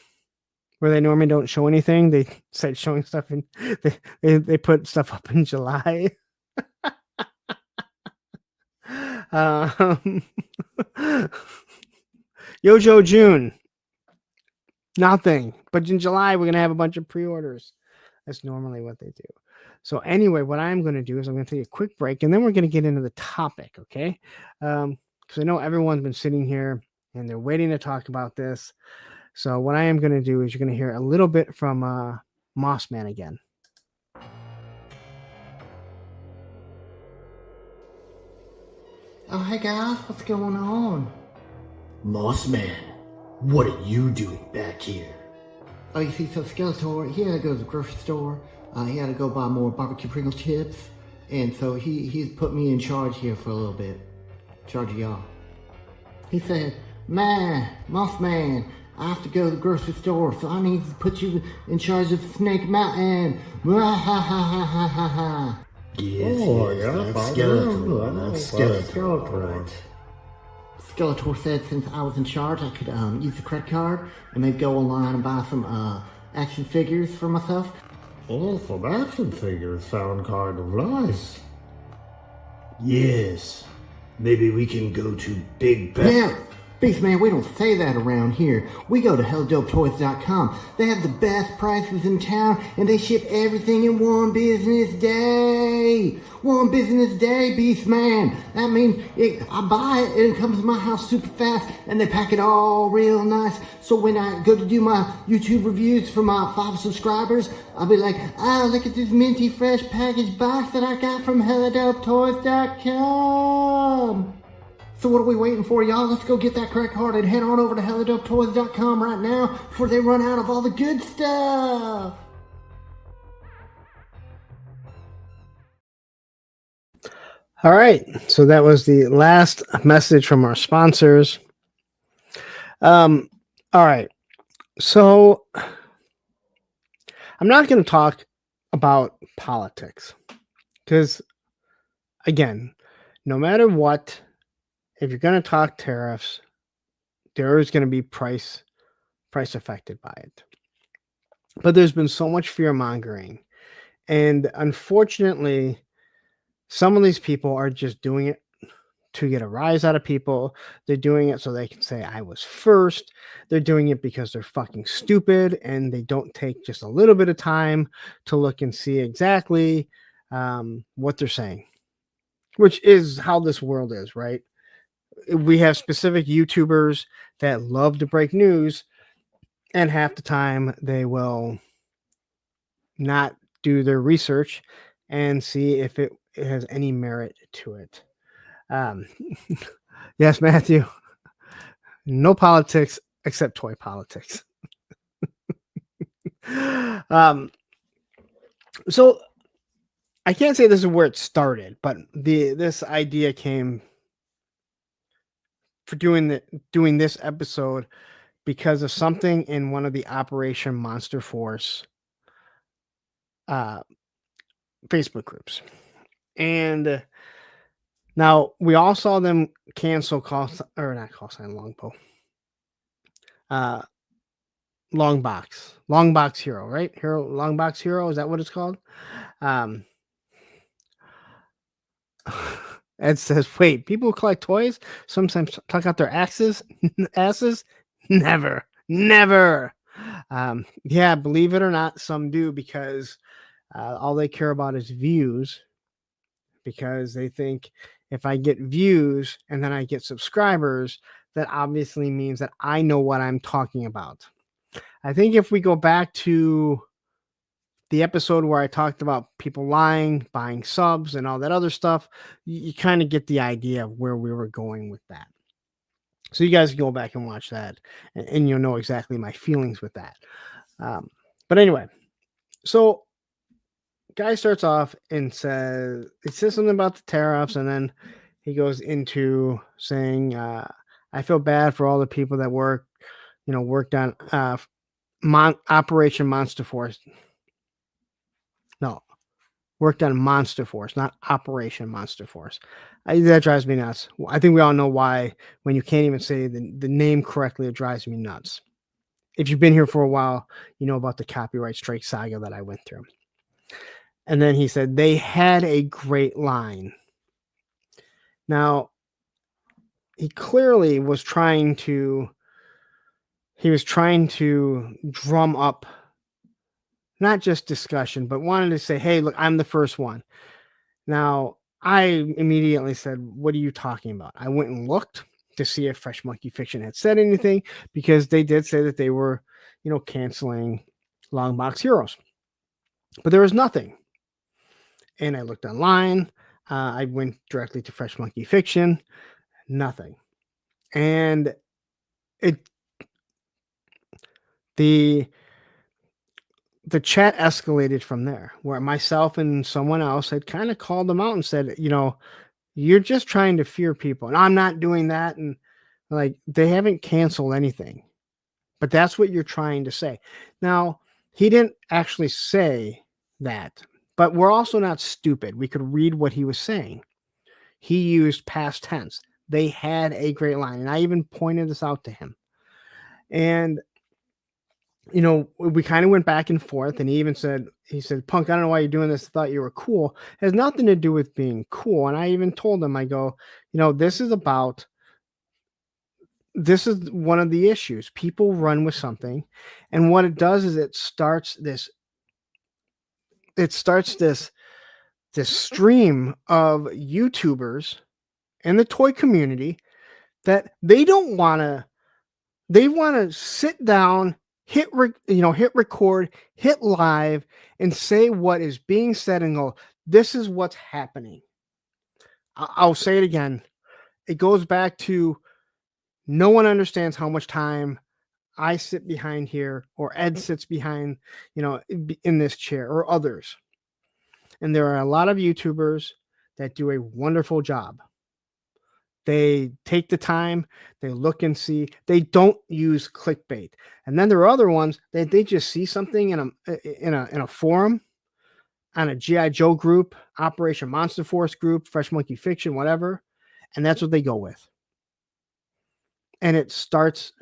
where they normally don't show anything. They start showing stuff in they put stuff up in July. Yojo June, nothing. But in July, we're going to have a bunch of pre-orders. That's normally what they do. So anyway, what I'm going to do is I'm going to take a quick break, and then we're going to get into the topic, okay? Because I know everyone's been sitting here, and they're waiting to talk about this. So what I am going to do is you're going to hear a little bit from Mossman again. Oh, hey guys, what's going on? Mossman, what are you doing back here? Oh, you see, so Skeletor, he had to go to the grocery store. He had to go buy more barbecue Pringle chips. And so he's put me in charge here for a little bit. In charge of y'all. He said, man, Mossman, I have to go to the grocery store, so I need to put you in charge of Snake Mountain. Yes, that's Skeletor. That's Skeletor. Right. Skeletor said since I was in charge, I could use the credit card and maybe go online and buy some action figures for myself. Oh, some action figures sound kind of nice. Yes. Maybe we can go to Big Bad. Yeah, Beastman, we don't say that around here. We go to HellDopeToys.com. They have the best prices in town, and they ship everything in one business day. One business day, Beastman. That means I buy it, and it comes to my house super fast, and they pack it all real nice. So when I go to do my YouTube reviews for my 5 subscribers, I'll be like, oh, look at this minty fresh packaged box that I got from HellDopeToys.com. So what are we waiting for, y'all? Let's go get that credit card and head on over to HellDopeToys.com right now before they run out of all the good stuff. All right. So that was the last message from our sponsors. All right. So I'm not going to talk about politics because, again, no matter what, if you're going to talk tariffs, there is going to be price affected by it. But there's been so much fear mongering. And unfortunately, some of these people are just doing it to get a rise out of people. They're doing it so they can say, I was first. They're doing it because they're fucking stupid and they don't take just a little bit of time to look and see exactly what they're saying, which is how this world is, right? We have specific YouTubers that love to break news, and half the time they will not do their research and see if it it has any merit to it. Um, yes, Matthew. No politics except toy politics. So I can't say this is where it started, but this idea came for doing this episode because of something in one of the Operation Monster Force Facebook groups. And now we all saw them cancel Longbox Hero, right? Longbox Hero, is that what it's called? Ed says, wait, people who collect toys sometimes tuck out their asses? Never. Yeah, believe it or not, some do, because all they care about is views, because they think if I get views and then I get subscribers, that obviously means that I know what I'm talking about. I think if we go back to the episode where I talked about people lying, buying subs, and all that other stuff, you kind of get the idea of where we were going with that. So you guys can go back and watch that, and you'll know exactly my feelings with that. But anyway, so guy starts off and says something about the tariffs, and then he goes into saying, I feel bad for all the people that worked on Operation Monster Force. No, worked on Monster Force, not Operation Monster Force. That drives me nuts. I think we all know why. When you can't even say the name correctly, it drives me nuts. If you've been here for a while, you know about the copyright strike saga that I went through. And then he said, they had a great line. Now, he clearly was trying to drum up not just discussion, but wanted to say, hey, look, I'm the first one. Now, I immediately said, what are you talking about? I went and looked to see if Fresh Monkey Fiction had said anything, because they did say that they were, canceling Longbox Heroes. But there was nothing. And I looked online. I went directly to Fresh Monkey Fiction. Nothing. And the chat escalated from there, where myself and someone else had kind of called them out and said, you're just trying to fear people. And I'm not doing that. And like, they haven't canceled anything, but that's what you're trying to say. Now, he didn't actually say that, but we're also not stupid. We could read what he was saying. He used past tense. They had a great line. And I even pointed this out to him. And we kind of went back and forth, and he said, Punk, I don't know why you're doing this. I thought you were cool. It has nothing to do with being cool. And I even told him, I go, this is one of the issues. People run with something, and what it does is it starts this stream of YouTubers in the toy community that they want to sit down, hit record, hit live, and say what is being said and go, this is what's happening. I'll say it again. It goes back to, no one understands how much time I sit behind here, or Ed sits behind, in this chair, or others. And there are a lot of YouTubers that do a wonderful job. They take the time, they look and see, they don't use clickbait. And then there are other ones that they just see something in a forum, on a G.I. Joe group, Operation Monster Force group, Fresh Monkey Fiction, whatever, and that's what they go with. And it starts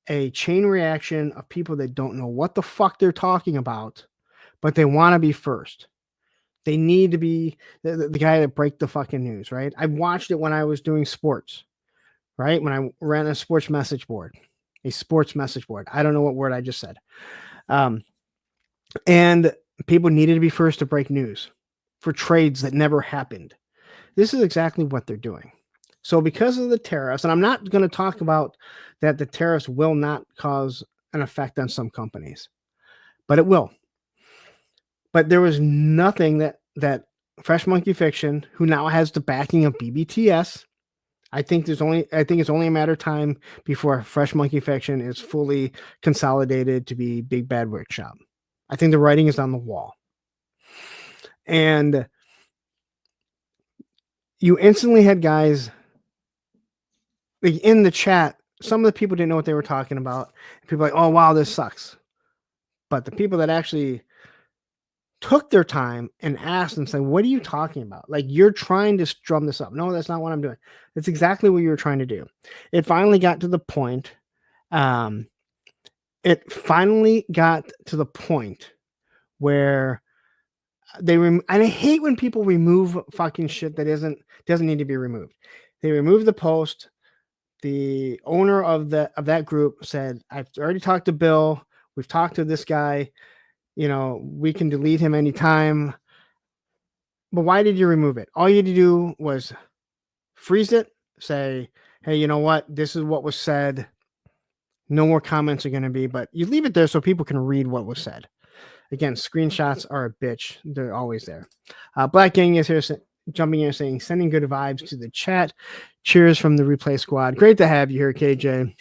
a chain reaction of people that don't know what the fuck they're talking about, but they want to be first. They need to be the guy that break the fucking news, right? I watched it when I was doing sports, right? When I ran a sports message board. I don't know what word I just said. And people needed to be first to break news for trades that never happened. This is exactly what they're doing. So because of the tariffs, and I'm not going to talk about that the tariffs will not cause an effect on some companies, but it will. But there was nothing that Fresh Monkey Fiction, who now has the backing of BBTS. I think it's only a matter of time before Fresh Monkey Fiction is fully consolidated to be Big Bad Workshop. I think the writing is on the wall. And you instantly had guys like in the chat. Some of the people didn't know what they were talking about. People were like, oh, wow, this sucks. But the people that actually took their time and asked and said, what are you talking about? Like, you're trying to drum this up. No, that's not what I'm doing. That's exactly what you were trying to do. It finally got to the point. Where and I hate when people remove fucking shit that doesn't need to be removed. They removed the post. The owner of that group said, I've already talked to Bill. We've talked to this guy. We can delete him anytime. But why did you remove it? All you had to do was freeze it, say, hey, you know what? This is what was said. No more comments are going to be, but you leave it there so people can read what was said. Again, screenshots are a bitch. They're always there. Black Gang is here jumping in saying, sending good vibes to the chat. Cheers from the replay squad. Great to have you here, KJ.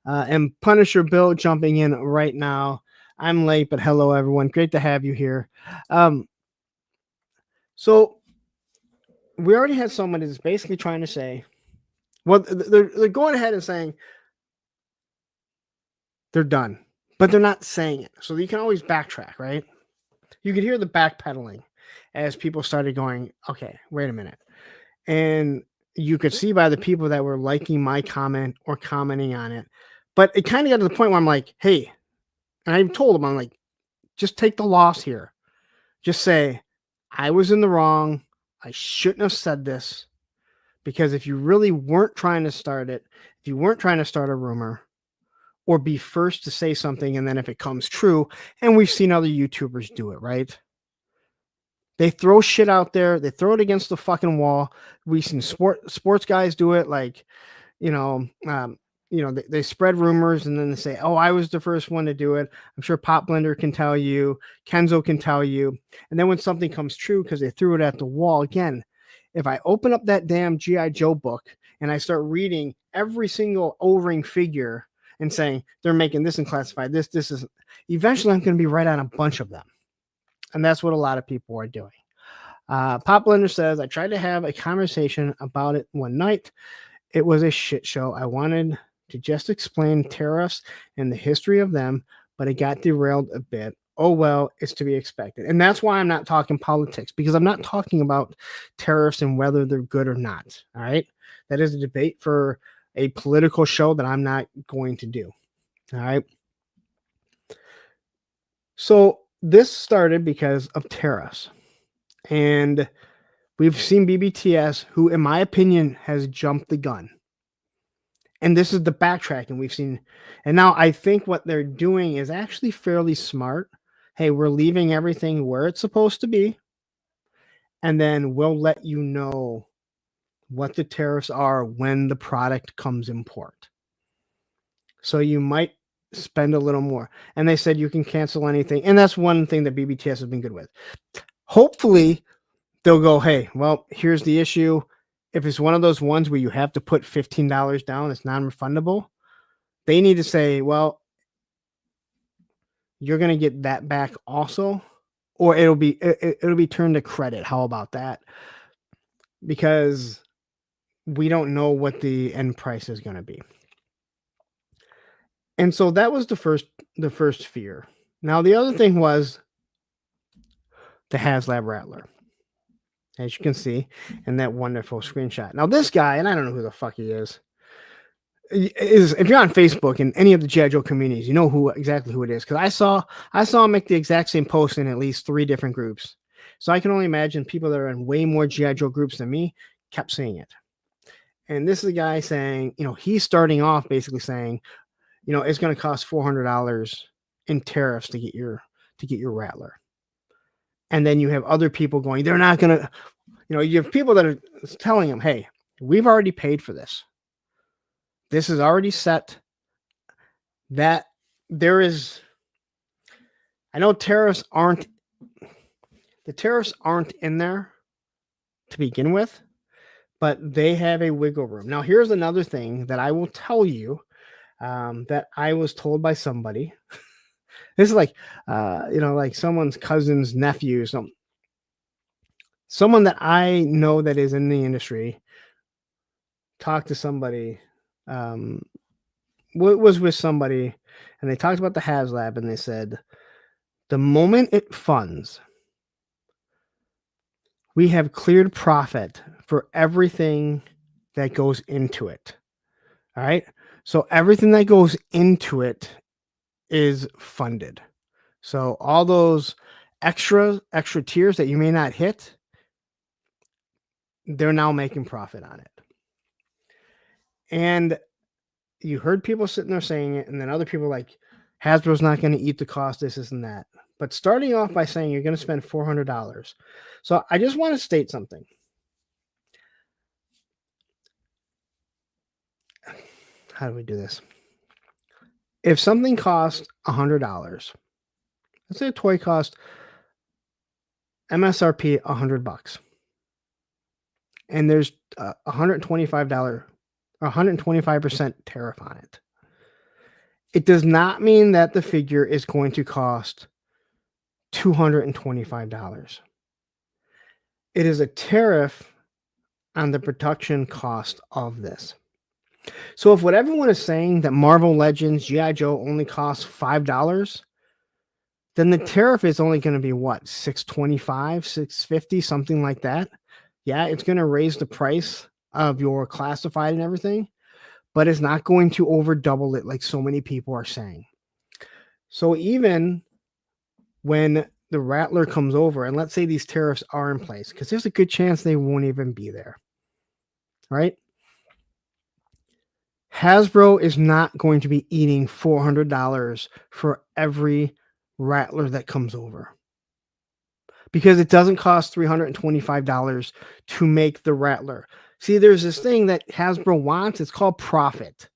And Punisher Bill jumping in right now. I'm late, but hello, everyone. Great to have you here. So we already had someone that's basically trying to say, well, they're going ahead and saying they're done, but they're not saying it. So you can always backtrack, right? You could hear the backpedaling as people started going, okay, wait a minute. And you could see by the people that were liking my comment or commenting on it. But it kind of got to the point where I'm like, hey, and I told them, I'm like, just take the loss here. Just say, I was in the wrong. I shouldn't have said this. Because if you really weren't trying to start it, if you weren't trying to start a rumor or be first to say something, and then if it comes true, and we've seen other YouTubers do it, right? They throw shit out there. They throw it against the fucking wall. We've seen sports guys do it. Like, they spread rumors and then they say, oh, I was the first one to do it. I'm sure Pop Blender can tell you. Kenzo can tell you. And then when something comes true because they threw it at the wall, again, if I open up that damn G.I. Joe book and I start reading every single O-ring figure and saying they're making this and classified this is, eventually I'm going to be right on a bunch of them. And that's what a lot of people are doing. Pop Blender says, I tried to have a conversation about it one night. It was a shit show. I wanted to just explain tariffs and the history of them, but it got derailed a bit. Oh, well, it's to be expected. And that's why I'm not talking politics, because I'm not talking about tariffs and whether they're good or not. All right. That is a debate for a political show that I'm not going to do. All right. So this started because of tariffs. And we've seen BBTS, who, in my opinion, has jumped the gun. And this is the backtracking we've seen. And now I think what they're doing is actually fairly smart. Hey, we're leaving everything where it's supposed to be. And then we'll let you know what the tariffs are when the product comes in port. So you might spend a little more. And they said you can cancel anything. And that's one thing that BBTS has been good with. Hopefully, they'll go, hey, well, here's the issue. If it's one of those ones where you have to put $15 down, it's non-refundable. They need to say, well, you're going to get that back also, or it'll be turned to credit. How about that? Because we don't know what the end price is going to be. And so that was the first fear. Now, the other thing was the HasLab Rattler, as you can see in that wonderful screenshot. Now, this guy, and I don't know who the fuck he is if you're on Facebook and any of the G.I. Joe communities, you know exactly who it is. Because I saw him make the exact same post in at least 3 different groups. So I can only imagine people that are in way more G.I. Joe groups than me kept seeing it. And this is a guy saying, he's starting off basically saying, it's going to cost $400 in tariffs to get your Rattler. And then you have other people going, they're not going to, you have people that are telling him, hey, we've already paid for this. This is already set. That there is, I know tariffs aren't The tariffs aren't in there to begin with, but they have a wiggle room. Now, here's another thing that I will tell you that I was told by somebody. This is like, like someone's cousin's nephew, someone that I know that is in the industry. Talked to somebody, was with somebody, and they talked about the HasLab, and they said, the moment it funds, we have cleared profit for everything that goes into it. All right. So everything that goes into it is funded. So all those extra tiers that you may not hit, they're now making profit on it. And you heard people sitting there saying it, and then other people like, Hasbro's not going to eat the cost, this and that. But starting off by saying you're going to spend $400. So I just want to state something. How do we do this? If something costs $100, let's say a toy cost MSRP $100, and there's $125 or 125% tariff on it. It does not mean that the figure is going to cost $225. It is a tariff on the production cost of this. So if what everyone is saying that Marvel Legends G.I. Joe only costs $5, then the tariff is only going to be what, $625, $650, something like that. Yeah, it's going to raise the price of your classified and everything, but it's not going to over double it like so many people are saying. So even when the Rattler comes over, and let's say these tariffs are in place, because there's a good chance they won't even be there, right? Hasbro is not going to be eating $400 for every Rattler that comes over, because it doesn't cost $325 to make the Rattler. See, there's this thing that Hasbro wants. It's called profit.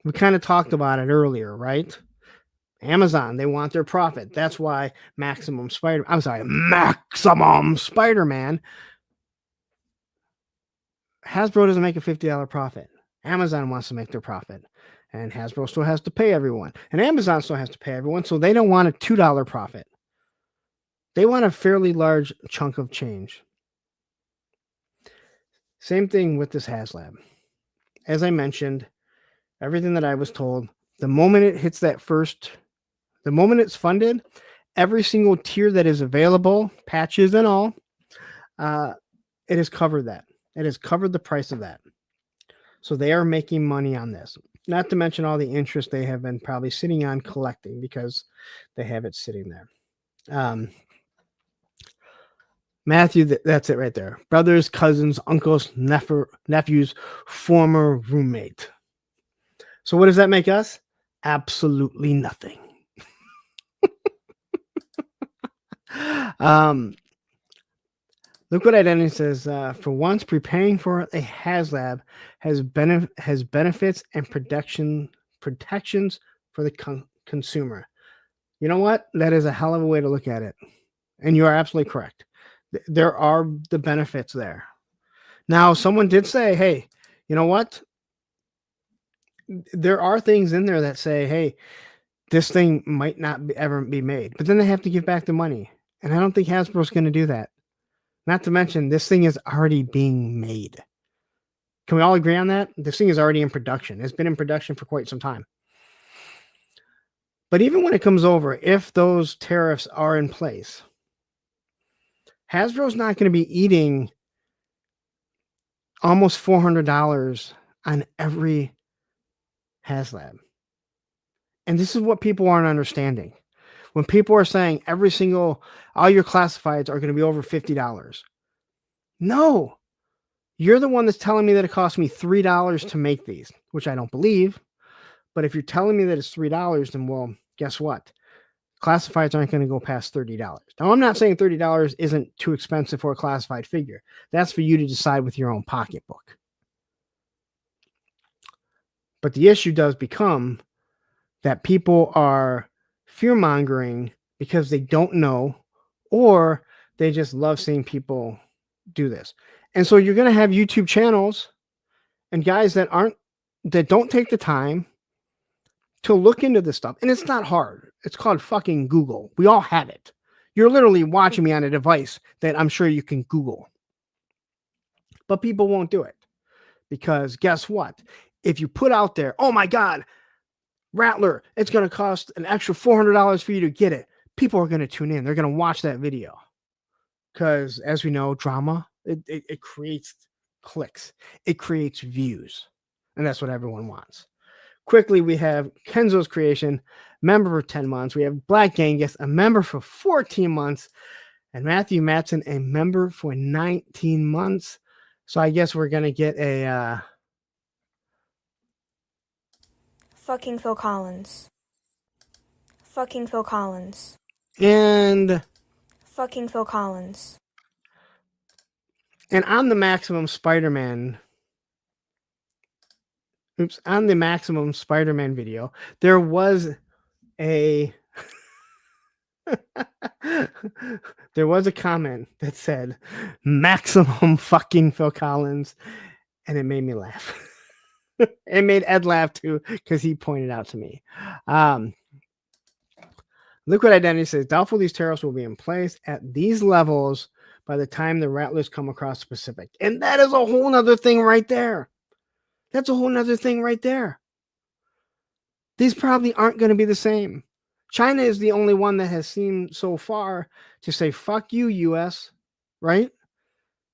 We kind of talked about it earlier, right? Amazon, they want their profit. That's why Maximum Spider-Man. Hasbro doesn't make a $50 profit. Amazon wants to make their profit. And Hasbro still has to pay everyone. And Amazon still has to pay everyone. So they don't want a $2 profit. They want a fairly large chunk of change. Same thing with this HasLab. As I mentioned, everything that I was told, the moment it hits that first, the moment it's funded, every single tier that is available, patches and all, it has covered that. It has covered the price of that. So they are making money on this. Not to mention all the interest they have been probably sitting on collecting because they have it sitting there. Matthew, that's it right there. Brothers, cousins, uncles, nephews, former roommate. So what does that make us? Absolutely nothing. Look what Identity says. For once, preparing for a HasLab has benefits and protections for the consumer. You know what? That is a hell of a way to look at it. And you are absolutely correct. There are the benefits there. Now, someone did say, hey, you know what? There are things in there that say, hey, this thing might not ever be made. But then they have to give back the money. And I don't think Hasbro's going to do that. Not to mention, this thing is already being made. Can we all agree on that? This thing is already in production. It's been in production for quite some time. But even when it comes over, if those tariffs are in place, Hasbro's not going to be eating almost $400 on every HasLab. And this is what people aren't understanding. When people are saying all your classifieds are going to be over $50. No, you're the one that's telling me that it cost me $3 to make these, which I don't believe. But if you're telling me that it's $3, then well, guess what? Classifieds aren't going to go past $30. Now, I'm not saying $30 isn't too expensive for a classified figure. That's for you to decide with your own pocketbook. But the issue does become that people are fear-mongering because they don't know or they just love seeing people do this. And so you're going to have YouTube channels and guys that don't take the time to look into this stuff. And it's not hard. It's called fucking Google. We all have it. You're literally watching me on a device that I'm sure you can Google. But people won't do it because guess what? If you put out there, oh my God, Rattler, it's going to cost an extra $400 for you to get it. People are going to tune in. They're going to watch that video because, as we know, drama, it creates clicks. It creates views. And that's what everyone wants. Quickly, we have Kenzo's Creation, member for 10 months. We have Black Genghis, a member for 14 months. And Matthew Matson, a member for 19 months. So I guess we're going to get a... Fucking Phil Collins. Fucking Phil Collins. And... Fucking Phil Collins. And on the Maximum Spider-Man... on the Maximum Spider-Man video, there was a... there was a comment that said maximum fucking Phil Collins, and it made me laugh. It made Ed laugh too because he pointed out to me. Liquid Identity says doubtful these tariffs will be in place at these levels by the time the Rattlers come across the Pacific. And that is a whole nother thing right there. That's a whole nother thing right there. These probably aren't going to be the same. China is the only one that has seemed so far to say, fuck you, US, right?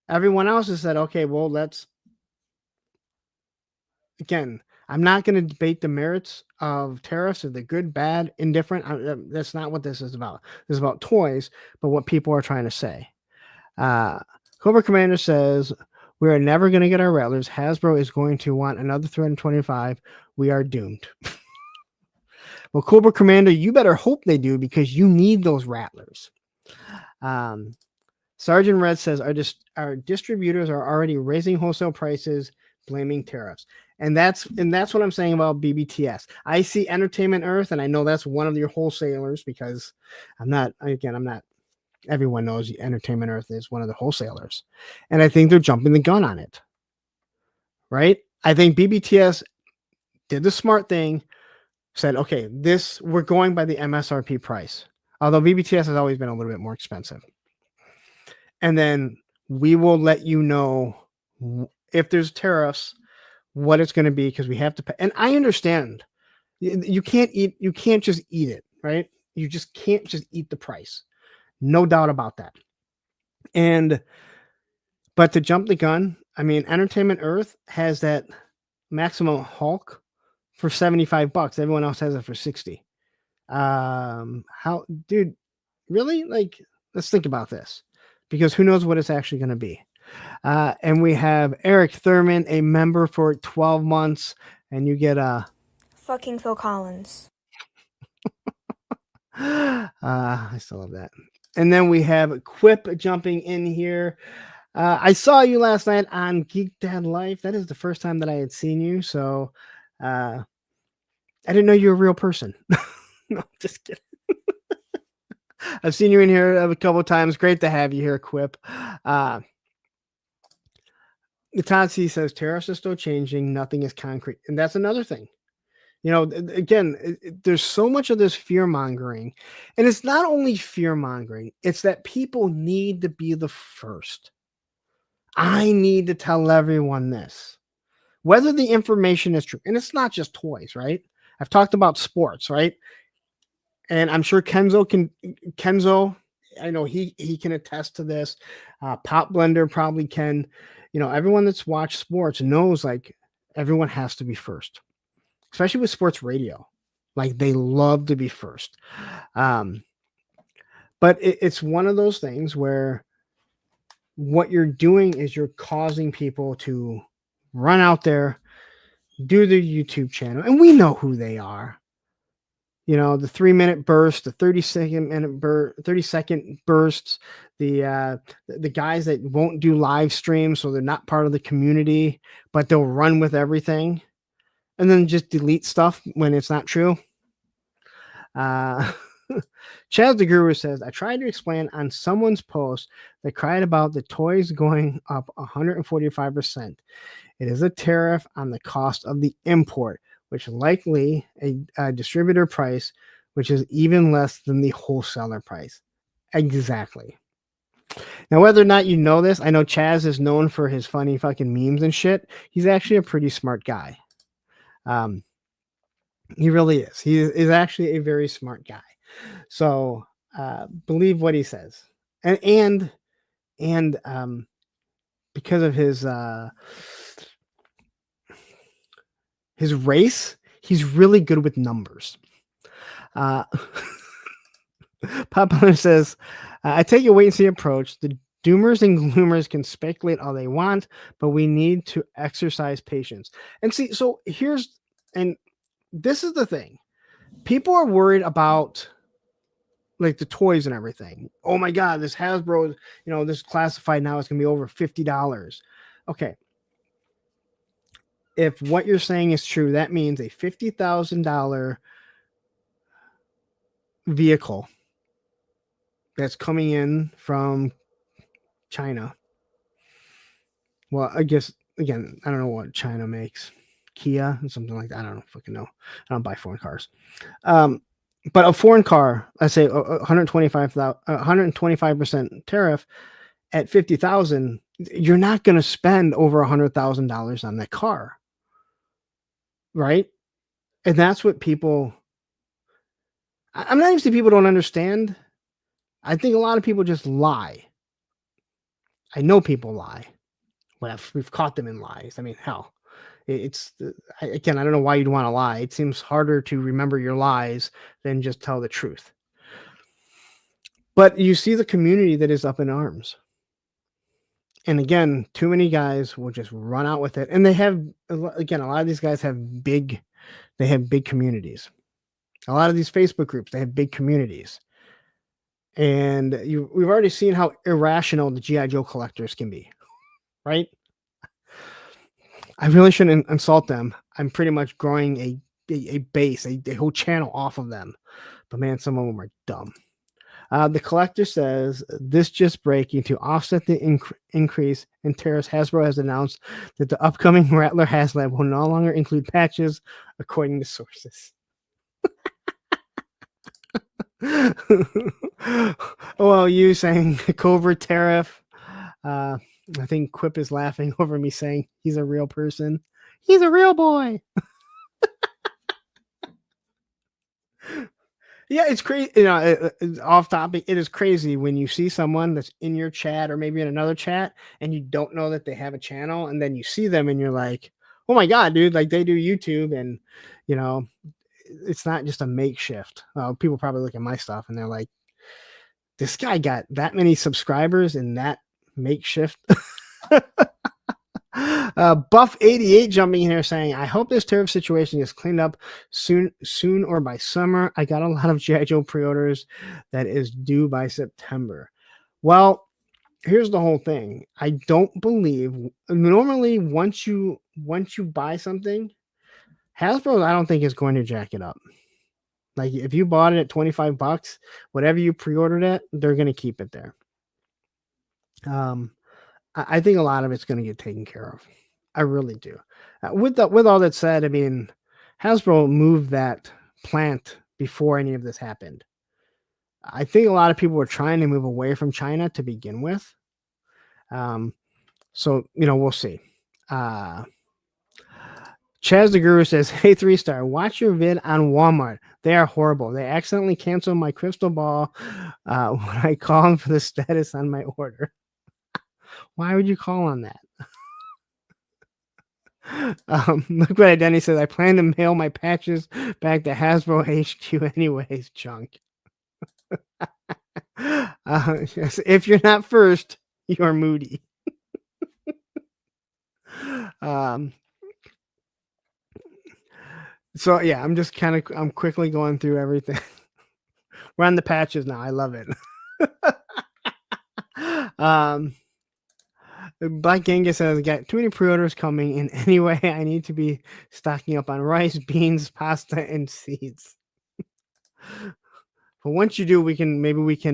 Everyone else has said, okay, well, let's, again, I'm not going to debate the merits of tariffs, or the good, bad, indifferent. That's not what this is about. This is about toys, but what people are trying to say. Cobra Commander says, we are never going to get our Rattlers. Hasbro is going to want another 325. We are doomed. Well, Cobra Commander, you better hope they do because you need those Rattlers. Sergeant Red says our distributors are already raising wholesale prices, blaming tariffs. And that's what I'm saying about BBTS. I see Entertainment Earth, and I know that's one of your wholesalers because I'm not, everyone knows Entertainment Earth is one of the wholesalers. And I think they're jumping the gun on it. Right? I think BBTS did the smart thing, said, okay, we're going by the MSRP price. Although BBTS has always been a little bit more expensive. And then we will let you know if there's tariffs, what it's going to be, because we have to pay. And I understand you can't just eat it, right? You just can't just eat the price. No doubt about that. But to jump the gun, I mean, Entertainment Earth has that Maximum Hulk for $75. Everyone else has it for 60. Dude, really? Like, let's think about this, because who knows what it's actually going to be. And we have Eric Thurman, a member for 12 months, and you get a fucking Phil Collins. I still love that. And then we have Quip jumping in here. I saw you last night on Geek Dad Life. That is the first time that I had seen you, so I didn't know you were a real person. No, just kidding. I've seen you in here a couple of times. Great to have you here, Quip. Natansi says tariffs are still changing. Nothing is concrete. And that's another thing. You know, again, there's so much of this fear mongering. And it's not only fear mongering, it's that people need to be the first. I need to tell everyone this, whether the information is true. And it's not just toys, right? I've talked about sports, right? And I'm sure Kenzo, I know he can attest to this. Pop Blender probably can. You know, everyone that's watched sports knows, like, everyone has to be first, especially with sports radio. Like, they love to be first. But it's one of those things where what you're doing is you're causing people to run out there, do their YouTube channel, and we know who they are. You know, the 3-minute burst, the 30-second bursts, the guys that won't do live streams, so they're not part of the community, but they'll run with everything, and then just delete stuff when it's not true. Chaz the Guru says, I tried to explain on someone's post that cried about the toys going up 145%. It is a tariff on the cost of the import, which likely a distributor price, which is even less than the wholesaler price. Exactly. Now, whether or not you know this, I know Chaz is known for his funny fucking memes and shit. He's actually a pretty smart guy. He really is. He is actually a very smart guy. So believe what he says, and because of his race, he's really good with numbers. Papa says, I take a wait and see approach. The doomers and gloomers can speculate all they want, but we need to exercise patience. And see, so this is the thing. People are worried about like the toys and everything. Oh my God, this Hasbro, this classified now is going to be over $50. Okay. If what you're saying is true, that means a $50,000 vehicle that's coming in from China. Well, I guess, again, I don't know what China makes. Kia and something like that. I don't fucking know. I don't buy foreign cars. But a foreign car, let's say 125% tariff at 50,000, you're not going to spend over $100,000 on that car. Right? And that's what I'm not even saying people don't understand. I think a lot of people just lie. I know people lie. Well, we've caught them in lies. I mean, hell, again, I don't know why you'd want to lie. It seems harder to remember your lies than just tell the truth. But you see the community that is up in arms. And again, too many guys will just run out with it. And they have, again, a lot of these guys have big communities. A lot of these Facebook groups, they have big communities. And we've already seen how irrational the G.I. Joe collectors can be, right? I really shouldn't insult them. I'm pretty much growing a base, a whole channel off of them. But man, some of them are dumb. The collector says, this just breaking to offset the increase in tariffs. Hasbro has announced that the upcoming Rattler HasLab will no longer include patches, according to sources. Well, you saying Cobra tariff. I think Quip is laughing over me saying he's a real person. He's a real boy. Yeah, it's crazy. It's off topic. It is crazy when you see someone that's in your chat or maybe in another chat and you don't know that they have a channel, and then you see them and you're like, oh my God, dude, like they do YouTube, and it's not just a makeshift. People probably look at my stuff and they're like, this guy got that many subscribers in that makeshift. Buff88 jumping in here saying, I hope this tariff situation is cleaned up soon or by summer. I got a lot of G.I. Joe pre-orders that is due by September. Well, here's the whole thing. I don't believe normally once you buy something, Hasbro, I don't think is going to jack it up. Like if you bought it at $25, whatever you pre-ordered it, they're going to keep it there. I think a lot of it's going to get taken care of. I really do. With all that said, I mean, Hasbro moved that plant before any of this happened. I think a lot of people were trying to move away from China to begin with. So, we'll see. Chaz the Guru says, hey, 3-star, watch your vid on Walmart. They are horrible. They accidentally canceled my crystal ball when I called for the status on my order. Why would you call on that? Look what Denny says. I plan to mail my patches back to Hasbro HQ anyways, chunk. Yes, if you're not first, you're moody. So yeah, I'm quickly going through everything. We're on the patches now. I love it. Black Genghis says, got too many pre-orders coming in anyway. I need to be stocking up on rice, beans, pasta, and seeds. But once you do, we can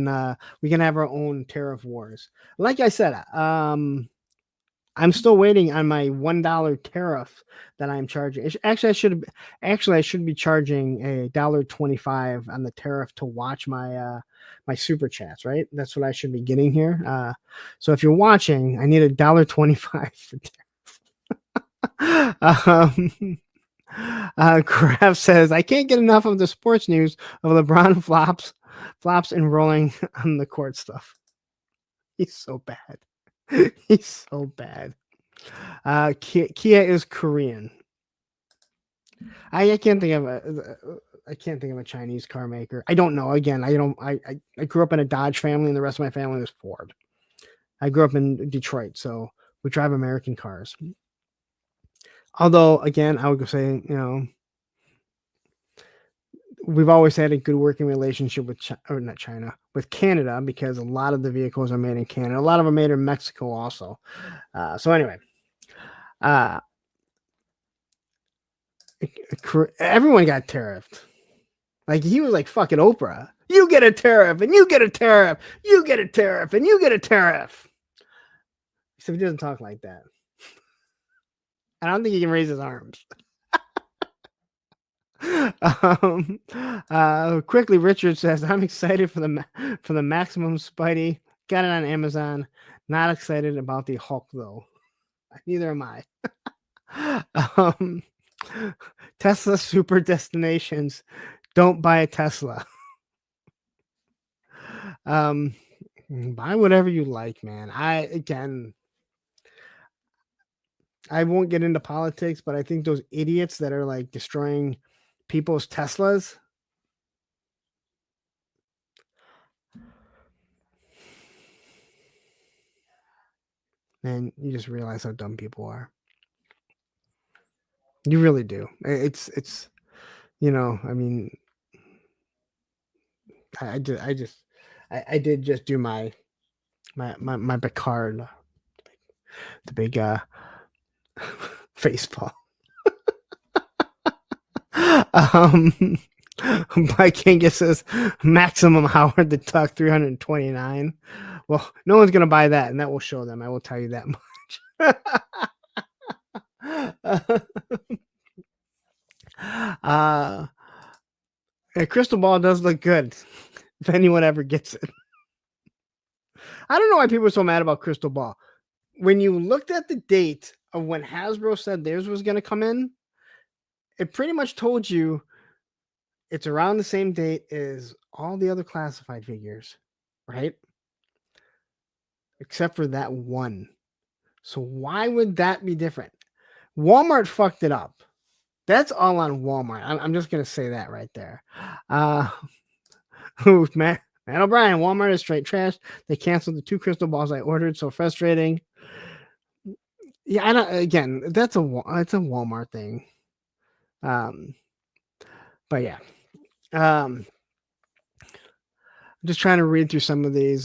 have our own tariff wars. Like I said, I'm still waiting on my $1 tariff that I'm charging. Actually, I should be charging a $1.25 on the tariff to watch my my super chats. Right, that's what I should be getting here. So if you're watching, I need $1.25 for tariff. Kraft says I can't get enough of the sports news of LeBron flops and rolling on the court stuff. He's so bad. He's so bad. Kia is Korean. I can't think of a Chinese car maker. I don't know. Again, I grew up in a Dodge family, and the rest of my family was Ford. I grew up in Detroit, so we drive American cars. Although, again, I would say, we've always had a good working relationship with with Canada, because a lot of the vehicles are made in Canada. A lot of them are made in Mexico also. So anyway, everyone got tariffed. Like, he was like fucking Oprah. You get a tariff, and you get a tariff. You get a tariff, and you get a tariff. Except he doesn't talk like that. I don't think he can raise his arms. Quickly, Richard says, I'm excited for the Maximum Spidey. Got it on Amazon. Not excited about the Hulk, though. Neither am I. Tesla super destinations. Don't buy a Tesla. Buy whatever you like, man. I won't get into politics, but I think those idiots that are like destroying people's Teslas, man, you just realize how dumb people are. You really do. It's I mean, I did just do my Picard, the big facepalm. Mike Kinga says Maximum Howard the Tuck 329. Well, no one's gonna buy that, and that will show them. I will tell you that much. A crystal ball does look good if anyone ever gets it. I don't know why people are so mad about crystal ball. When you looked at the date of when Hasbro said theirs was going to come in, it pretty much told you it's around the same date as all the other classified figures, right? Except for that one. So why would that be different? Walmart fucked it up. That's all on Walmart. I'm just going to say that right there. Matt O'Brien, Walmart is straight trash. They canceled the 2 crystal balls I ordered. So frustrating. Yeah, I don't. Again, it's a Walmart thing. But yeah. I'm just trying to read through some of these.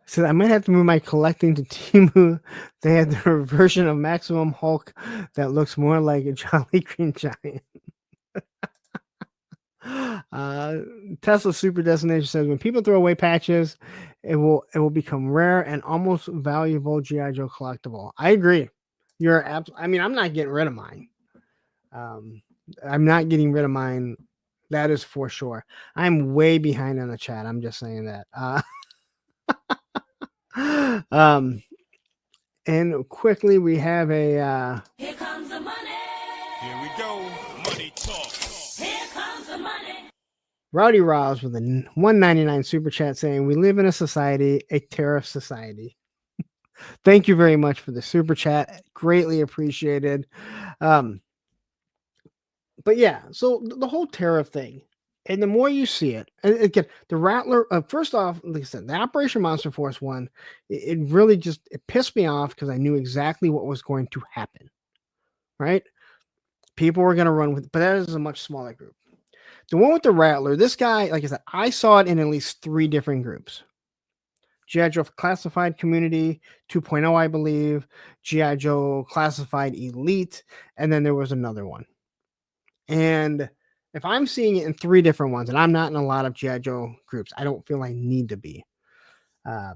So I might have to move my collecting to Temu. They had their version of Maximum Hulk that looks more like a Jolly Green Giant. Tesla Super Destination says, when people throw away patches, it will become rare and almost valuable G.I. Joe collectible. I agree. I'm not getting rid of mine. I'm not getting rid of mine. That is for sure. I'm way behind on the chat. I'm just saying that. And quickly we have a Here comes the money. Here we go. Money talk. Here comes the money. Rowdy Rouse with a $1.99 super chat saying, we live in a society, a tariff society. Thank you very much for the super chat. Greatly appreciated. But yeah, so the whole tariff thing, and the more you see it, and again, the Rattler, first off, like I said, the Operation Monster Force one, it really just, it pissed me off because I knew exactly what was going to happen, right? People were going to run with, but that is a much smaller group. The one with the Rattler, this guy, like I said, I saw it in at least 3 different groups. G.I. Joe Classified Community 2.0, I believe, G.I. Joe Classified Elite, and then there was another one. And If I'm seeing it in 3 different ones, and I'm not in a lot of G.I. Joe groups, I don't feel I need to be. I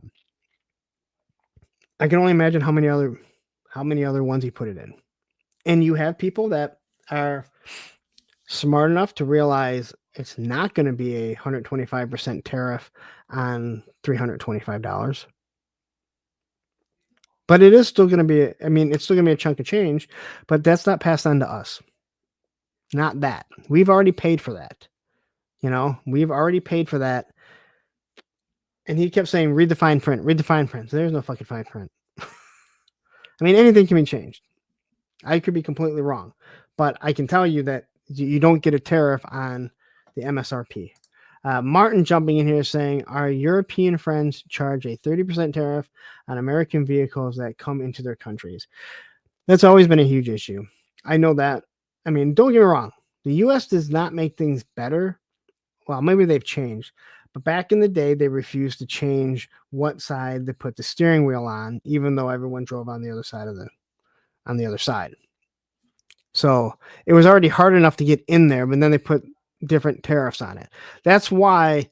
can only imagine how many other ones he put it in. And you have people that are smart enough to realize it's not going to be a 125% tariff on $325. But it is still going to be, it's still going to be a chunk of change, but that's not passed on to us. Not that. We've already paid for that. We've already paid for that. And he kept saying, read the fine print, read the fine print. So there's no fucking fine print. Anything can be changed. I could be completely wrong, but I can tell you that you don't get a tariff on the MSRP. Martin jumping in here saying, our European friends charge a 30% tariff on American vehicles that come into their countries. That's always been a huge issue. I know that. Don't get me wrong. The U.S. does not make things better. Well, maybe they've changed, but back in the day, they refused to change what side they put the steering wheel on, even though everyone drove on the other side So it was already hard enough to get in there, but then they put different tariffs on it. That's why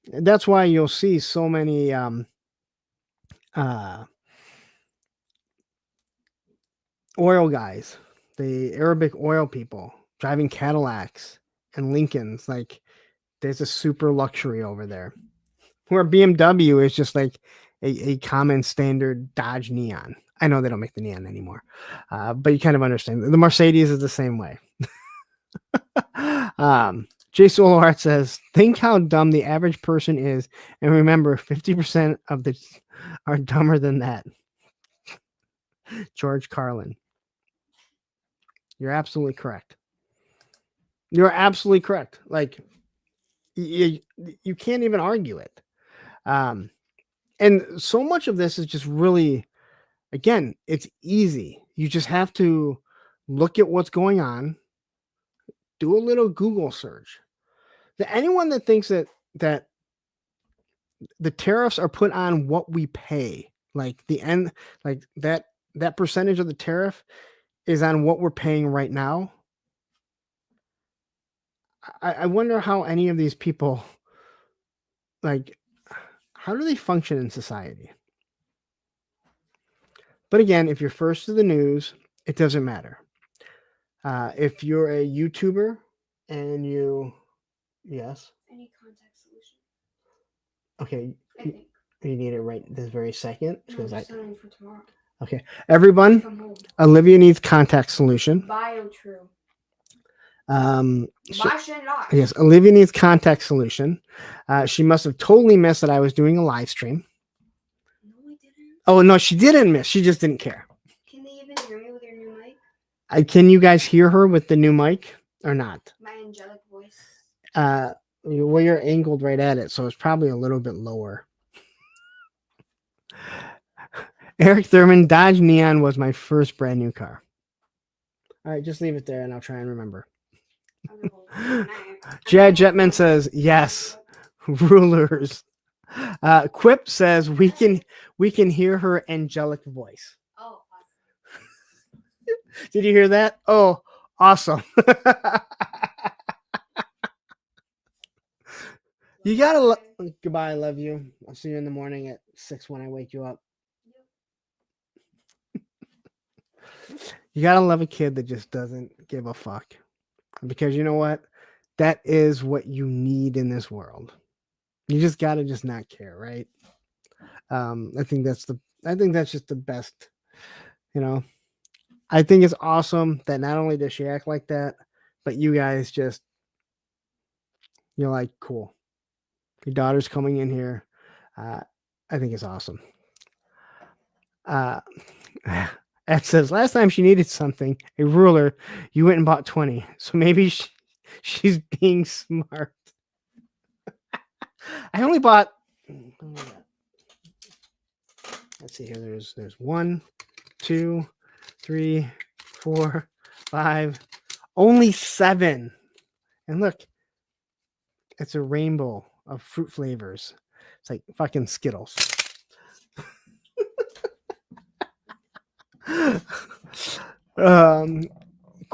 you'll see so many oil guys, the Arabic oil people driving Cadillacs and Lincolns. Like, there's a super luxury over there, where BMW is just like a common standard Dodge Neon. I know they don't make the Neon anymore, but you kind of understand. The Mercedes is the same way. Jay Soloart says, think how dumb the average person is, and remember, 50% of the are dumber than that. George Carlin. You're absolutely correct. You're absolutely correct. Like, you can't even argue it. And so much of this is just really, again, it's easy. You just have to look at what's going on, do a little Google search. Anyone that thinks that the tariffs are put on what we pay, like the end, like that percentage of the tariff is on what we're paying right now. I wonder how any of these people, like, how do they function in society? But again, if you're first to the news, it doesn't matter. If you're a YouTuber and yes. Any contact solution. Okay. I think. You need it right this very second. No, I'm for tomorrow. Okay. Everyone, Olivia needs contact solution. BioTrue. Yes, Olivia needs contact solution. She must have totally missed that I was doing a live stream. No, I didn't. Oh, no, she didn't miss. She just didn't care. Can they even hear me with your new mic? Can you guys hear her with the new mic or not? My angelic voice. Well, you're angled right at it, so it's probably a little bit lower. Eric Thurman, Dodge Neon was my first brand new car. All right, just leave it there and I'll try and remember. Jad Jetman says, yes, rulers. Quip says, we can hear her angelic voice. Oh, awesome. Did you hear that? Oh, awesome. You gotta goodbye. I love you. I'll see you in the morning at 6 when I wake you up. You gotta love a kid that just doesn't give a fuck, because you know what? That is what you need in this world. You just gotta just not care, right? I think that's just the best. I think it's awesome that not only does she act like that, but you guys just, you're like, cool. Your daughter's coming in here. I think it's awesome. Ed says, last time she needed something, a ruler, you went and bought 20. So maybe she's being smart. I only bought, let's see here. There's 1, 2, 3, 4, 5, only 7. And look, it's a rainbow of fruit flavors. It's like fucking Skittles.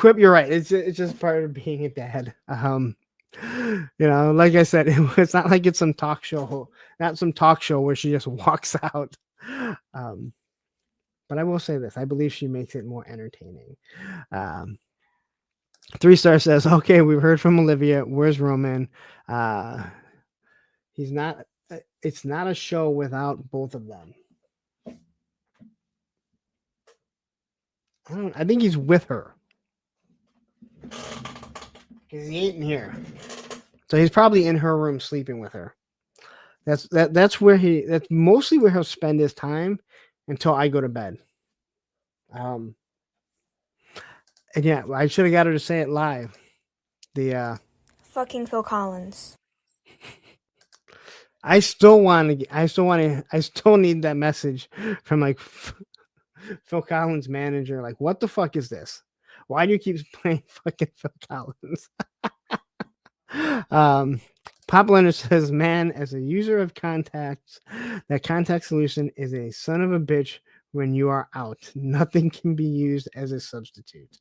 Quip, you're right. It's just part of being a dad. Like I said, it's not like it's some talk show, not some talk show where she just walks out. But I will say this: I believe she makes it more entertaining. 3-star says, "Okay, we've heard from Olivia. Where's Roman? He's not. It's not a show without both of them. I think he's with her because he ain't in here. So he's probably in her room sleeping with her. That's That's mostly where he'll spend his time until I go to bed. And yeah, I should have got her to say it live. The Fucking Phil Collins. I still need that message from like Phil Collins' manager. Like, what the fuck is this? Why do you keep playing fucking Phil Collins? Pop Leonard says, "Man, as a user of contacts, that contact solution is a son of a bitch when you are out. Nothing can be used as a substitute."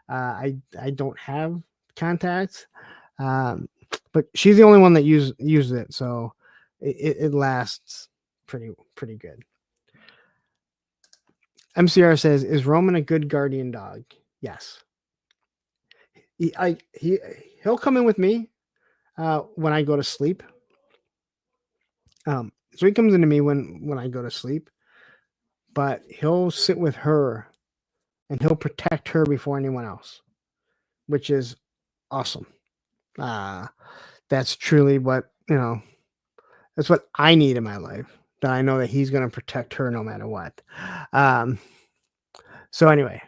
I don't have contacts, but she's the only one that used it, so it lasts pretty good. MCR says, "Is Roman a good guardian dog?" Yes. He'll come in with me when I go to sleep. So he comes into me when I go to sleep, but he'll sit with her and he'll protect her before anyone else, which is awesome. That's truly what, that's what I need in my life. That I know that he's going to protect her no matter what. So anyway,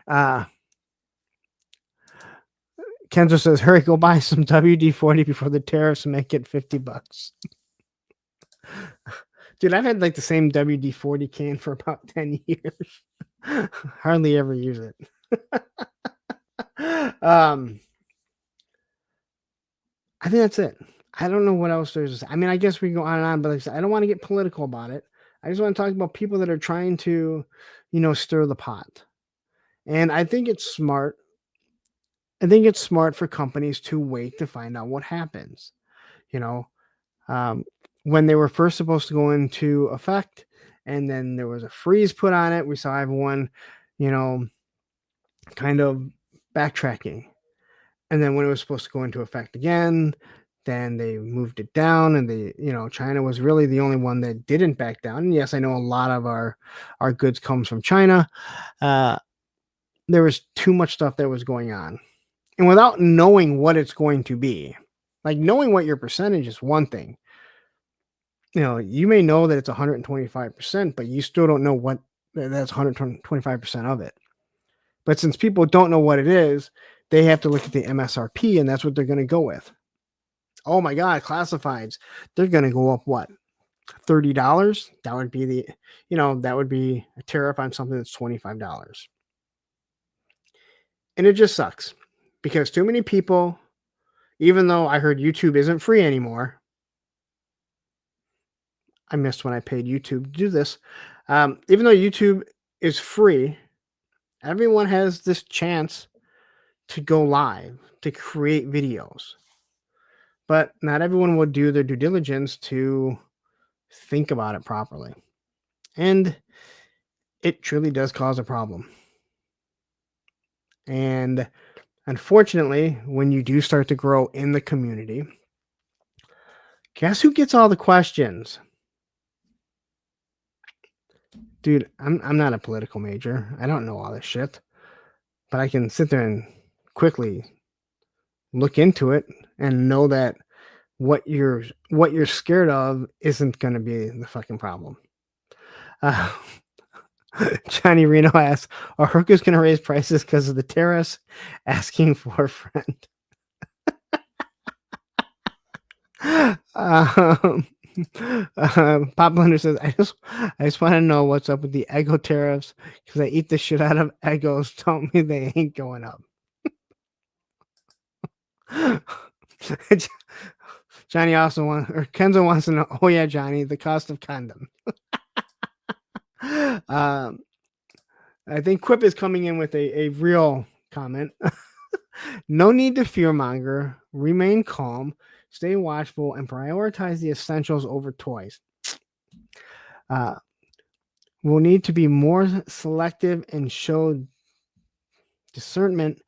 Kenzo says, "Hurry, go buy some WD-40 before the tariffs make it $50." Dude, I've had like the same WD-40 can for about 10 years. Hardly ever use it. I think that's it. I don't know what else there's. I mean, I guess we can go on and on, but like I said, I don't want to get political about it. I just want to talk about people that are trying to, stir the pot. And I think it's smart. I think it's smart for companies to wait to find out what happens. When they were first supposed to go into effect, and then there was a freeze put on it. We saw everyone, kind of backtracking. And then when it was supposed to go into effect again, then they moved it down, and China was really the only one that didn't back down. And yes, I know a lot of our goods comes from China. There was too much stuff that was going on. And without knowing what it's going to be, like knowing what your percentage is one thing. You may know that it's 125%, but you still don't know what that's 125% of it. But since people don't know what it is, they have to look at the MSRP, and that's what they're going to go with. Oh my God, classifieds. They're going to go up what? $30? That would be that would be a tariff on something that's $25. And it just sucks because too many people, even though I heard YouTube isn't free anymore, I missed when I paid YouTube to do this. Even though YouTube is free, everyone has this chance to go live, to create videos. But not everyone will do their due diligence to think about it properly. And it truly does cause a problem. And unfortunately, when you do start to grow in the community, guess who gets all the questions? Dude, I'm not a political major. I don't know all this shit. But I can sit there and quickly look into it and know that what you're scared of isn't going to be the fucking problem. Johnny Reno asks, "Are hookers going to raise prices because of the tariffs?" Asking for a friend. Pop Blender says, I just want to know what's up with the Eggo tariffs because I eat the shit out of Eggos. Tell me they ain't going up. Johnny also Kenzo wants to know, oh yeah, Johnny, the cost of condom. I think Quip is coming in with a real comment. No need to fearmonger. Remain calm, stay watchful, and prioritize the essentials over toys. Uh, we'll need to be more selective and show discernment,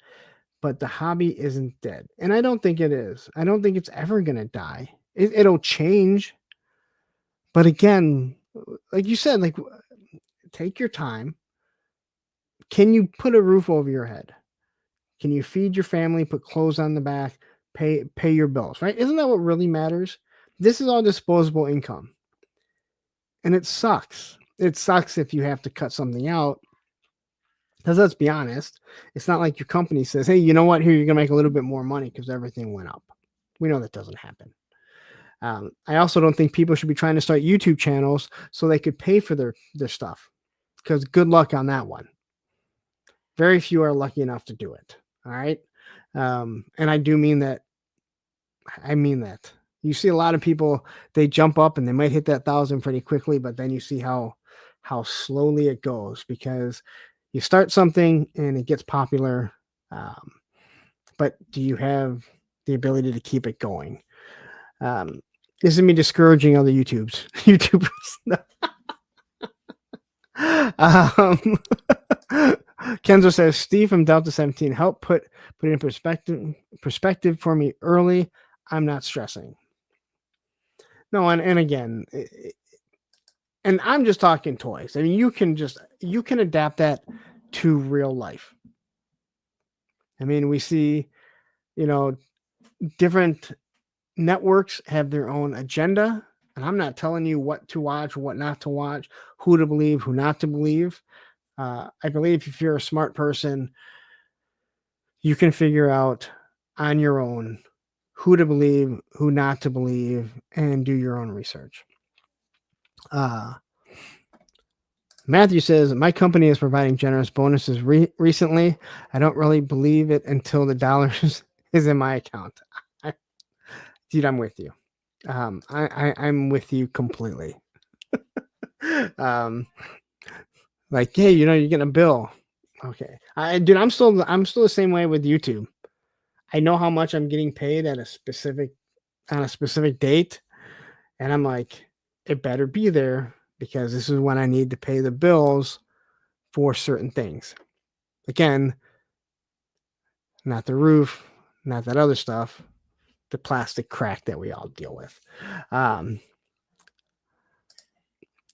but the hobby isn't dead. And I don't think it is. I don't think it's ever going to die. It'll change. But again, like you said, like take your time. Can you put a roof over your head? Can you feed your family, put clothes on the back, pay your bills, right? Isn't that what really matters? This is all disposable income. And it sucks. It sucks if you have to cut something out. Because let's be honest, it's not like your company says, hey, you know what? Here, you're going to make a little bit more money because everything went up. We know that doesn't happen. I also don't think people should be trying to start YouTube channels so they could pay for their stuff. Because good luck on that one. Very few are lucky enough to do it. All right. And I do mean that. I mean that. You see a lot of people, they jump up and they might hit that 1,000 pretty quickly, but then you see how slowly it goes because you start something and it gets popular. But do you have the ability to keep it going? This is me discouraging other YouTubers. Kenzo says, Steve from Delta 17, help put it in perspective for me early. I'm not stressing. No, and again, and I'm just talking toys. I mean, you can adapt that to real life. I mean, we see, different networks have their own agenda, and I'm not telling you what to watch, what not to watch, who to believe, who not to believe. I believe if you're a smart person, you can figure out on your own who to believe, who not to believe, and do your own research. Matthew says, my company is providing generous bonuses recently. I don't really believe it until the dollars is in my account. Dude, I'm with you. I'm with you completely. Like, hey, you're getting a bill. Okay. I'm still the same way with YouTube. I know how much I'm getting paid on a specific date. And I'm like, it better be there because this is when I need to pay the bills for certain things. Again, not the roof, not that other stuff, the plastic crack that we all deal with.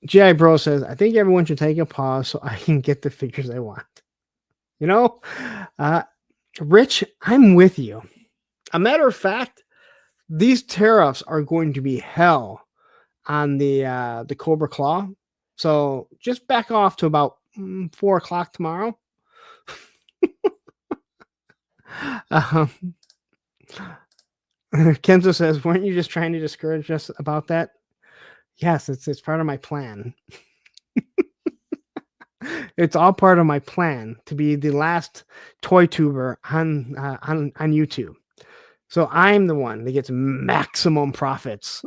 GI Bro says, I think everyone should take a pause so I can get the figures I want. Rich, I'm with you. A matter of fact, these tariffs are going to be hell on the Cobra Claw. So just back off to about 4:00 tomorrow. Kenzo says, weren't you just trying to discourage us about that? Yes, it's part of my plan. It's all part of my plan to be the last toy tuber on YouTube. So I'm the one that gets maximum profits.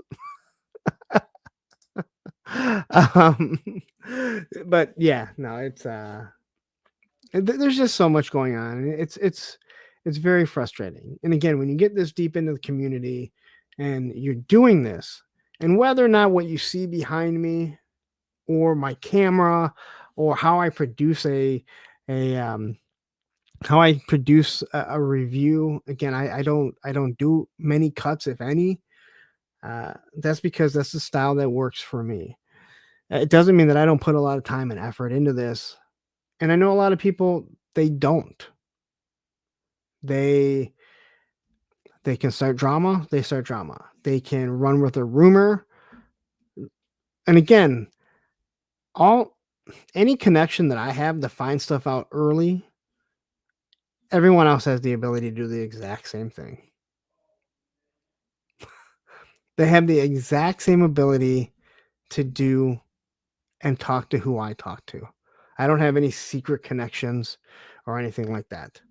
But yeah, no, it's there's just so much going on. It's very frustrating. And again, when you get this deep into the community and you're doing this, and whether or not what you see behind me or my camera or how I produce a review, again, I don't do many cuts, if any. That's because that's the style that works for me. It doesn't mean that I don't put a lot of time and effort into this. And I know a lot of people, they don't. They can start drama. They start drama. They can run with a rumor. And again, any connection that I have to find stuff out early, everyone else has the ability to do the exact same thing. They have the exact same ability to do and talk to who I talk to. I don't have any secret connections or anything like that.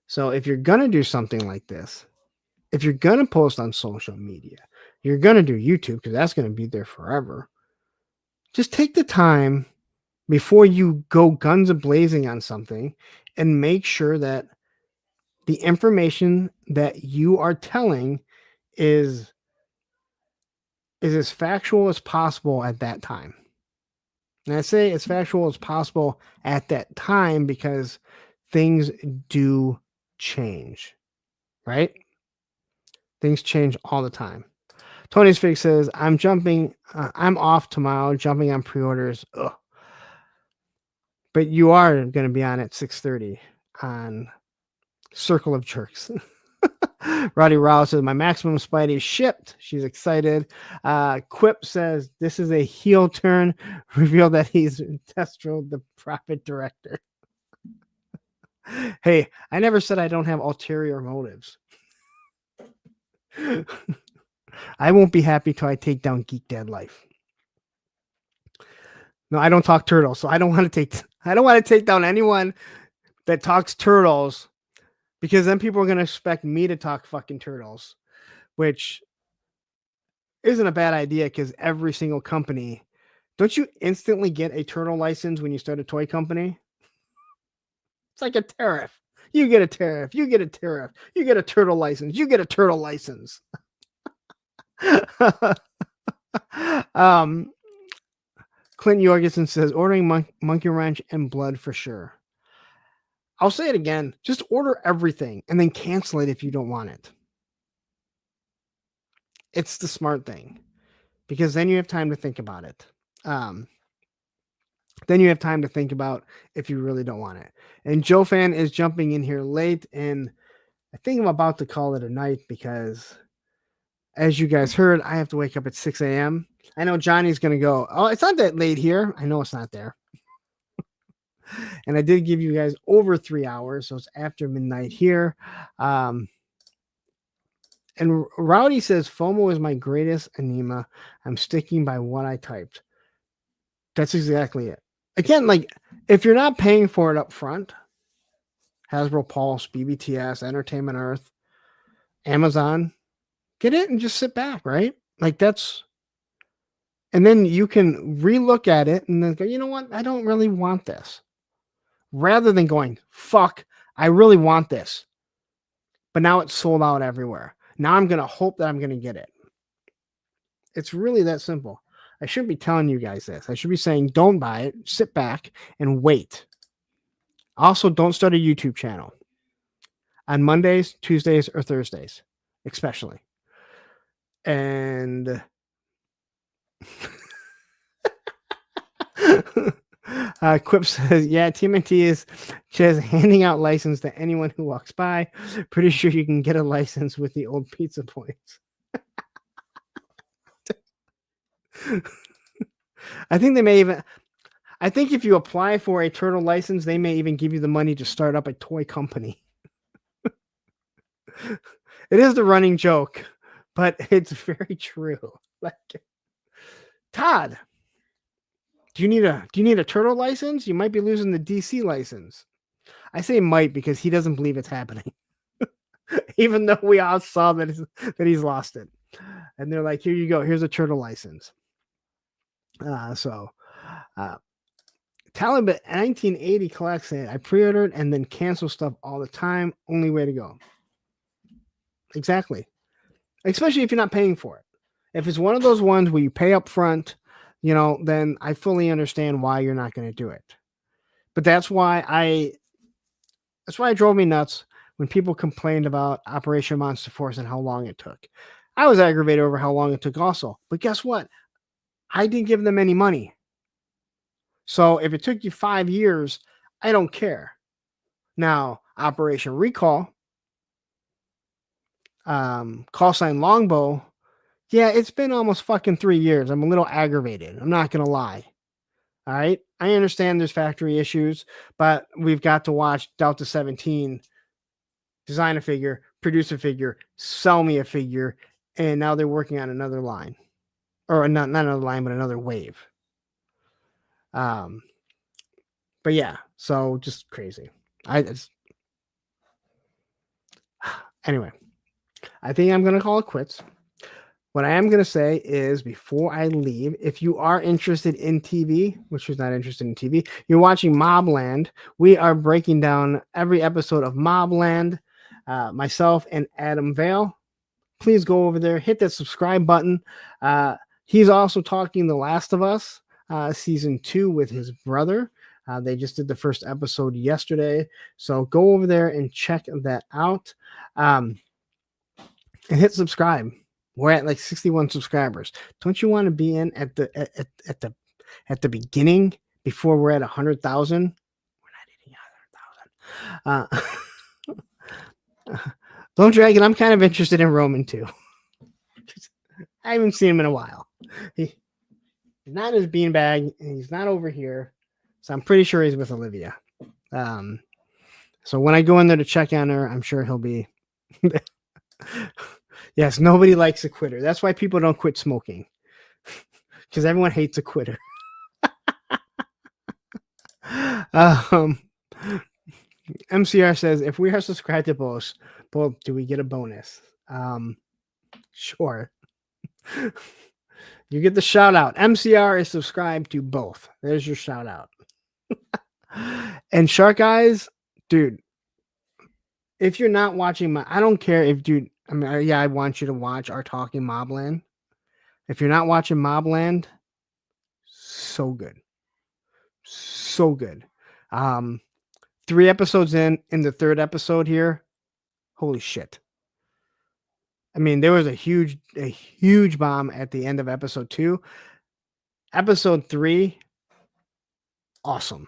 So if you're going to do something like this, if you're going to post on social media, you're going to do YouTube because that's going to be there forever. Just take the time before you go guns a-blazing on something and make sure that the information that you are telling is as factual as possible at that time. And I say as factual as possible at that time because things do change, right? Things change all the time. Tony's Fix says, I'm off tomorrow, jumping on pre-orders. Ugh. But you are going to be on at 6:30 on Circle of Jerks. Roddy Rowell says, my Maximum Spidey shipped. She's excited. Quip says, this is a heel turn. Reveal that he's Destro, the profit director. Hey, I never said I don't have ulterior motives. I won't be happy till I take down Geek Dad Life. No, I don't talk turtles, so I don't want to take down anyone that talks turtles, because then people are going to expect me to talk fucking turtles, which isn't a bad idea because every single company, don't you instantly get a turtle license when you start a toy company? It's like a tariff. You get a tariff. You get a tariff. You get a turtle license. You get a turtle license. Clint Jorgensen says, ordering Monkey Wrench and Blood for sure. I'll say it again. Just order everything and then cancel it if you don't want it. It's the smart thing, because then you have time to think about it. Then you have time to think about if you really don't want it. And Joe Fan is jumping in here late, and I think I'm about to call it a night because, as you guys heard, I have to wake up at 6 a.m. I know Johnny's going to go, oh, it's not that late here. I know it's not there. And I did give you guys over 3 hours, so it's after midnight here. And Rowdy says, FOMO is my greatest enema. I'm sticking by what I typed. That's exactly it. Again, like, if you're not paying for it up front, Hasbro Pulse, BBTS, Entertainment Earth, Amazon, get it and just sit back, right? Like, that's... And then you can relook at it and then go, you know what? I don't really want this. Rather than going, fuck, I really want this. But now it's sold out everywhere. Now I'm going to hope that I'm going to get it. It's really that simple. I shouldn't be telling you guys this. I should be saying, don't buy it. Sit back and wait. Also, don't start a YouTube channel on Mondays, Tuesdays, or Thursdays, especially. And Quip says, yeah, TMNT is just handing out license to anyone who walks by. Pretty sure you can get a license with the old pizza points. I think they may even, I think if you apply for a turtle license, they may even give you the money to start up a toy company. It is the running joke, but it's very true. Like, Todd, do you need a turtle license? You might be losing the DC license. I say might because he doesn't believe it's happening. Even though we all saw that he's lost it. And they're like, here you go. Here's a turtle license. Taliban 1980 collects it. I pre-ordered and then cancel stuff all the time. Only way to go. Exactly. Especially if you're not paying for it. If it's one of those ones where you pay up front, you know, then I fully understand why you're not going to do it. But that's why it drove me nuts when people complained about Operation Monster Force and how long it took. I was aggravated over how long it took also. But guess what? I didn't give them any money. So if it took you 5 years, I don't care. Now, Operation Recall, call sign Longbow, yeah, it's been almost fucking 3 years. I'm a little aggravated. I'm not going to lie. All right. I understand there's factory issues, but we've got to watch Delta 17 design a figure, produce a figure, sell me a figure, and now they're working on another line. Or not another line, but another wave. But yeah, so just crazy. Anyway, I think I'm going to call it quits. What I am going to say is, before I leave, if you are interested in TV, which is not interested in TV, you're watching Mobland. We are breaking down every episode of Mobland. myself and Adam Vale. Please go over there, hit that subscribe button. He's also talking The Last of Us season 2 with his brother. They just did the first episode yesterday. So go over there and check that out. And hit subscribe. We're at like 61 subscribers. Don't you want to be in at the beginning before we're at 100,000? We're not hitting 100,000. Don't drag it. I'm kind of interested in Roman too. I haven't seen him in a while. He's not in his beanbag, and he's not over here. So I'm pretty sure he's with Olivia. So when I go in there to check on her, I'm sure he'll be. Yes, nobody likes a quitter. That's why people don't quit smoking. Because everyone hates a quitter. MCR says, if we are subscribed to both, do we get a bonus? Sure. You get the shout out. MCR is subscribed to both. There's your shout out. And Shark Eyes, dude, if you're not watching I don't care if, dude, I mean, yeah, I want you to watch our Talking Mobland. If you're not watching Mobland, so good. So good. 3 episodes in the 3rd episode here, holy shit. I mean, there was a huge bomb at the end of episode 2. Episode 3, awesome.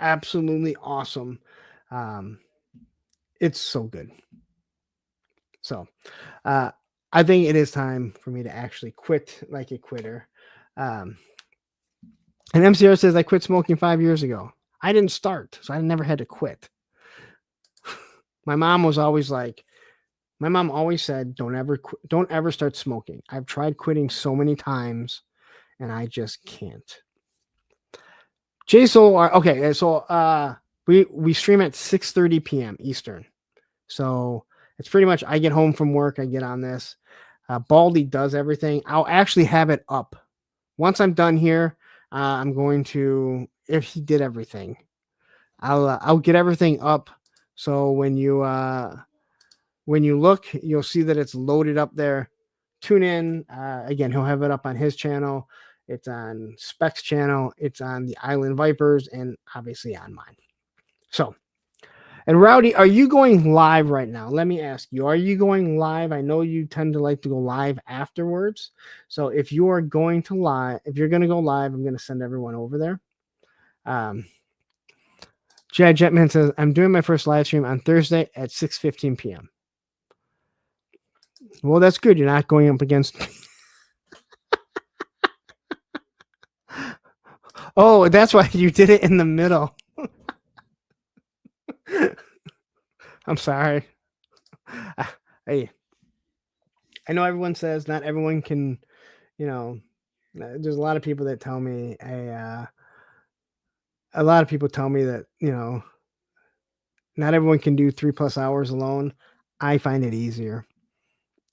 Absolutely awesome. It's so good. So, I think it is time for me to actually quit like a quitter. And MCR says, I quit smoking 5 years ago. I didn't start, so I never had to quit. My mom always said, don't ever start smoking. I've tried quitting so many times and I just can't. JSOL, okay, so we stream at 6:30 p.m. Eastern. So it's pretty much I get home from work, I get on this. Baldy does everything. I'll actually have it up. Once I'm done here, I'm going to, if he did everything, I'll get everything up. So when you look, you'll see that it's loaded up there. Tune in. Again, he'll have it up on his channel. It's on Spec's channel. It's on the Island Vipers and obviously on mine. So, and Rowdy, are you going live right now? Let me ask you, are you going live? I know you tend to like to go live afterwards. So if you are going to live, if you're going to go live, I'm going to send everyone over there. Jad Jetman says, I'm doing my first live stream on Thursday at 6:15 p.m. Well, that's good. You're not going up against me. Oh, that's why you did it in the middle. I'm sorry. Hey, I know everyone says not everyone can, there's a lot of people that tell me, a lot of people tell me that, not everyone can do 3+ hours alone. I find it easier.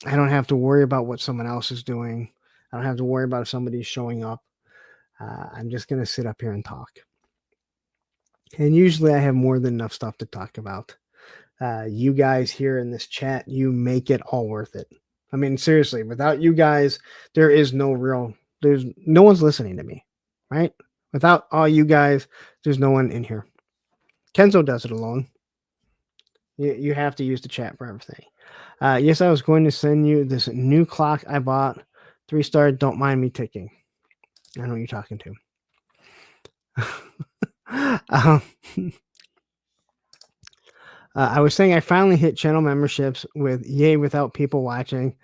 I don't have to worry about what someone else is doing. I don't have to worry about if somebody's showing up. I'm just going to sit up here and talk. And usually I have more than enough stuff to talk about. You guys here in this chat, you make it all worth it. I mean, seriously, without you guys, there's no one's listening to me, right? Without all you guys, there's no one in here. Kenzo does it alone. You have to use the chat for everything. Yes, I was going to send you this new clock I bought. 3-star, don't mind me ticking. I know who you're talking to. I was saying I finally hit channel memberships with yay without people watching.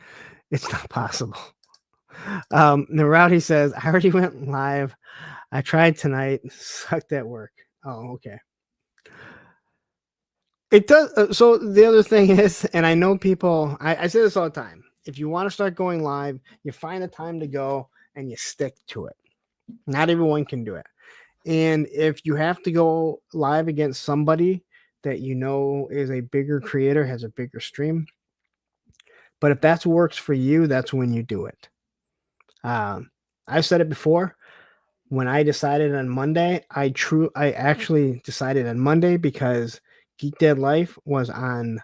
It's not possible. The Rowdy says, I already went live. I tried tonight. Sucked at work. Oh, okay. It does. So the other thing is, and I know people, I say this all the time. If you want to start going live, you find a time to go and you stick to it. Not everyone can do it. And if you have to go live against somebody that you know is a bigger creator, has a bigger stream, but if that works for you, that's when you do it. I've said it before. When I decided on Monday, I actually decided on Monday because Geek Dead Life was on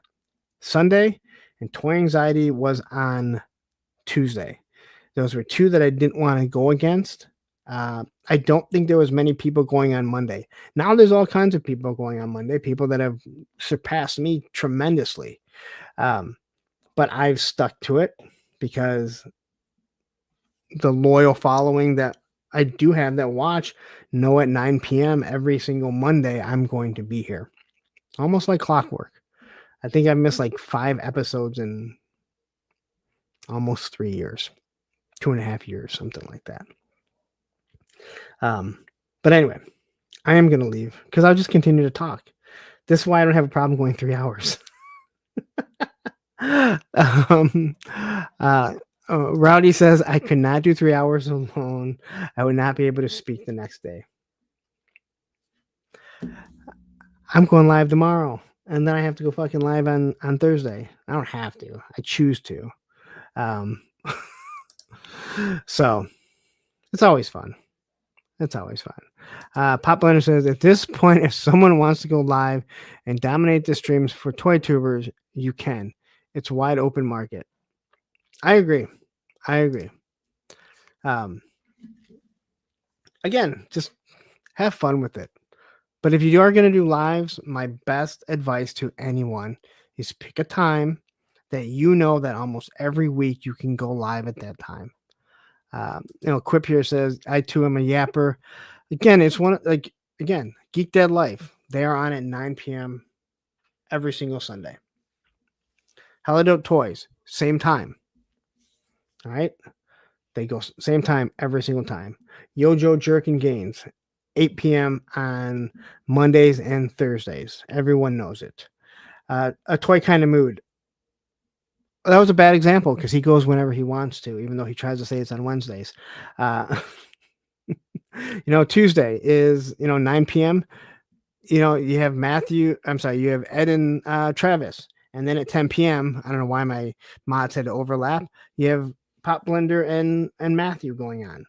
Sunday, and Toy Anxiety was on Tuesday. Those were two that I didn't want to go against. I don't think there was many people going on Monday. Now there's all kinds of people going on Monday, people that have surpassed me tremendously. But I've stuck to it because the loyal following that I do have that watch know at 9 p.m. every single Monday I'm going to be here. Almost like clockwork. I think I've missed like 5 episodes in almost 3 years, 2.5 years, something like that. But anyway, I am going to leave because I'll just continue to talk. This is why I don't have a problem going 3 hours. Rowdy says, I could not do 3 hours alone. I would not be able to speak the next day. I'm going live tomorrow, and then I have to go fucking live on Thursday. I don't have to. I choose to. So it's always fun. It's always fun. Pop Blender says, at this point, if someone wants to go live and dominate the streams for toy tubers, you can. It's wide open market. I agree. Again, just have fun with it. But if you are going to do lives, my best advice to anyone is pick a time that you know that almost every week you can go live at that time. Quip here says, I too am a yapper. Again, it's Geek Dead Life. They are on at 9 p.m. every single Sunday. Helidote Toys, same time. All right. They go same time every single time. Yojo Jerk and Gains, 8 p.m. on Mondays and Thursdays. Everyone knows it. A Toy Kind of Mood. That was a bad example because he goes whenever he wants to, even though he tries to say it's on Wednesdays. Tuesday is, 9 p.m. You have you have Ed and Travis. And then at 10 p.m., I don't know why my mods had to overlap. You have Pop Blender and Matthew going on.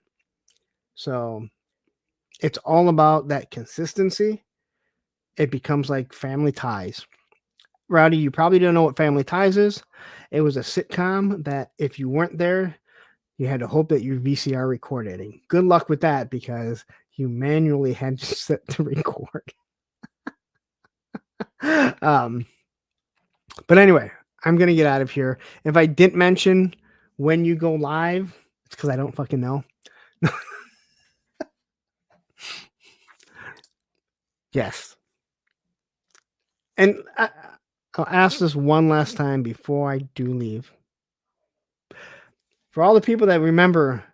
So it's all about that consistency. It becomes like Family Ties. Rowdy, you probably don't know what Family Ties is. It was a sitcom that if you weren't there, you had to hope that your VCR recorded. And good luck with that because you manually had to set to record. But anyway, I'm going to get out of here. If I didn't mention when you go live, it's because I don't fucking know. Yes. And I'll ask this one last time before I do leave. For all the people that remember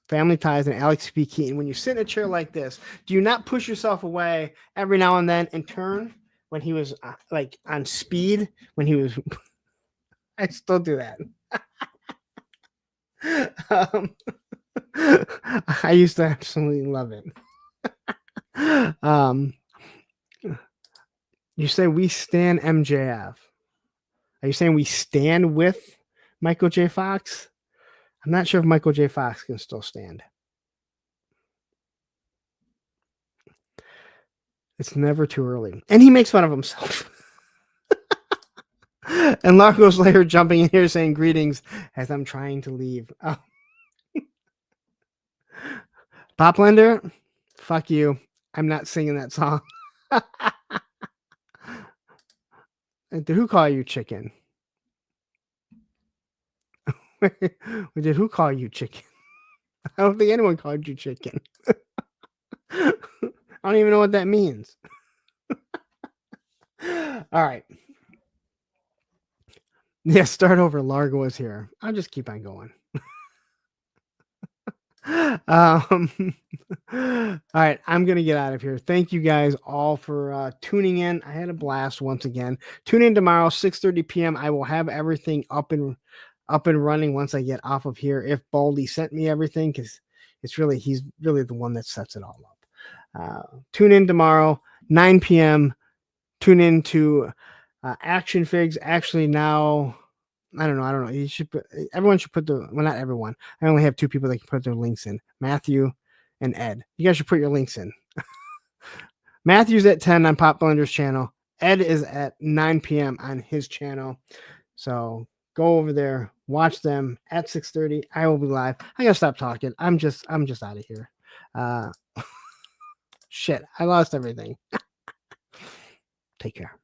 Family Ties and Alex P. Keaton, when you sit in a chair like this, do you not push yourself away every now and then and turn when he was like on speed? When he was, I still do that. I used to absolutely love it. You say we stand MJF. Are you saying we stand with Michael J. Fox? I'm not sure if Michael J. Fox can still stand. It's never too early. And he makes fun of himself. And Largo's later jumping in here saying greetings as I'm trying to leave. Oh. Pop Blender, fuck you. I'm not singing that song. Did who call you chicken? Did who call you chicken? I don't think anyone called you chicken. I don't even know what that means. All right. Yeah, start over. Largo is here. I'll just keep on going. All right, I'm gonna get out of here. Thank you guys all for tuning in. I had a blast once again. Tune in tomorrow, 6:30 p.m. I will have everything up and running once I get off of here. If Baldy sent me everything, because he's really the one that sets it all up. Tune in tomorrow, 9 p.m. Tune in to Action Figs. Actually, now I don't know. Everyone should put not everyone. I only have 2 people that can put their links in, Matthew and Ed. You guys should put your links in. Matthew's at 10 on Pop Blender's channel. Ed is at 9 p.m. on his channel. So go over there, watch them at 6:30. I will be live. I gotta stop talking. I'm just out of here. Shit, I lost everything. Take care.